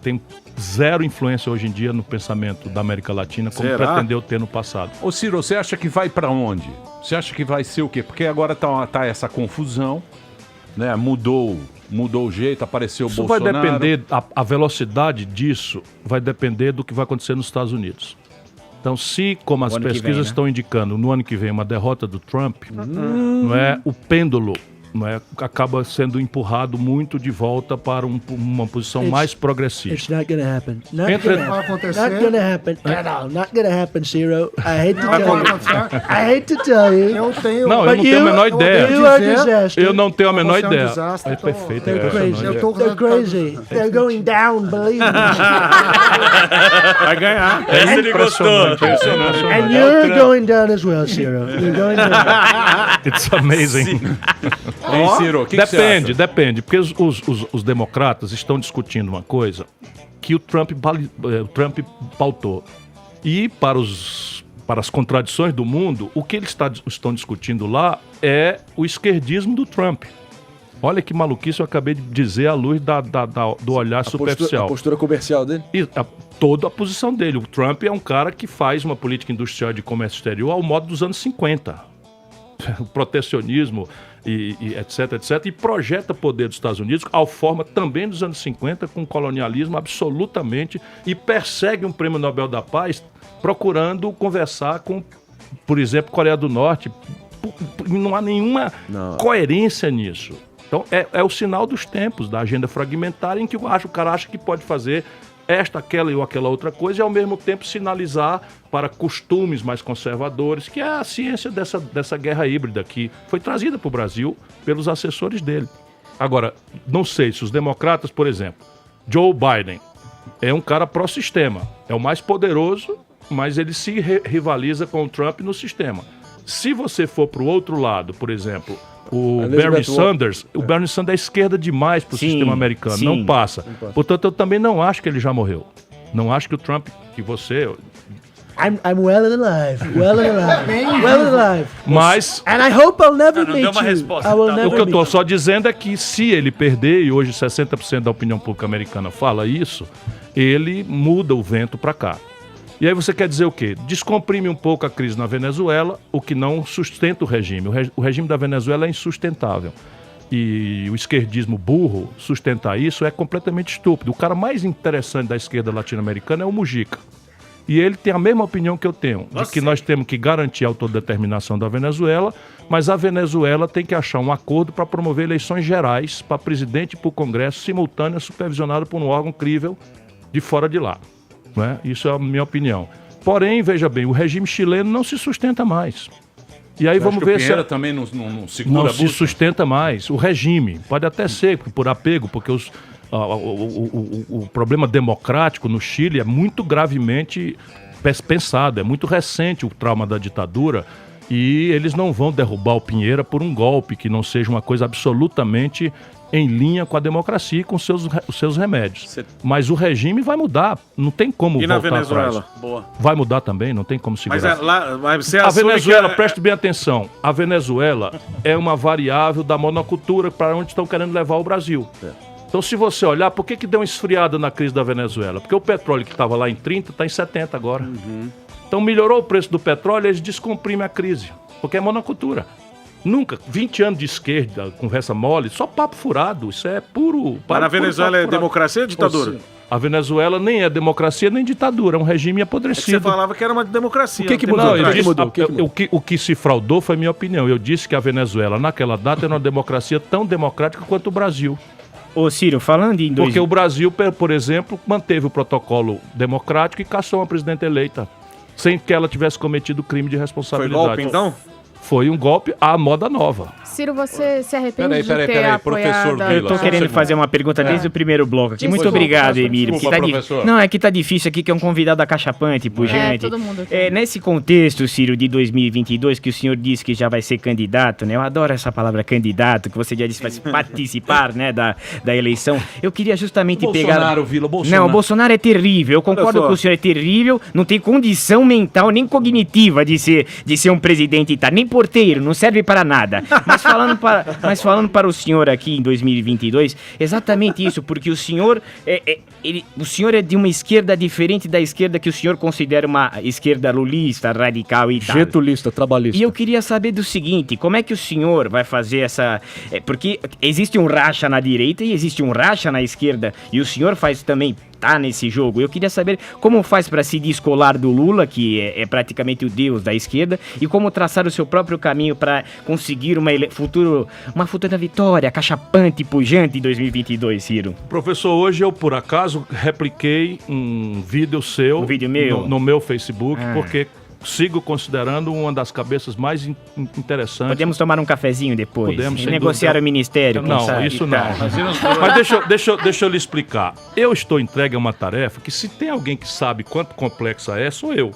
Tem zero influência hoje em dia no pensamento da América Latina, como pretendeu ter no passado. Ô Ciro, você acha que vai pra onde? Você acha que vai ser o quê? Porque agora tá essa confusão, né? Mudou o jeito, apareceu o Bolsonaro. Isso vai depender, a velocidade disso vai depender do que vai acontecer nos Estados Unidos. Então, se, como as pesquisas estão indicando, no ano que vem uma derrota do Trump, não é, o pêndulo não é, acaba sendo empurrado muito de volta para uma posição mais progressista. It's not gonna happen. Not Entre- gonna Vai happen. acontecer. Not gonna happen at all. Not gonna happen, Ciro. I hate to Não tell vai you. acontecer. I hate to tell you. Eu tenho. Não, eu não tenho a menor ideia. You are disaster. Eu não tenho a menor Você é um ideia. desastre, É então- perfeito. They're é crazy. impressionante. They're crazy. They're going down, believe me. Vai ganhar. Esse ele gostou. Impressionante. And you're going down as well, Ciro. You're going down. It's amazing. Hein, Ciro, o que você acha? Depende, porque os democratas estão discutindo uma coisa que o Trump pautou. E para as contradições do mundo, o que eles estão discutindo lá é o esquerdismo do Trump. Olha que maluquice eu acabei de dizer à luz do olhar superficial. A postura comercial dele? E toda a posição dele. O Trump é um cara que faz uma política industrial de comércio exterior ao modo dos anos 50. O protecionismo e etc, etc. E projeta poder dos Estados Unidos à forma também dos anos 50, com colonialismo absolutamente, e persegue um prêmio Nobel da Paz procurando conversar com, por exemplo, Coreia do Norte. Não há nenhuma coerência nisso. Então, é o sinal dos tempos, da agenda fragmentária, em que o cara acha que pode fazer esta, aquela ou aquela outra coisa, e ao mesmo tempo sinalizar para costumes mais conservadores, que é a ciência dessa guerra híbrida que foi trazida para o Brasil pelos assessores dele. Agora, não sei se os democratas, por exemplo, Joe Biden é um cara pró-sistema, é o mais poderoso, mas ele se rivaliza com o Trump no sistema. Se você for para o outro lado, por exemplo, o Bernie Sanders, o Bernie Sanders é esquerda demais para o sistema americano, não passa. Portanto, eu também não acho que ele já morreu. Não acho que o Trump, que você... I'm well and alive. Well and alive. Well and alive. Mas... And I hope I'll never meet you. I will never O que eu estou meet só dizendo é que se ele perder, e hoje 60% da opinião pública americana fala isso, ele muda o vento para cá. E aí você quer dizer o quê? Descomprime um pouco a crise na Venezuela, o que não sustenta o regime. O regime da Venezuela é insustentável. E o esquerdismo burro sustentar isso é completamente estúpido. O cara mais interessante da esquerda latino-americana é o Mujica. E ele tem a mesma opinião que eu tenho, de que nós temos que garantir a autodeterminação da Venezuela, mas a Venezuela tem que achar um acordo para promover eleições gerais para presidente e para o Congresso, simultâneas, supervisionado por um órgão crível de fora de lá. Né? Isso é a minha opinião. Porém, veja bem, o regime chileno não se sustenta mais. E aí vamos ver se... também não segura não se sustenta mais. O regime, pode até ser por apego, porque o problema democrático no Chile é muito gravemente pensado, é muito recente o trauma da ditadura, e eles não vão derrubar o Piñera por um golpe que não seja uma coisa absolutamente em linha com a democracia e com os seus remédios. Mas o regime vai mudar, não tem como E na voltar Venezuela? atrás. Boa. Vai mudar também, não tem como segurar. Mas você A assume Venezuela, que preste bem atenção, a Venezuela é uma variável da monocultura para onde estão querendo levar o Brasil. Então, se você olhar, por que deu uma esfriada na crise da Venezuela? Porque o petróleo que estava lá em 30 está em 70 agora. Então, melhorou o preço do petróleo, eles descomprimem a crise, porque é monocultura. Nunca, 20 anos de esquerda, conversa mole, só papo furado, isso é puro... Mas na Venezuela é democracia ou ditadura? A Venezuela nem é democracia nem ditadura, é um regime apodrecido. Você falava que era uma democracia. O que se fraudou foi minha opinião. Eu disse que a Venezuela, naquela data, era uma democracia tão democrática quanto o Brasil. Ô Ciro, falando em... Porque o Brasil, por exemplo, manteve o protocolo democrático e caçou uma presidenta eleita, sem que ela tivesse cometido crime de responsabilidade. Foi golpe, então? Foi um golpe à moda nova. Ciro, você se arrepende de ter peraí, apoiado... professor Vila. Eu tô querendo fazer uma pergunta desde o primeiro bloco aqui. Muito obrigado, Emílio. Desculpa, porque professor. Não, é que tá difícil aqui, que é um convidado acachapante, gente. todo mundo aqui. Nesse contexto, Ciro, de 2022, que o senhor disse que já vai ser candidato, né? Eu adoro essa palavra candidato, que você já disse que vai participar, né, da eleição. Eu queria justamente Bolsonaro, Vila, Bolsonaro. Não, o Bolsonaro é terrível. Eu concordo com o senhor, é terrível. Não tem condição mental nem cognitiva de ser um presidente, tá? Nem porteiro, não serve para nada. Mas falando para o senhor aqui em 2022, exatamente isso, porque o senhor o senhor é de uma esquerda diferente da esquerda que o senhor considera uma esquerda lulista, radical e tal. Getulista, trabalhista. E eu queria saber do seguinte, como é que o senhor vai fazer essa... porque existe um racha na direita e existe um racha na esquerda, e o senhor faz também tá nesse jogo. Eu queria saber como faz para se descolar do Lula, que é praticamente o deus da esquerda, e como traçar o seu próprio caminho para conseguir uma futura vitória cachapante e pujante em 2022, Ciro. Professor, hoje eu, por acaso, repliquei um vídeo seu no meu Facebook, porque sigo considerando uma das cabeças mais interessantes. Podemos tomar um cafezinho depois? Podemos, e negociar o ministério? Não, isso não. Mas deixa eu lhe explicar. Eu estou entregue a uma tarefa que, se tem alguém que sabe quanto complexa é, sou eu.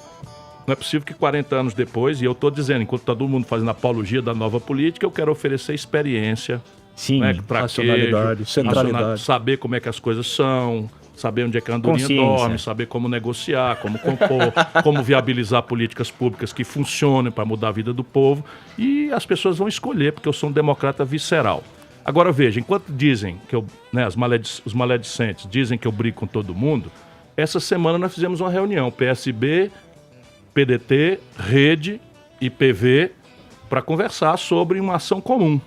Não é possível que 40 anos depois, e eu estou dizendo, enquanto está todo mundo fazendo apologia da nova política, eu quero oferecer experiência, racionalidade, centralidade, saber como é que as coisas são, saber onde é que a andorinha dorme, saber como negociar, como compor, como viabilizar políticas públicas que funcionem para mudar a vida do povo, e as pessoas vão escolher, porque eu sou um democrata visceral. Agora veja, enquanto dizem que os maledicentes dizem que eu brigo com todo mundo, essa semana nós fizemos uma reunião, PSB, PDT, Rede e PV, para conversar sobre uma ação comum.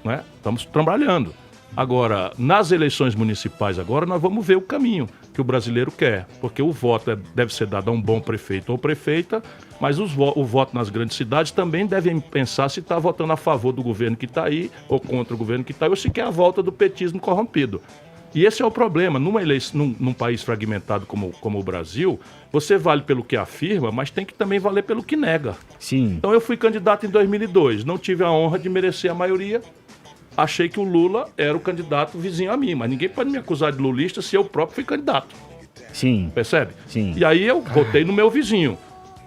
Né? Estamos trabalhando. Agora, nas eleições municipais agora, nós vamos ver o caminho que o brasileiro quer, porque o voto deve ser dado a um bom prefeito ou prefeita, mas o voto nas grandes cidades também devem pensar se está votando a favor do governo que está aí, ou contra o governo que está aí, ou se quer a volta do petismo corrompido. E esse é o problema. Num país fragmentado como o Brasil, você vale pelo que afirma, mas tem que também valer pelo que nega. Sim. Então eu fui candidato em 2002, não tive a honra de merecer a maioria, achei que o Lula era o candidato vizinho a mim, mas ninguém pode me acusar de lulista se eu próprio fui candidato. Sim. Percebe? Sim. E aí eu votei no meu vizinho.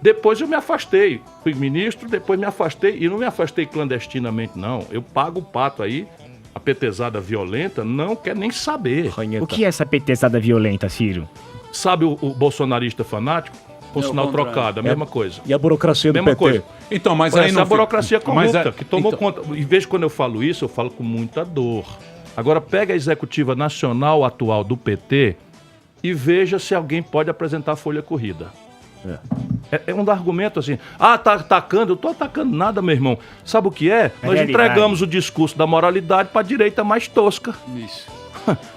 Depois eu me afastei, fui ministro, depois me afastei, e não me afastei clandestinamente, não. Eu pago o pato aí. A petezada violenta não quer nem saber. O que é essa petezada violenta, Ciro? Sabe o bolsonarista fanático? Com sinal trocado, a mesma coisa. E a burocracia do mesma PT? Coisa. Então, mas aí não a burocracia corrupta, que tomou então... conta. E veja, quando eu falo isso, eu falo com muita dor. Agora, pega a executiva nacional atual do PT e veja se alguém pode apresentar folha corrida. É um argumento assim, tá atacando, eu tô atacando nada, meu irmão. Sabe o que é? Nós entregamos o discurso da moralidade para a direita mais tosca. Isso.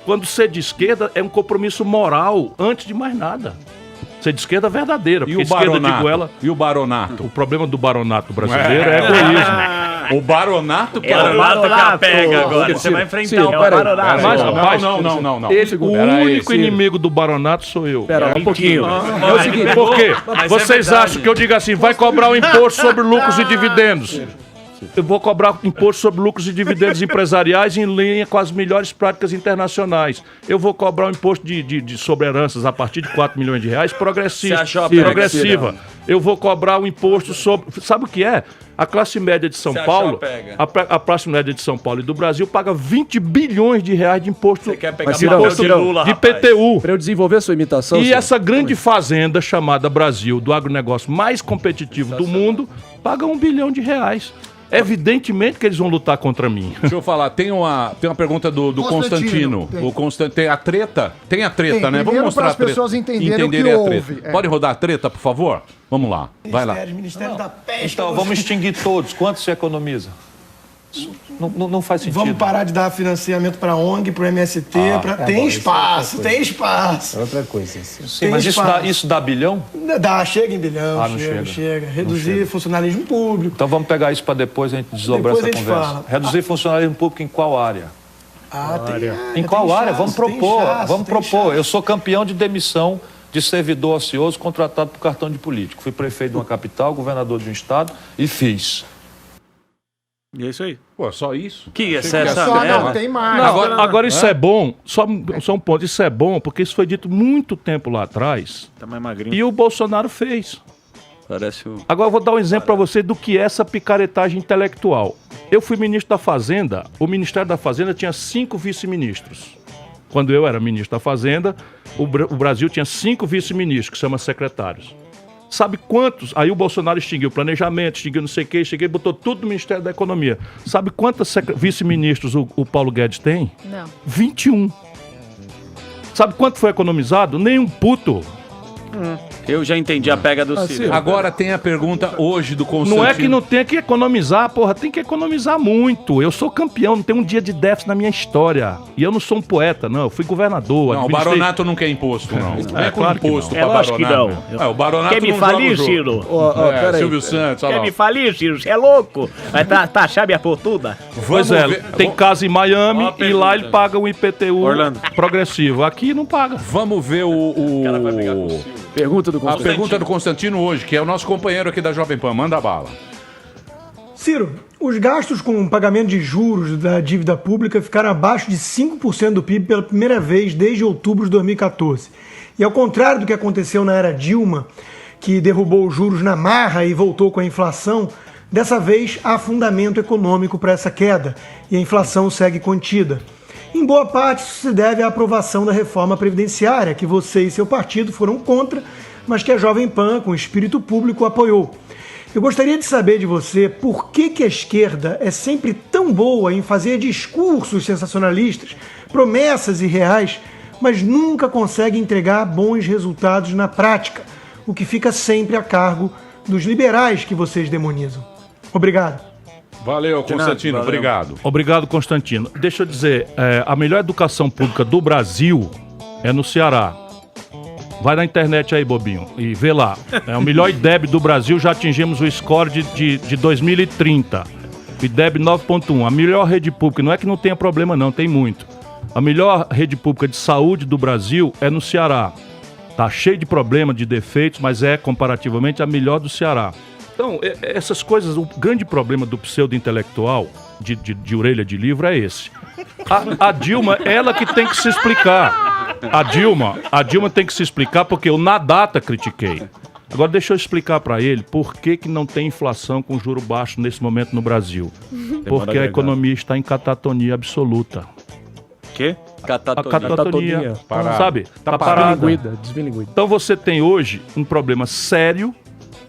Quando ser de esquerda é um compromisso moral, antes de mais nada. Ser de esquerda verdadeira, porque esquerda de goela... E o baronato? O problema do baronato brasileiro é egoísmo. O baronato que é o baronato que pega agora. Você vai enfrentar o baronato. Mas, rapaz, não. O único inimigo do baronato sou eu. Pera, um pouquinho. É o seguinte, por quê? Vocês acham que eu digo assim, vai cobrar o imposto sobre lucros e dividendos? Eu vou cobrar imposto sobre lucros e dividendos empresariais em linha com as melhores práticas internacionais. Eu vou cobrar um imposto sobre heranças a partir de 4 milhões de reais progressiva. Eu vou cobrar um imposto sobre... Sabe o que é? A classe média de São Paulo, a classe média de São Paulo e do Brasil paga 20 bilhões de reais de imposto, de PTU. Para eu desenvolver a sua imitação... E essa grande fazenda chamada Brasil, do agronegócio mais competitivo do mundo, paga 1 bilhão de reais. Evidentemente que eles vão lutar contra mim. Deixa eu falar, tem uma pergunta do Constantino. Tem a treta? Tem a treta, né? Vamos mostrar a treta. Para as pessoas entenderem o que houve. Pode rodar a treta, por favor? Vamos lá, vai lá. Ministério da Peste. Então, vamos extinguir todos. Quanto se economiza? Não faz sentido. Vamos parar de dar financiamento para a ONG, para o MST. Tem espaço. É outra coisa. Sim, mas isso dá bilhão? Chega em bilhão. Chega. Reduzir funcionalismo público. Então vamos pegar isso para depois a gente desdobrar essa conversa. Reduzir funcionalismo público em qual área? Em qual área? Vamos propor. Eu sou campeão de demissão de servidor ocioso contratado por cartão de político. Fui prefeito de uma capital, governador de um estado e fiz. E é isso aí. Pô, só isso? Que não, tem mais. Agora isso é bom, só um ponto, isso é bom porque isso foi dito muito tempo lá atrás. Tá mais magrinho. E o Bolsonaro fez. Parece o... Agora eu vou dar um exemplo para você do que é essa picaretagem intelectual. Eu fui ministro da Fazenda, o Ministério da Fazenda tinha 5 vice-ministros. Quando eu era ministro da Fazenda, o Brasil tinha 5 vice-ministros, que se chamam secretários. Sabe quantos? Aí o Bolsonaro extinguiu o planejamento, extinguiu não sei o que, botou tudo no Ministério da Economia. Sabe quantos vice-ministros o Paulo Guedes tem? Não. 21. Sabe quanto foi economizado? Nem um puto. Eu já entendi a pega do Ciro. Agora tem a pergunta hoje do Constantino. Não é que não tem que economizar, porra, tem que economizar muito. Eu sou campeão, não tem um dia de déficit na minha história. E eu não sou um poeta, não. Eu fui governador. Não, o baronato não quer imposto, não. É claro que imposto não. pra lógico que baronato. não. O baronato Quer me não falir, joga o jogo. Ciro? Silvio Santos, olha Quer lá. me falir, Ciro? Você é louco? Vai taxar minha fortuna? Pois é, tem casa em Miami e lá ele paga o IPTU progressivo. Aqui não paga. Vamos ver Pergunta do a pergunta do Constantino hoje, que é o nosso companheiro aqui da Jovem Pan. Manda bala. Ciro, os gastos com pagamento de juros da dívida pública ficaram abaixo de 5% do PIB pela primeira vez desde outubro de 2014. E ao contrário do que aconteceu na era Dilma, que derrubou os juros na marra e voltou com a inflação, dessa vez há fundamento econômico para essa queda e a inflação segue contida. Em boa parte, isso se deve à aprovação da reforma previdenciária, que você e seu partido foram contra, mas que a Jovem Pan, com espírito público, apoiou. Eu gostaria de saber de você por que a esquerda é sempre tão boa em fazer discursos sensacionalistas, promessas irreais, mas nunca consegue entregar bons resultados na prática, o que fica sempre a cargo dos liberais que vocês demonizam. Obrigado. Valeu, Constantino. Obrigado. Obrigado, Constantino. Deixa eu dizer, a melhor educação pública do Brasil é no Ceará. Vai na internet aí, bobinho, e vê lá. É o melhor IDEB do Brasil, já atingimos o score de 2030. IDEB 9.1. A melhor rede pública, não é que não tenha problema não, tem muito. A melhor rede pública de saúde do Brasil é no Ceará. Tá cheio de problema, de defeitos, mas é comparativamente a melhor do Ceará. Então, essas coisas, o grande problema do pseudo-intelectual de orelha de livro é esse. A Dilma, ela que tem que se explicar. A Dilma tem que se explicar porque eu na data critiquei. Agora deixa eu explicar para ele por que não tem inflação com juro baixo nesse momento no Brasil. Porque a economia está em catatonia absoluta. Quê? Catatonia. Sabe? Tá parada. Desbilinguida. Então você tem hoje um problema sério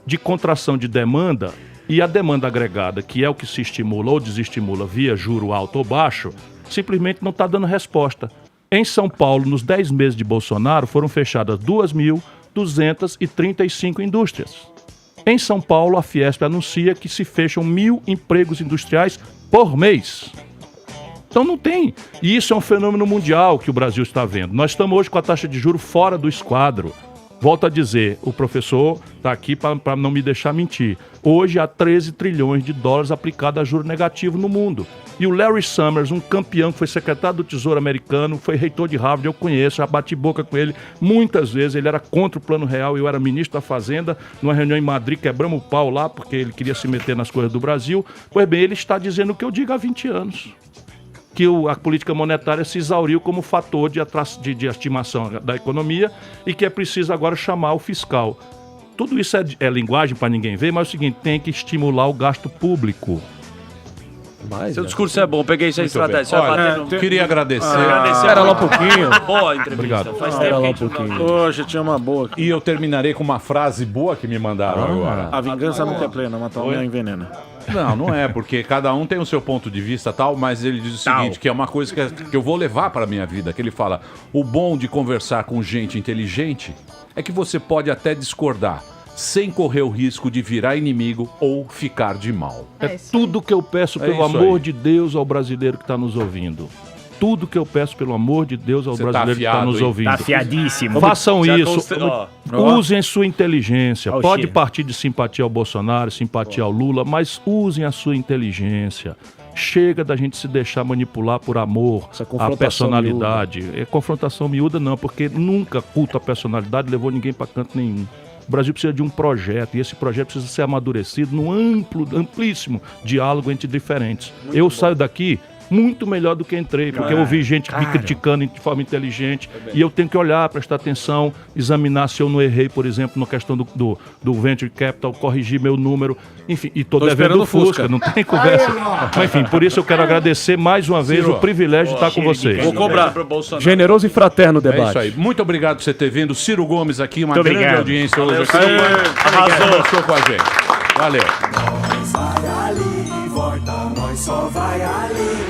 de contração de demanda e a demanda agregada, que é o que se estimula ou desestimula via juro alto ou baixo, simplesmente não está dando resposta. Em São Paulo, nos 10 meses de Bolsonaro, foram fechadas 2.235 indústrias. Em São Paulo, a Fiesp anuncia que se fecham 1.000 empregos industriais por mês. Então não tem. E isso é um fenômeno mundial que o Brasil está vendo. Nós estamos hoje com a taxa de juros fora do esquadro. Volto a dizer, o professor está aqui para não me deixar mentir. Hoje há 13 trilhões de dólares aplicados a juro negativo no mundo. E o Larry Summers, um campeão que foi secretário do Tesouro americano, foi reitor de Harvard, eu conheço, já bati boca com ele muitas vezes. Ele era contra o Plano Real, eu era ministro da Fazenda, numa reunião em Madrid, quebramos o pau lá, porque ele queria se meter nas coisas do Brasil. Pois bem, ele está dizendo o que eu digo há 20 anos. Que a política monetária se exauriu como fator de estimação da economia e que é preciso agora chamar o fiscal. Tudo isso é linguagem para ninguém ver, mas é o seguinte, tem que estimular o gasto público. Seu discurso é bom, peguei essa estratégia. Olha, queria agradecer. Espera lá um pouquinho. Boa entrevista. Obrigado. Faz Espera tempo lá um que a gente pouquinho. Hoje tinha uma boa. E eu terminarei com uma frase boa que me mandaram agora. A vingança nunca é plena, matar o leão envenena. Não é, porque cada um tem o seu ponto de vista tal, mas ele diz o seguinte, que é uma coisa que eu vou levar para a minha vida, que ele fala, o bom de conversar com gente inteligente é que você pode até discordar, sem correr o risco de virar inimigo ou ficar de mal. É tudo que eu peço, pelo amor de Deus, ao brasileiro que está nos ouvindo. Tudo que eu peço, pelo amor de Deus, ao brasileiro que está nos ouvindo. Tá afiadíssimo. Façam isso. Usem sua inteligência. Pode partir de simpatia ao Bolsonaro, simpatia ao Lula, mas usem a sua inteligência. Chega da gente se deixar manipular por amor à personalidade. Miúda. Confrontação miúda não, porque nunca culto a personalidade levou ninguém para canto nenhum. O Brasil precisa de um projeto, e esse projeto precisa ser amadurecido num amplíssimo diálogo entre diferentes. Eu saio daqui muito melhor do que entrei, porque eu ouvi gente me criticando de forma inteligente, e eu tenho que olhar, prestar atenção, examinar se eu não errei, por exemplo, na questão do Venture Capital, corrigir meu número, enfim, e tô devendo o Fusca, não tem conversa. Mas enfim, por isso eu quero agradecer mais uma vez o privilégio de estar com vocês. Vou cobrar. Generoso e fraterno debate. É isso aí. Muito obrigado por você ter vindo. Ciro Gomes aqui, uma grande audiência hoje aqui. Arrasou com a gente. Valeu. Nós vai ali, volta, nós só vai ali.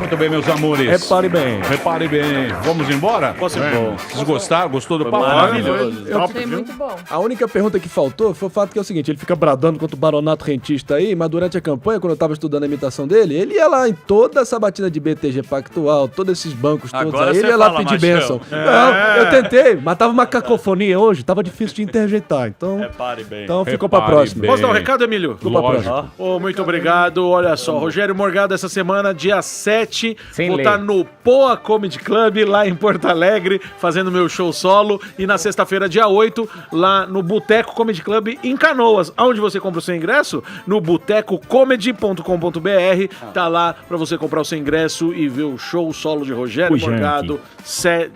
Muito bem, meus amores. Repare bem. Repare bem. Vamos embora? Posso ir bom. Vocês gostaram? Gostou do papo? Maravilhoso. Achei muito bom. A única pergunta que faltou foi o fato que é o seguinte, ele fica bradando contra o baronato rentista aí, mas durante a campanha, quando eu tava estudando a imitação dele, ele ia lá em toda essa batida de BTG Pactual, todos esses bancos todos Agora aí, ele você ia lá fala, pedir machão. bênção. Não, eu tentei, mas tava uma cacofonia hoje, tava difícil de interjeitar, então... Repare bem. Então ficou pra Repare próxima. bem. Posso dar um recado, Emílio? Ficou pra Lógico. próxima. Ô, muito obrigado. Olha só, Rogério Morgado, essa semana, dia 7, Sem vou lei. estar no Poa Comedy Club, lá em Porto Alegre, fazendo meu show solo. E na sexta-feira, dia 8, lá no Boteco Comedy Club, em Canoas. Aonde você compra o seu ingresso? No botecocomedy.com.br. Tá lá pra você comprar o seu ingresso e ver o show solo de Rogério Pujante. Morgado.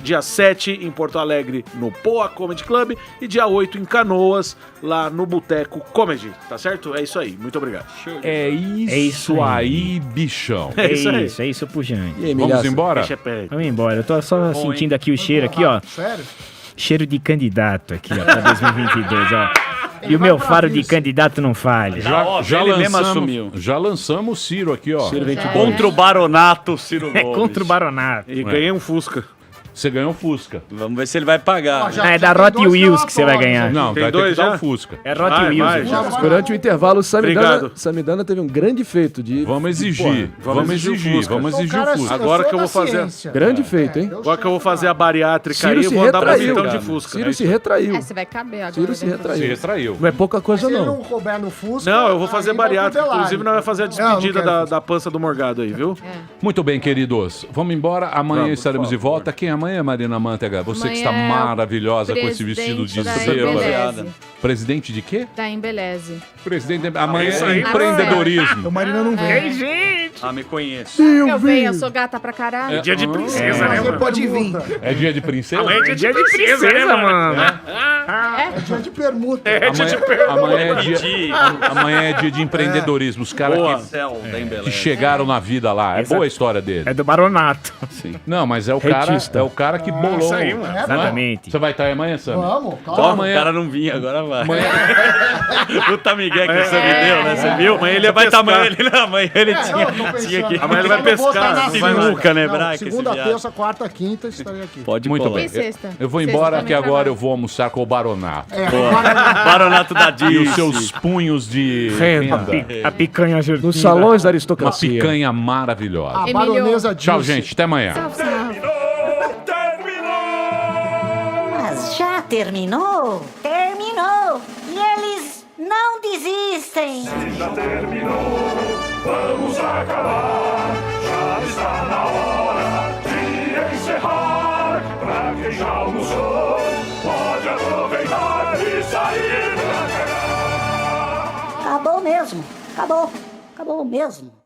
Dia 7, em Porto Alegre, no Poa Comedy Club. E dia 8, em Canoas, lá no Boteco Comedy. Tá certo? É isso aí. Muito obrigado. É isso, É isso aí, bichão. É isso aí. É isso, pujante. E aí, Vamos milhaça? embora? Deixa perto. Vamos embora. Eu tô só sentindo aqui o cheiro aqui, ó. Sério? Cheiro de candidato aqui, ó, pra 2022, ó. E o meu faro de candidato não falha. Ele mesmo assumiu. Já lançamos o Ciro aqui, ó. Ciro 22. Contra o Baronato, Ciro É Gomes. contra o baronato. E ganhei um Fusca. Você ganhou um Fusca. Vamos ver se ele vai pagar. Ó, já É da tem Rot dois Wheels que você vai ganhar. Não, Tem vai ter que dois dar já? o Fusca. É Rot Vai, Wheels. vai, já. Durante o intervalo, o Obrigado. Samidana teve um grande feito de... Vamos exigir. Porra, Vamos exigir. Fusca. Vamos exigir Cara, o Fusca. Agora sou que eu da vou fazer- ciência. Grande feito, hein? Agora que eu vou fazer a bariátrica Ciro aí, eu se vou andar retraiu, bonitão de cara. Fusca. Ciro se retraiu. É, você vai caber agora. Ciro se né? retraiu. Se retraiu. Não é pouca coisa, Se ele não. não couber no Fusca... Não, eu vou fazer aí vai pro bariátrica. Delari. Inclusive, nós vamos fazer a Não, não despedida quero. da pança do Morgado aí, viu? Muito bem, queridos. Vamos embora. Amanhã Vamos, estaremos por de volta. Quem amanhã, Marina Mantega? Você que está Amanhã é o maravilhosa com esse vestido de presidente da zebra. Embeleze. Presidente de quê? Da Embeleze. Presidente. Amanhã isso é aí. empreendedorismo. O Marina não vem. Ei, gente! Ah, me conheço. Eu venho, eu sou gata pra caralho. Dia de princesa, né, Você mano? pode vir. É dia de princesa? Amanhã é dia de princesa, né, mano? É dia de permuta. Amanhã é dia de empreendedorismo. Os caras que chegaram na vida lá. É boa a história dele. É do baronato. Não, mas é o cara que bolou. isso aí, mano. não é? Exatamente. Você vai estar aí amanhã, Sam? Vamos, Ó, claro. amanhã- o cara não vinha, agora vai. Amanhã- Puta migué que você me deu, né? Você viu? Amanhã ele Vai ia estar amanhã pescar. ele, não, amanhã ele Eu tô tinha pensando. aqui. Amanhã ele vai Eu não vou estar pescar, na não vai segunda. nunca, né, Não, Braga, esse segunda, viado. terça, quarta, quinta, estarei aqui. Pode Muito colar. bem. E sexta? Eu vou Sexta embora também que agora trabalho. eu vou almoçar com o Baronato. Baronato da E Disney. os seus punhos de Renda. renda. A picanha argentina. Nos salões da Uma aristocracia. picanha maravilhosa. A Emílio. baronesa disse... Tchau, gente. Até amanhã. Salve, salve. Mas já terminou? Terminou! E eles não desistem! Já terminou, vamos acabar. Já está na hora de encerrar. Pra quem já almoçou, pode aproveitar e sair pra cagar. Acabou mesmo! Acabou! Acabou mesmo!